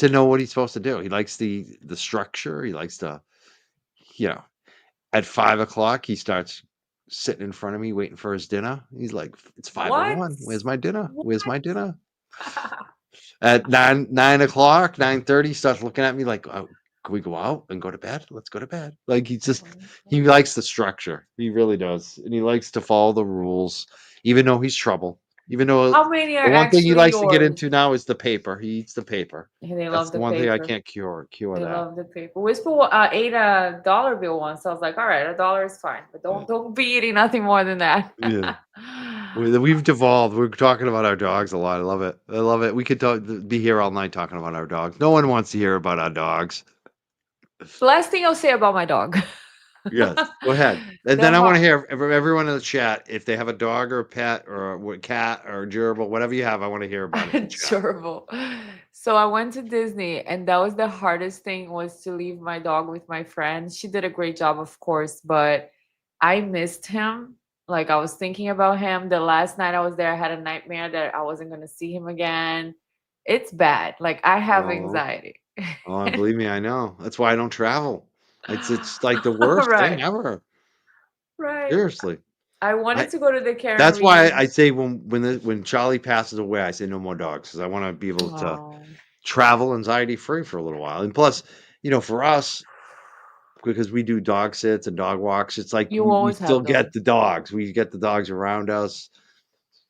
know what he's supposed to do. He likes the structure. He likes to, you know, at 5 o'clock he starts sitting in front of me waiting for his dinner. He's like, "It's What? 5:01. Where's my dinner? Where's my What? dinner?" At 9 o'clock, 9:30, starts looking at me like, "Oh, can we go out and go to bed? Let's go to bed." Like he likes the structure. He really does, and he likes to follow the rules, even though he's trouble. Even though How many the are one thing he actually likes to get yours? into now is the paper. He eats the paper. They That's love the the one thing I paper. can't cure They that. love the paper. We ate $1 bill once. So I was like, all right, $1 is fine, but don't be eating nothing more than that. Yeah. We've devolved. We're talking about our dogs a lot. I love it. I love it. We could be here all night talking about our dogs. No one wants to hear about our dogs. The last thing I'll say about my dog. Yes, go ahead. And The then I want to heart. hear from everyone in the chat if they have a dog or a pet or a cat or a gerbil, whatever you have. I want to hear about it in the chat. Adorable. So I went to Disney, and that was the hardest thing, was to leave my dog with my friend. She did a great job, of course, but I missed him. Like, I was thinking about him. The last night I was there, I had a nightmare that I wasn't going to see him again. It's bad. Like, I have Oh, anxiety. believe me, I know. That's why I don't travel. It's like the worst thing Right. ever. Right. Seriously. I wanted I to go to the Karen That's why Reed. I say when Charlie passes away, I say no more dogs because I want to be able to Oh, travel anxiety free for a little while. And plus, for us, because we do dog sits and dog walks, it's like you we always still have get those. the dogs. We get the dogs around us.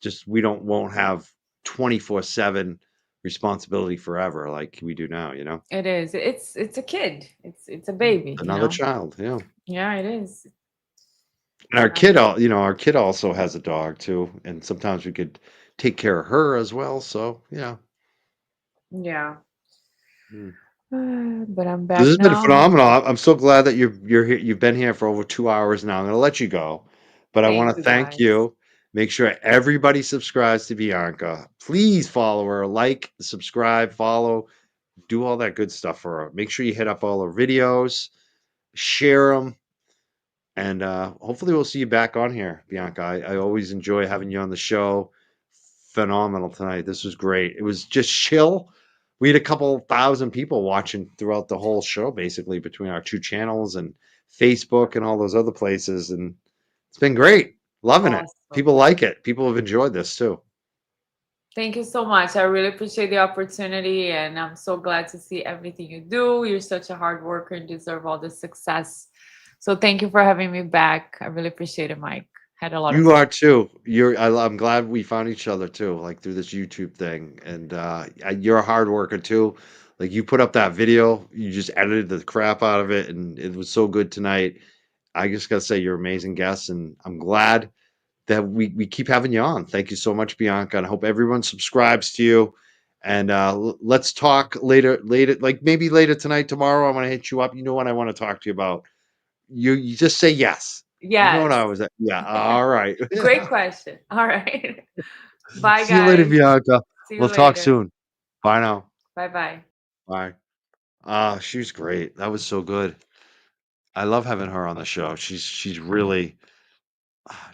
Just we won't have 24/7 responsibility forever like we do now, It is. It's a kid. It's a baby, Another child, yeah. Yeah, it is. And our kid also has a dog too, and sometimes we could take care of her as well. So yeah. Yeah. Mm. But I'm This back has been now. phenomenal. I'm so glad that you're here. You've been here for over 2 hours now. I'm going to let you go, but I want Thank to you, thank guys. you. Make sure everybody subscribes to Bianca. Please follow her, like, subscribe, follow, do all that good stuff for her. Make sure you hit up all her videos, share them, and hopefully we'll see you back on here, Bianca. I always enjoy having you on the show. Phenomenal tonight. This was great. It was just chill. We had a couple thousand people watching throughout the whole show, basically between our two channels and Facebook and all those other places, and it's been great. Loving it. Awesome. People like it. People have enjoyed this too. Thank you so much. I really appreciate the opportunity, and I'm so glad to see everything you do. You're such a hard worker and deserve all the success. So thank you for having me back. I really appreciate it, Mike. Had a lot of You fun. are too. I'm glad we found each other too, like through this YouTube thing. And you're a hard worker too. Like you put up that video, you just edited the crap out of it, and it was so good tonight. I just gotta say you're an amazing guest, and I'm glad that we keep having you on. Thank you so much, Bianca. And I hope everyone subscribes to you. And let's talk later, like maybe later tonight, tomorrow. I want to hit you up. You know what I want to talk to you about. You just say yes. You know what Yes. I was at. Yeah. All right. Great question. All right. Bye, See you later, guys. Bianca. See you We'll talk later. soon. Bye now. Bye bye. Bye. She was great. That was so good. I love having her on the show. She's really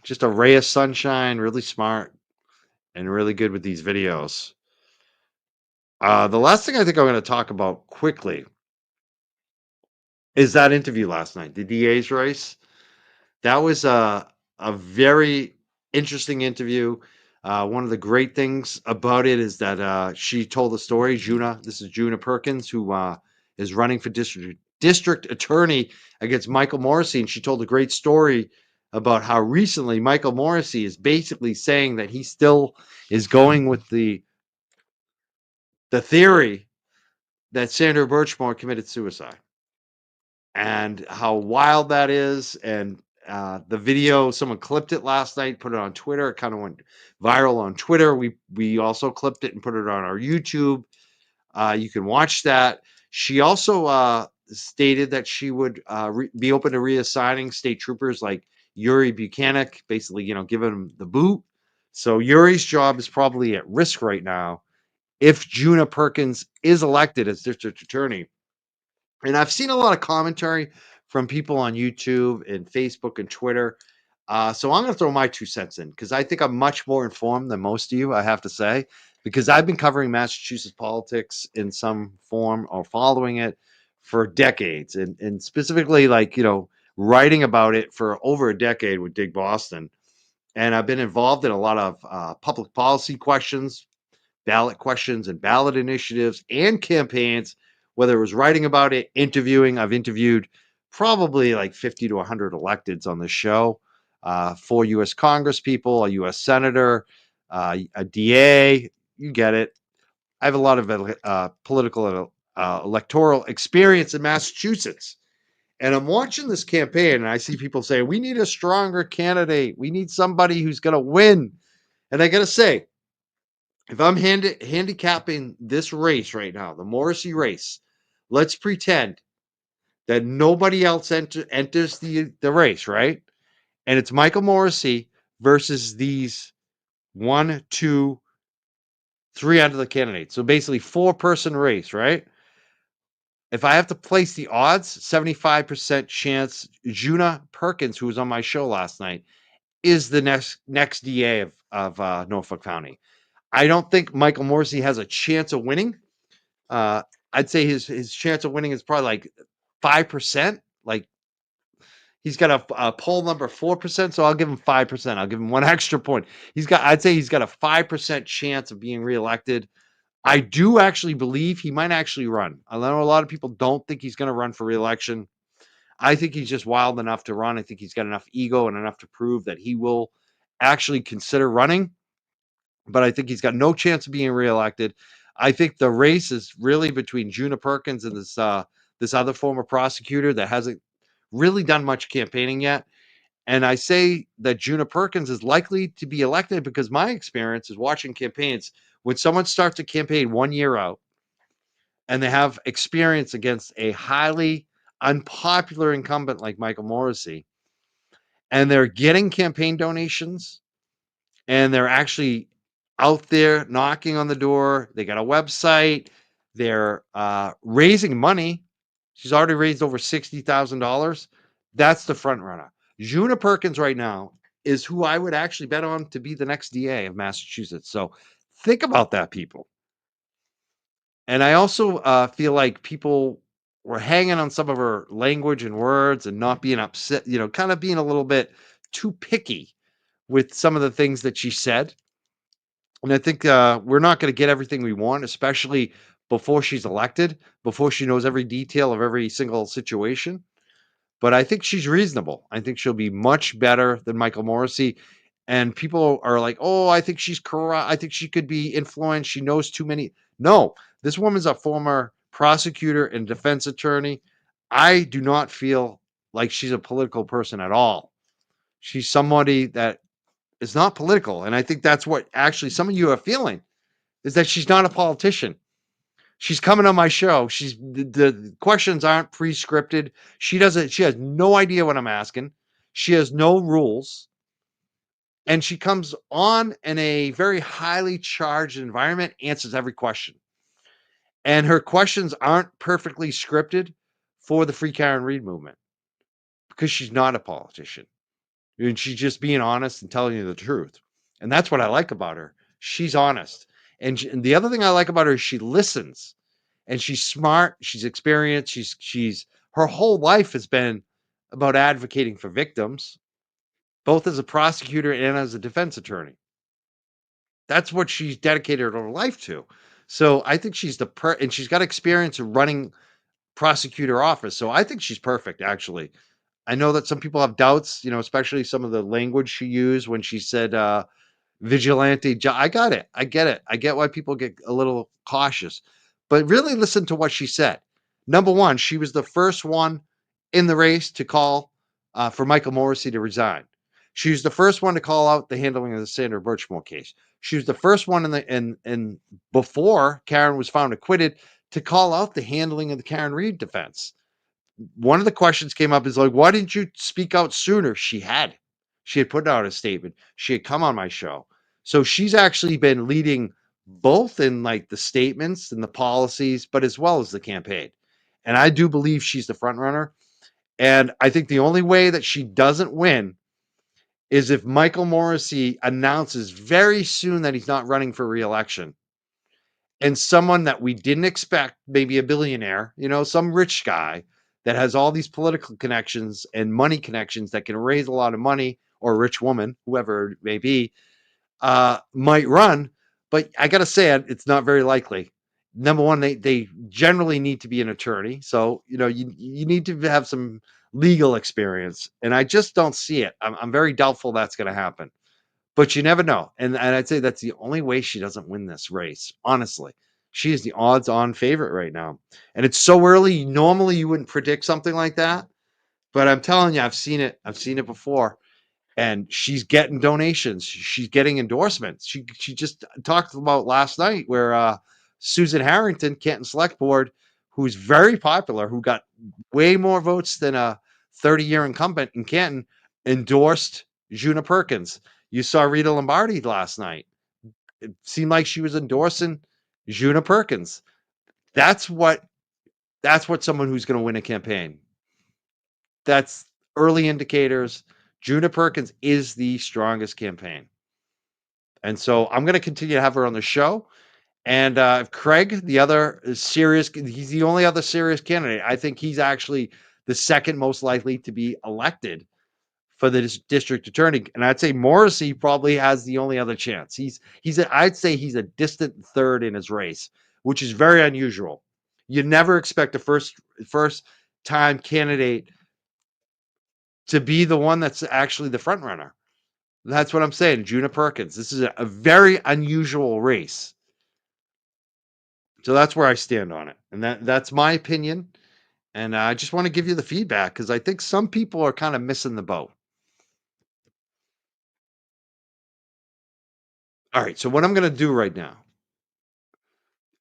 just a ray of sunshine, really smart, and really good with these videos. The last thing I think I'm going to talk about quickly is that interview last night, the DA's race. That was a very interesting interview. One of the great things about it is that she told the story. This is Juna Perkins, who is running for district attorney against Michael Morrissey, and she told a great story about how recently Michael Morrissey is basically saying that he still is going with the theory that Sandra Birchmore committed suicide, and how wild that is. And the video, someone clipped it last night, put it on Twitter. It kind of went viral on Twitter. We also clipped it and put it on our YouTube. You can watch that. She also stated that she would be open to reassigning state troopers like Yuri Buchanan, basically, giving him the boot. So Yuri's job is probably at risk right now if Juna Perkins is elected as district attorney. And I've seen a lot of commentary from people on YouTube and Facebook and Twitter. So I'm going to throw my 2 cents in because I think I'm much more informed than most of you, I have to say, because I've been covering Massachusetts politics in some form or following it for decades, and specifically, like, writing about it for over a decade with Dig Boston. And I've been involved in a lot of public policy questions, ballot questions and ballot initiatives and campaigns, whether it was writing about it, interviewing. I've interviewed probably like 50 to 100 electeds on the show, 4 U.S. Congress people, a U.S. Senator, a DA. You get it. I have a lot of political and electoral experience in Massachusetts. And I'm watching this campaign and I see people say, we need a stronger candidate. We need somebody who's going to win. And I got to say, if I'm handicapping this race right now, the Morrissey race, let's pretend that nobody else enters the race, right? And it's Michael Morrissey versus these 1, 2, 3 out of the candidates. So basically 4-person race, right? If I have to place the odds, 75% chance Juna Perkins, who was on my show last night, is the next DA of Norfolk County. I don't think Michael Morrissey has a chance of winning. I'd say his chance of winning is probably like 5%. Like he's got a poll number 4%, so I'll give him 5%. I'll give him 1 extra point. I'd say he's got a 5% chance of being reelected. I do actually believe he might actually run. I know a lot of people don't think he's going to run for reelection. I think he's just wild enough to run. I think he's got enough ego and enough to prove that he will actually consider running. But I think he's got no chance of being reelected. I think the race is really between Juna Perkins and this other former prosecutor that hasn't really done much campaigning yet. And I say that Juna Perkins is likely to be elected because my experience is watching campaigns. When someone starts a campaign 1 year out and they have experience against a highly unpopular incumbent like Michael Morrissey, and they're getting campaign donations and they're actually out there knocking on the door. They got a website. They're raising money. She's already raised over $60,000. That's the front runner. Juna Perkins right now is who I would actually bet on to be the next DA of Massachusetts. So think about that, people. And I also feel like people were hanging on some of her language and words and not being upset, kind of being a little bit too picky with some of the things that she said. And I think we're not going to get everything we want, especially before she's elected, before she knows every detail of every single situation. But I think she's reasonable. I think she'll be much better than Michael Morrissey. And people are like, oh, I think she's corrupt. I think she could be influenced. She knows too many. No, this woman's a former prosecutor and defense attorney. I do not feel like she's a political person at all. She's somebody that is not political. And I think that's what actually some of you are feeling, is that she's not a politician. She's coming on my show. The questions aren't pre-scripted. She has no idea what I'm asking. She has no rules. And she comes on in a very highly charged environment, answers every question. And her questions aren't perfectly scripted for the Free Karen Reed movement because she's not a politician. And she's just being honest and telling you the truth. And that's what I like about her. She's honest. And the other thing I like about her is she listens. And she's smart, she's experienced, she's her whole life has been about advocating for victims, both as a prosecutor and as a defense attorney. That's what she's dedicated her life to. So I think she's and she's got experience in running prosecutor office. So I think she's perfect, actually. I know that some people have doubts, especially some of the language she used when she said vigilante. I got it. I get it. I get why people get a little cautious, but really listen to what she said. Number one, she was the first one in the race to call for Michael Morrissey to resign. She was the first one to call out the handling of the Sandra Birchmore case. She was the first one in before Karen was found acquitted to call out the handling of the Karen Reed defense. One of the questions came up is like, why didn't you speak out sooner? She had put out a statement. She had come on my show. So she's actually been leading both in like the statements and the policies, but as well as the campaign. And I do believe she's the front runner. And I think the only way that she doesn't win is if Michael Morrissey announces very soon that he's not running for re-election. And someone that we didn't expect, maybe a billionaire, some rich guy that has all these political connections and money connections that can raise a lot of money, or a rich woman, whoever it may be, might run. But I got to say, it's not very likely. Number one, they generally need to be an attorney. So, you need to have some legal experience. And I just don't see it. I'm very doubtful that's going to happen. But you never know. And I'd say that's the only way she doesn't win this race. Honestly, she is the odds-on favorite right now. And it's so early. Normally, you wouldn't predict something like that. But I'm telling you, I've seen it. I've seen it before. And she's getting donations. She's getting endorsements. She just talked about last night where Susan Harrington, Canton Select Board, who's very popular, who got way more votes than a 30-year incumbent in Canton, endorsed Juna Perkins. You saw Rita Lombardi last night. It seemed like she was endorsing Juna Perkins. That's what someone who's going to win a campaign. That's early indicators. Juna Perkins is the strongest campaign. And so I'm going to continue to have her on the show. And Craig, the other serious, he's the only other serious candidate. I think he's actually the second most likely to be elected for the district attorney. And I'd say Morrissey probably has the only other chance. I'd say he's a distant third in his race, which is very unusual. You never expect a first time candidate to be the one that's actually the front runner. That's what I'm saying. Juna Perkins. This is a very unusual race. So that's where I stand on it. And that's my opinion. And I just want to give you the feedback because I think some people are kind of missing the boat. All right. So what I'm going to do right now,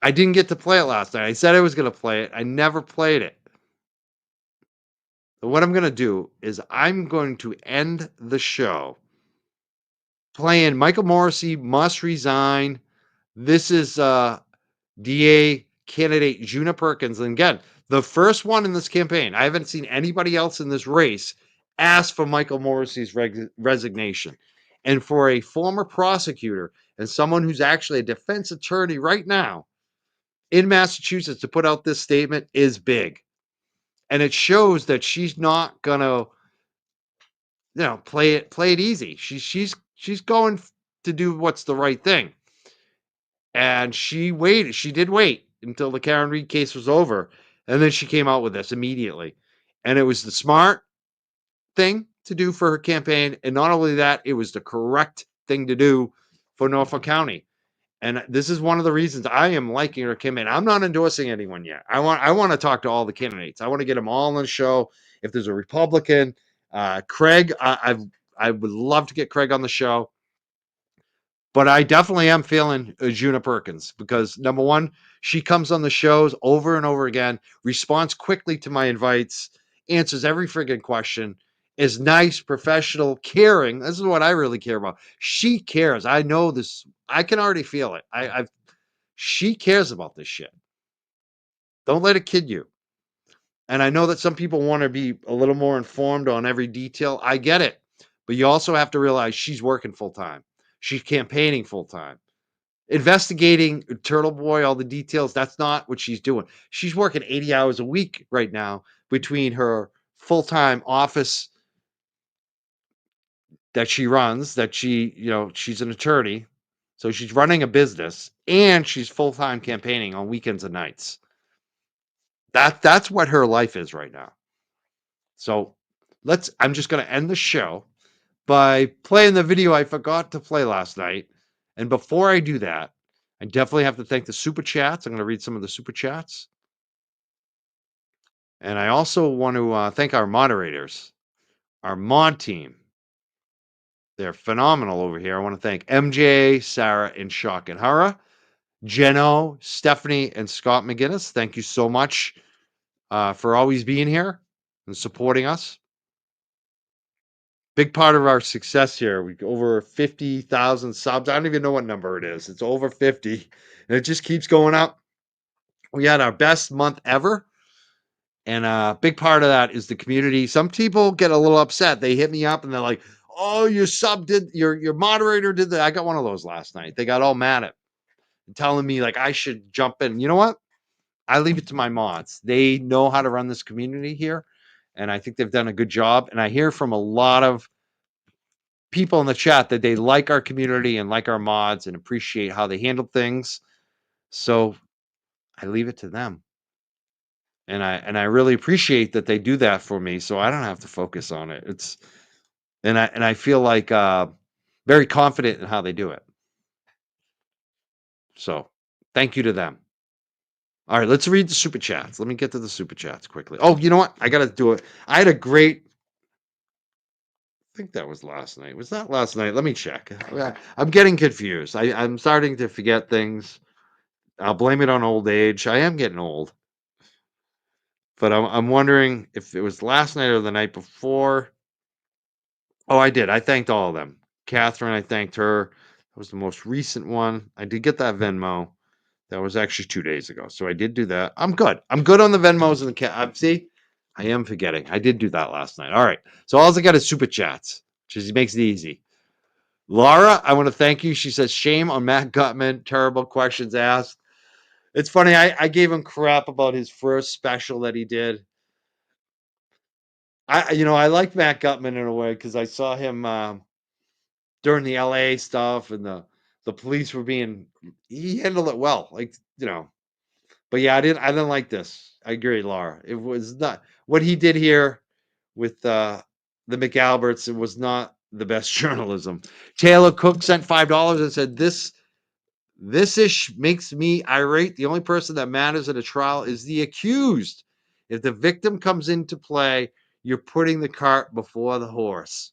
I didn't get to play it last night. I said I was going to play it. I never played it. But what I'm going to do is I'm going to end the show playing Michael Morrissey Must Resign. This is DA candidate Juna Perkins. And again, the first one in this campaign. I haven't seen anybody else in this race ask for Michael Morrissey's resignation. And for a former prosecutor and someone who's actually a defense attorney right now in Massachusetts to put out this statement is big. And it shows that she's not gonna, play it easy. She's going to do what's the right thing. And she waited. She did wait until the Karen Reed case was over. And then she came out with this immediately. And it was the smart thing to do for her campaign. And not only that, it was the correct thing to do for Norfolk County. And this is one of the reasons I am liking her campaign. I'm not endorsing anyone yet. I want to talk to all the candidates. I want to get them all on the show. If there's a Republican, Craig, I would love to get Craig on the show. But I definitely am feeling Juna Perkins because number one, she comes on the shows over and over again, responds quickly to my invites, answers every friggin' question, is nice, professional, caring. This is what I really care about. She cares. I know this. I can already feel it. She cares about this shit. Don't let it kid you. And I know that some people want to be a little more informed on every detail. I get it. But you also have to realize she's working full time. She's campaigning full time. Investigating Turtle Boy, all the details, that's not what she's doing. She's working 80 hours a week right now between her full-time office that she runs, she's an attorney. So she's running a business and she's full-time campaigning on weekends and nights. That's what her life is right now. So I'm just going to end the show by playing the video I forgot to play last night. And before I do that, I definitely have to thank the super chats. I'm going to read some of the super chats. And I also want to thank our moderators, our mod team. They're phenomenal over here. I want to thank MJ, Sarah, and Shock and Hara, Jeno, Stephanie, and Scott McGinnis. Thank you so much for always being here and supporting us. Big part of our success here. We over 50,000 subs. I don't even know what number it is. It's over 50, and it just keeps going up. We had our best month ever. And a big part of that is the community. Some people get a little upset. They hit me up and they're like, "Oh, your moderator did that." I got one of those last night. They got all mad at me, telling me like I should jump in. You know what? I leave it to my mods. They know how to run this community here, and I think they've done a good job. And I hear from a lot of people in the chat that they like our community and like our mods and appreciate how they handle things. So I leave it to them. And I really appreciate that they do that for me, so I don't have to focus on it. I feel like very confident in how they do it. So thank you to them. All right, let's read the super chats. Let me get to the super chats quickly. Oh, you know what? I got to do it. I had a great. I think that was last night. Was that last night? Let me check. I'm getting confused. I'm starting to forget things. I'll blame it on old age. I am getting old. But I'm wondering if it was last night or the night before. Oh, I did. I thanked all of them. Catherine, I thanked her. That was the most recent one. I did get that Venmo. That was actually 2 days ago. So I did do that. I'm good. I'm good on the Venmos and the cat. See, I am forgetting. I did do that last night. All right. So all I got is super chats, which makes it easy. Laura, I want to thank you. She says, shame on Matt Gutman. Terrible questions asked. It's funny. I gave him crap about his first special that he did. I like Matt Gutman in a way because I saw him during the LA stuff and the police were he handled it well. But yeah, I didn't like this. I agree, Laura. It was not what he did here with the McAlberts. It was not the best journalism. Taylor Cook sent $5 and said, This ish makes me irate. The only person that matters at a trial is the accused. If the victim comes into play, you're putting the cart before the horse.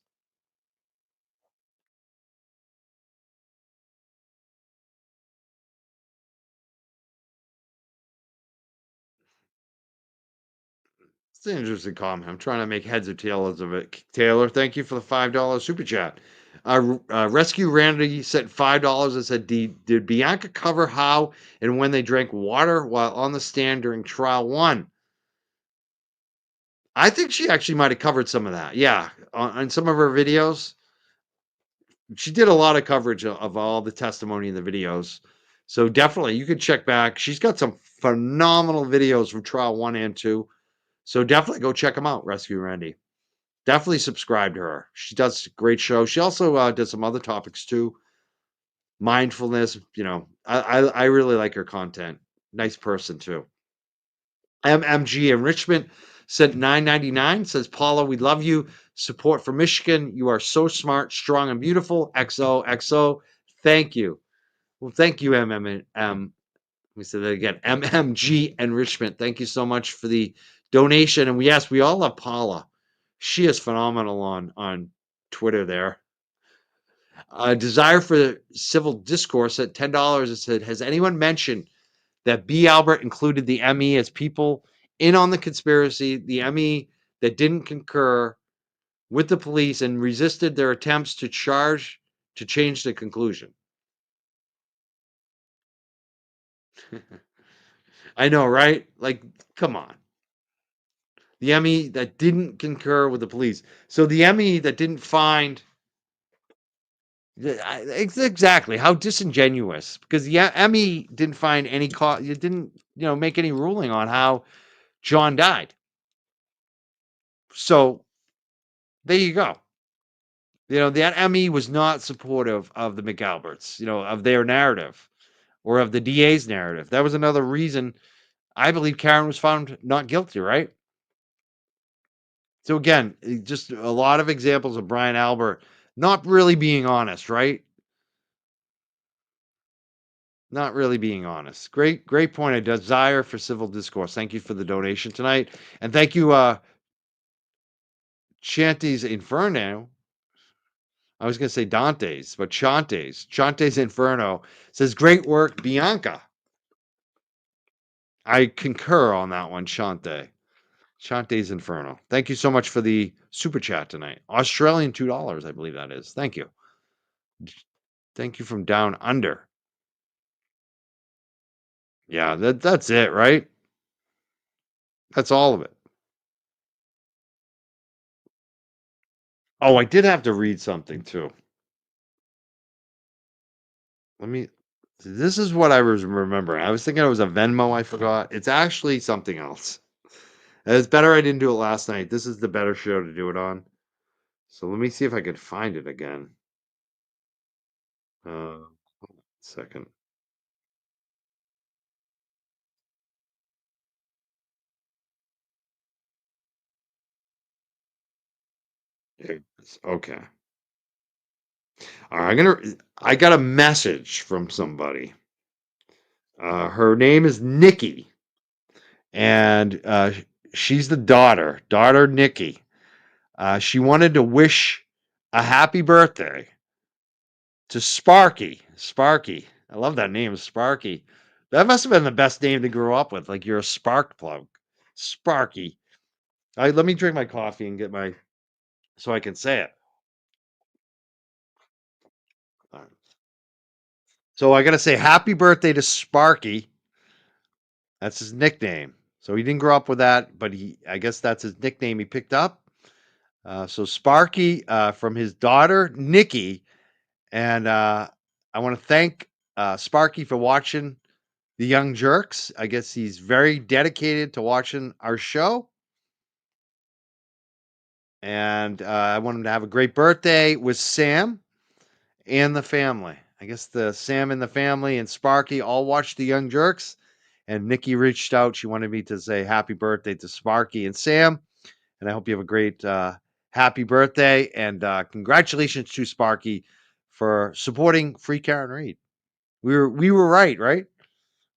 It's an interesting comment. I'm trying to make heads or tails of it. Taylor, thank you for the $5 super chat. Rescue Randy sent $5 and said, did Bianca cover how and when they drank water while on the stand during trial 1? I think she actually might have covered some of that. Yeah, on some of her videos. She did a lot of coverage of all the testimony in the videos. So definitely, you could check back. She's got some phenomenal videos from trial 1 and 2. So definitely go check them out, Rescue Randy. Definitely subscribe to her. She does a great show. She also does some other topics too. mindfulness. I really like her content. Nice person too. MMG Enrichment sent $9.99. Says, Paula, we love you. Support for Michigan. You are so smart, strong, and beautiful. XOXO. Thank you. Well, thank you, MMM. Let me say that again. MMG Enrichment. Thank you so much for the donation. And yes, we all love Paula. She is phenomenal on Twitter there. Desire for Civil Discourse at $10. It said, has anyone mentioned that B. Albert included the ME as people in on the conspiracy, the ME that didn't concur with the police and resisted their attempts to change the conclusion? I know, right? Like, come on. The ME that didn't concur with the police. So the ME that didn't find exactly how disingenuous, because the ME didn't find any cause. It didn't, make any ruling on how John died. So there you go. That ME was not supportive of the McAlberts, of their narrative or of the DA's narrative. That was another reason I believe Karen was found not guilty, right? So again, just a lot of examples of Brian Albert not really being honest, right? Not really being honest. Great point. A desire for civil discourse. Thank you for the donation tonight. And thank you, Chante's Inferno. I was going to say Dante's, but Chante's Inferno says, great work, Bianca. I concur on that one, Chante. Chante's Inferno. Thank you so much for the super chat tonight. Australian $2, I believe that is. Thank you. Thank you from down under. Yeah, that's it, right? That's all of it. Oh, I did have to read something too. This is what I was remembering. I was thinking it was a Venmo I forgot. It's actually something else. It's better I didn't do it last night. This is the better show to do it on. So let me see if I could find it again. Hold on a second. Okay. All right, I got a message from somebody. Her name is Nikki, and she's the daughter Nikki. She wanted to wish a happy birthday to Sparky. Sparky. I love that name, Sparky. That must have been the best name to grow up with. Like you're a spark plug. Sparky. All right, let me drink my coffee and get so I can say it. All right. So I got to say happy birthday to Sparky. That's his nickname. So he didn't grow up with that, but I guess that's his nickname he picked up. So Sparky from his daughter, Nikki. And I want to thank Sparky for watching The Young Jerks. I guess he's very dedicated to watching our show. And I want him to have a great birthday with Sam and the family. I guess the Sam and the family and Sparky all watched The Young Jerks. And Nikki reached out. She wanted me to say happy birthday to Sparky and Sam. And I hope you have a great happy birthday. And congratulations to Sparky for supporting Free Karen Read. We were right?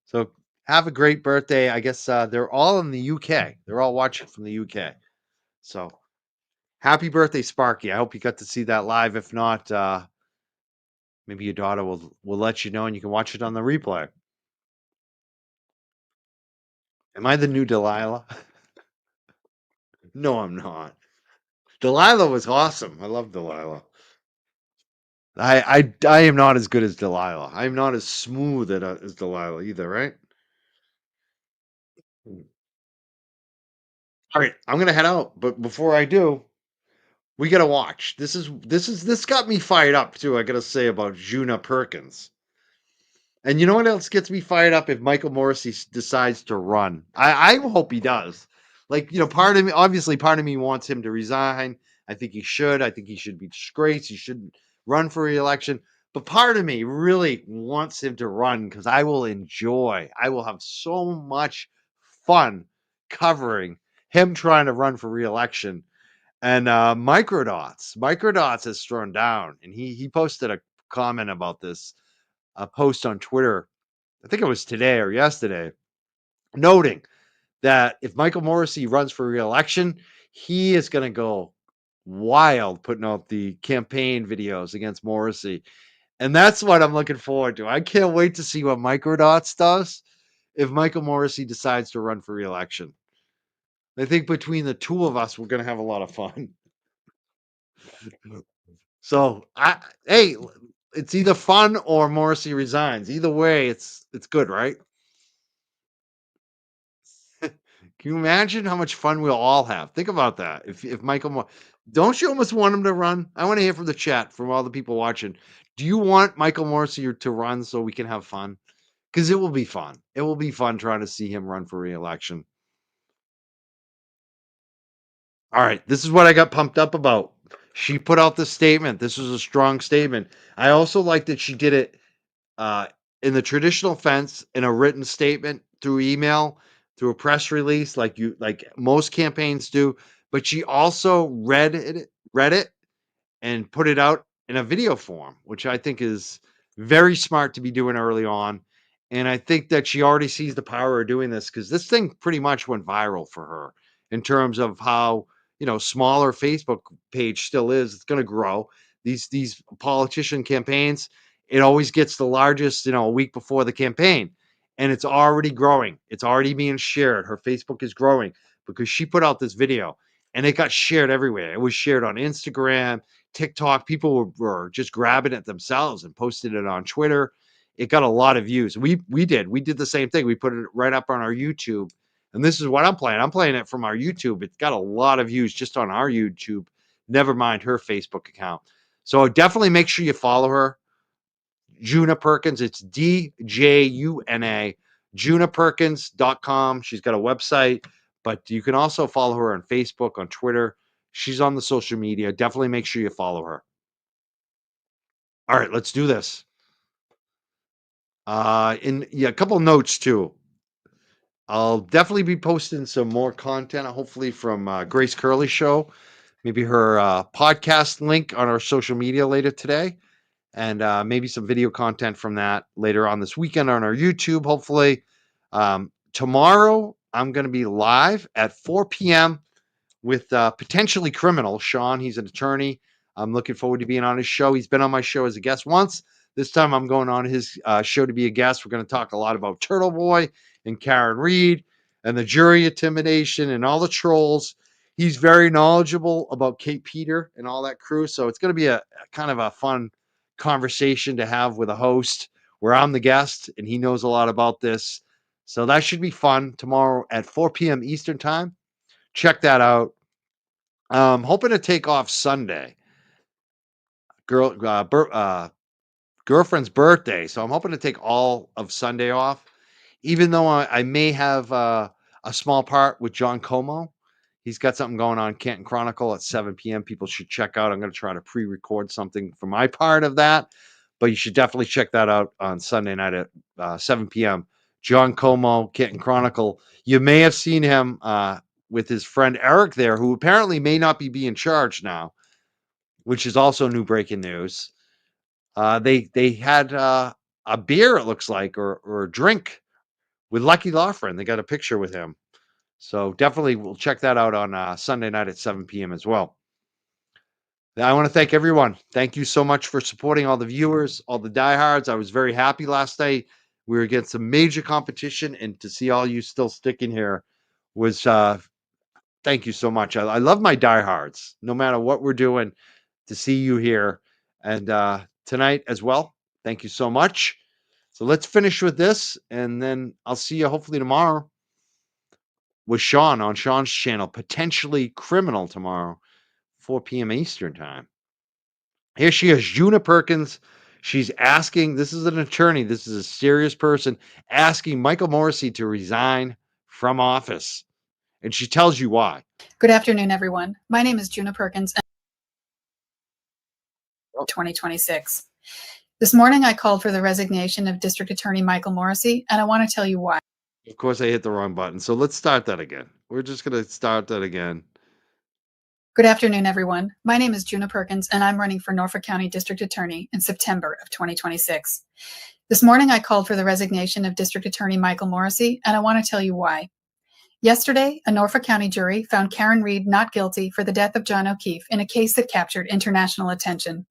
So have a great birthday. I guess they're all in the UK. They're all watching from the UK. So happy birthday, Sparky. I hope you got to see that live. If not, maybe your daughter will let you know and you can watch it on the replay. Am I the new Delilah? No, I'm not. Delilah was awesome. I love Delilah. I am not as good as Delilah. I'm not as smooth as Delilah either, right? All right, I'm gonna head out, but before I do, we gotta watch. This got me fired up too. I gotta say about Juna Perkins. And you know what else gets me fired up? If Michael Morrissey decides to run, I hope he does. Like, part of me wants him to resign. I think he should. I think he should be disgraced. He shouldn't run for re-election. But part of me really wants him to run because I will have so much fun covering him trying to run for re-election. And Microdots has thrown down, and he posted a comment about this, a post on Twitter. I think it was today or yesterday, noting that if Michael Morrissey runs for re-election, he is going to go wild putting out the campaign videos against Morrissey. And that's what I'm looking forward to. I can't wait to see what Microdots does if Michael Morrissey decides to run for re-election. I think between the two of us, we're going to have a lot of fun. So, hey, it's either fun or Morrissey resigns. Either way, it's good, right? Can you imagine how much fun we'll all have? Think about that. If Michael, don't you almost want him to run? I want to hear from the chat, from all the people watching. Do you want Michael Morrissey to run so we can have fun? Because it will be fun. It will be fun trying to see him run for re-election. All right, this is what I got pumped up about. She put out this statement. This was a strong statement. I also like that she did it in the traditional sense, in a written statement, through email, through a press release, like most campaigns do. But she also read it and put it out in a video form, which I think is very smart to be doing early on. And I think that she already sees the power of doing this, because this thing pretty much went viral for her in terms of how, smaller Facebook page still is. It's going to grow. These politician campaigns, it always gets the largest, a week before the campaign. And it's already growing. It's already being shared. Her Facebook is growing because she put out this video and it got shared everywhere. It was shared on Instagram, TikTok. People were just grabbing it themselves and posted it on Twitter. It got a lot of views. We did the same thing. We put it right up on our YouTube. And this is what I'm playing. I'm playing it from our YouTube. It's got a lot of views just on our YouTube. Never mind her Facebook account. So definitely make sure you follow her. Juna Perkins. It's DJUNA. JunaPerkins.com. She's got a website, but you can also follow her on Facebook, on Twitter. She's on the social media. Definitely make sure you follow her. All right, let's do this. A couple notes too. I'll definitely be posting some more content, hopefully from Grace Curley Show, maybe her podcast link on our social media later today, and maybe some video content from that later on this weekend on our YouTube, hopefully. Tomorrow, I'm going to be live at 4 p.m. with Potentially Criminal, Sean. He's an attorney. I'm looking forward to being on his show. He's been on my show as a guest once. This time I'm going on his show to be a guest. We're going to talk a lot about Turtle Boy and Karen Reed and the jury intimidation and all the trolls. He's very knowledgeable about Kate Peter and all that crew. So it's going to be a kind of a fun conversation to have with a host where I'm the guest and he knows a lot about this. So that should be fun tomorrow at 4 p.m. Eastern time. Check that out. Hoping to take off Sunday. Girlfriend's birthday. So I'm hoping to take all of Sunday off, even though I may have a small part with John Como. He's got something going on, Canton Chronicle at 7 p.m. People should check out. I'm going to try to pre-record something for my part of that, but you should definitely check that out on Sunday night at 7 p.m. John Como, Canton Chronicle. You may have seen him with his friend Eric there, who apparently may not be being charged now, which is also new breaking news. They had a beer, it looks like, or a drink with Lucky Lawfren. They got a picture with him. So definitely we'll check that out on Sunday night at 7 p.m. as well. I want to thank everyone. Thank you so much for supporting all the viewers, all the diehards. I was very happy last night. We were against some major competition, and to see all you still sticking here was thank you so much. I love my diehards, no matter what we're doing, to see you here. And tonight as well, thank you so much. So let's finish with this, and then I'll see you hopefully tomorrow with Sean on Sean's channel, Potentially Criminal, tomorrow, 4 p.m. Eastern time. Here she is, Juna Perkins. She's asking, this is an attorney, this is a serious person, asking Michael Morrissey to resign from office. And she tells you why. Good afternoon, everyone. My name is Juna Perkins. 2026. This morning, I called for the resignation of District Attorney Michael Morrissey, and I want to tell you why. Of course, I hit the wrong button. So let's start that again. We're just going to start that again. Good afternoon, everyone. My name is Juna Perkins, and I'm running for Norfolk County District Attorney in September of 2026. This morning, I called for the resignation of District Attorney Michael Morrissey, and I want to tell you why. Yesterday, a Norfolk County jury found Karen Reed not guilty for the death of John O'Keefe in a case that captured international attention.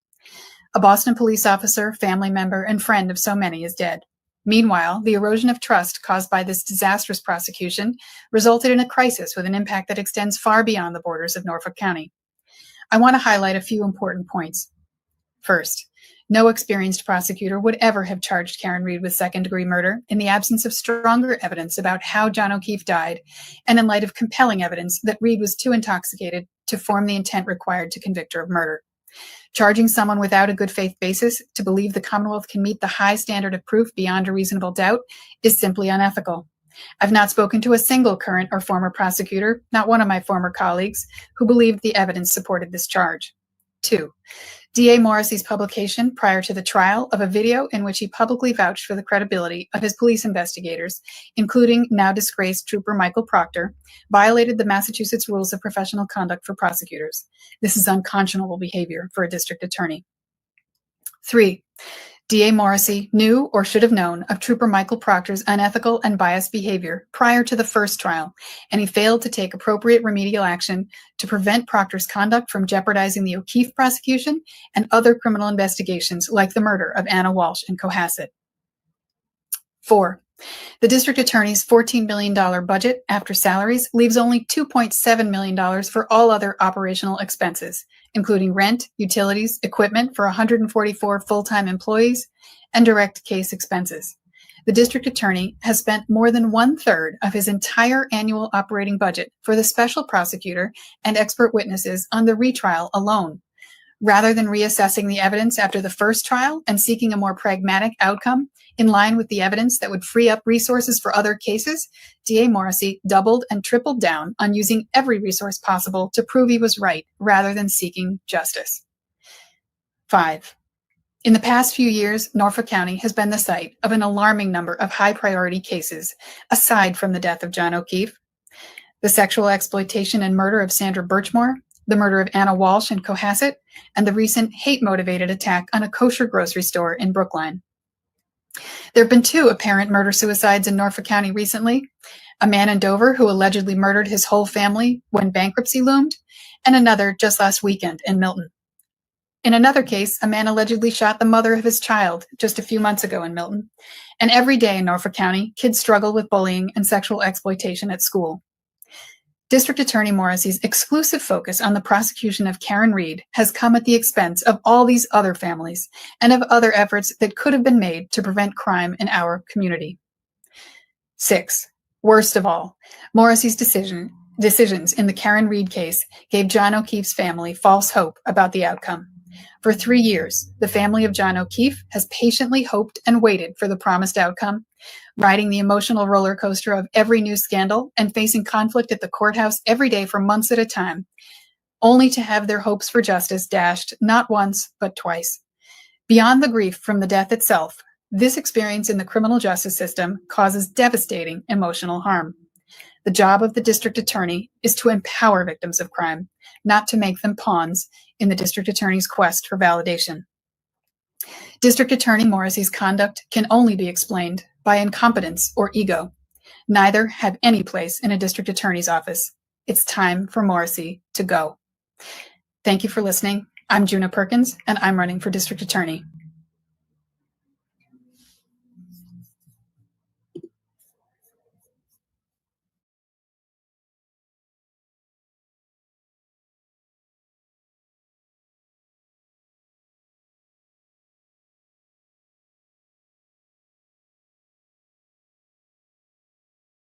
A Boston police officer, family member, and friend of so many is dead. Meanwhile, the erosion of trust caused by this disastrous prosecution resulted in a crisis with an impact that extends far beyond the borders of Norfolk County. I want to highlight a few important points. First, no experienced prosecutor would ever have charged Karen Reed with second-degree murder in the absence of stronger evidence about how John O'Keefe died, and in light of compelling evidence that Reed was too intoxicated to form the intent required to convict her of murder. Charging someone without a good faith basis to believe the Commonwealth can meet the high standard of proof beyond a reasonable doubt is simply unethical. I've not spoken to a single current or former prosecutor, not one of my former colleagues, who believed the evidence supported this charge. 2. D.A. Morrissey's publication prior to the trial of a video in which he publicly vouched for the credibility of his police investigators, including now disgraced Trooper Michael Proctor, violated the Massachusetts Rules of Professional Conduct for prosecutors. This is unconscionable behavior for a district attorney. 3. D.A. Morrissey knew or should have known of Trooper Michael Proctor's unethical and biased behavior prior to the first trial, and he failed to take appropriate remedial action to prevent Proctor's conduct from jeopardizing the O'Keefe prosecution and other criminal investigations like the murder of Anna Walsh in Cohasset. 4. The district attorney's $14 million budget after salaries leaves only $2.7 million for all other operational expenses, including rent, utilities, equipment for 144 full-time employees, and direct case expenses. The district attorney has spent more than 1/3 of his entire annual operating budget for the special prosecutor and expert witnesses on the retrial alone. Rather than reassessing the evidence after the first trial and seeking a more pragmatic outcome in line with the evidence that would free up resources for other cases, D.A. Morrissey doubled and tripled down on using every resource possible to prove he was right rather than seeking justice. 5. In the past few years, Norfolk County has been the site of an alarming number of high-priority cases, aside from the death of John O'Keefe. The sexual exploitation and murder of Sandra Birchmore, the murder of Anna Walsh in Cohasset, and the recent hate-motivated attack on a kosher grocery store in Brookline. There have been 2 apparent murder-suicides in Norfolk County recently, a man in Dover who allegedly murdered his whole family when bankruptcy loomed, and another just last weekend in Milton. In another case, a man allegedly shot the mother of his child just a few months ago in Milton. And every day in Norfolk County, kids struggle with bullying and sexual exploitation at school. District Attorney Morrissey's exclusive focus on the prosecution of Karen Reed has come at the expense of all these other families and of other efforts that could have been made to prevent crime in our community. 6. Worst of all, Morrissey's decisions in the Karen Reed case gave John O'Keefe's family false hope about the outcome. For 3 years, the family of John O'Keefe has patiently hoped and waited for the promised outcome, riding the emotional roller coaster of every new scandal and facing conflict at the courthouse every day for months at a time, only to have their hopes for justice dashed not once, but twice. Beyond the grief from the death itself, this experience in the criminal justice system causes devastating emotional harm. The job of the district attorney is to empower victims of crime, not to make them pawns in the district attorney's quest for validation. District Attorney Morrissey's conduct can only be explained by incompetence or ego. Neither have any place in a district attorney's office. It's time for Morrissey to go. Thank you for listening. I'm Juna Perkins, and I'm running for district attorney.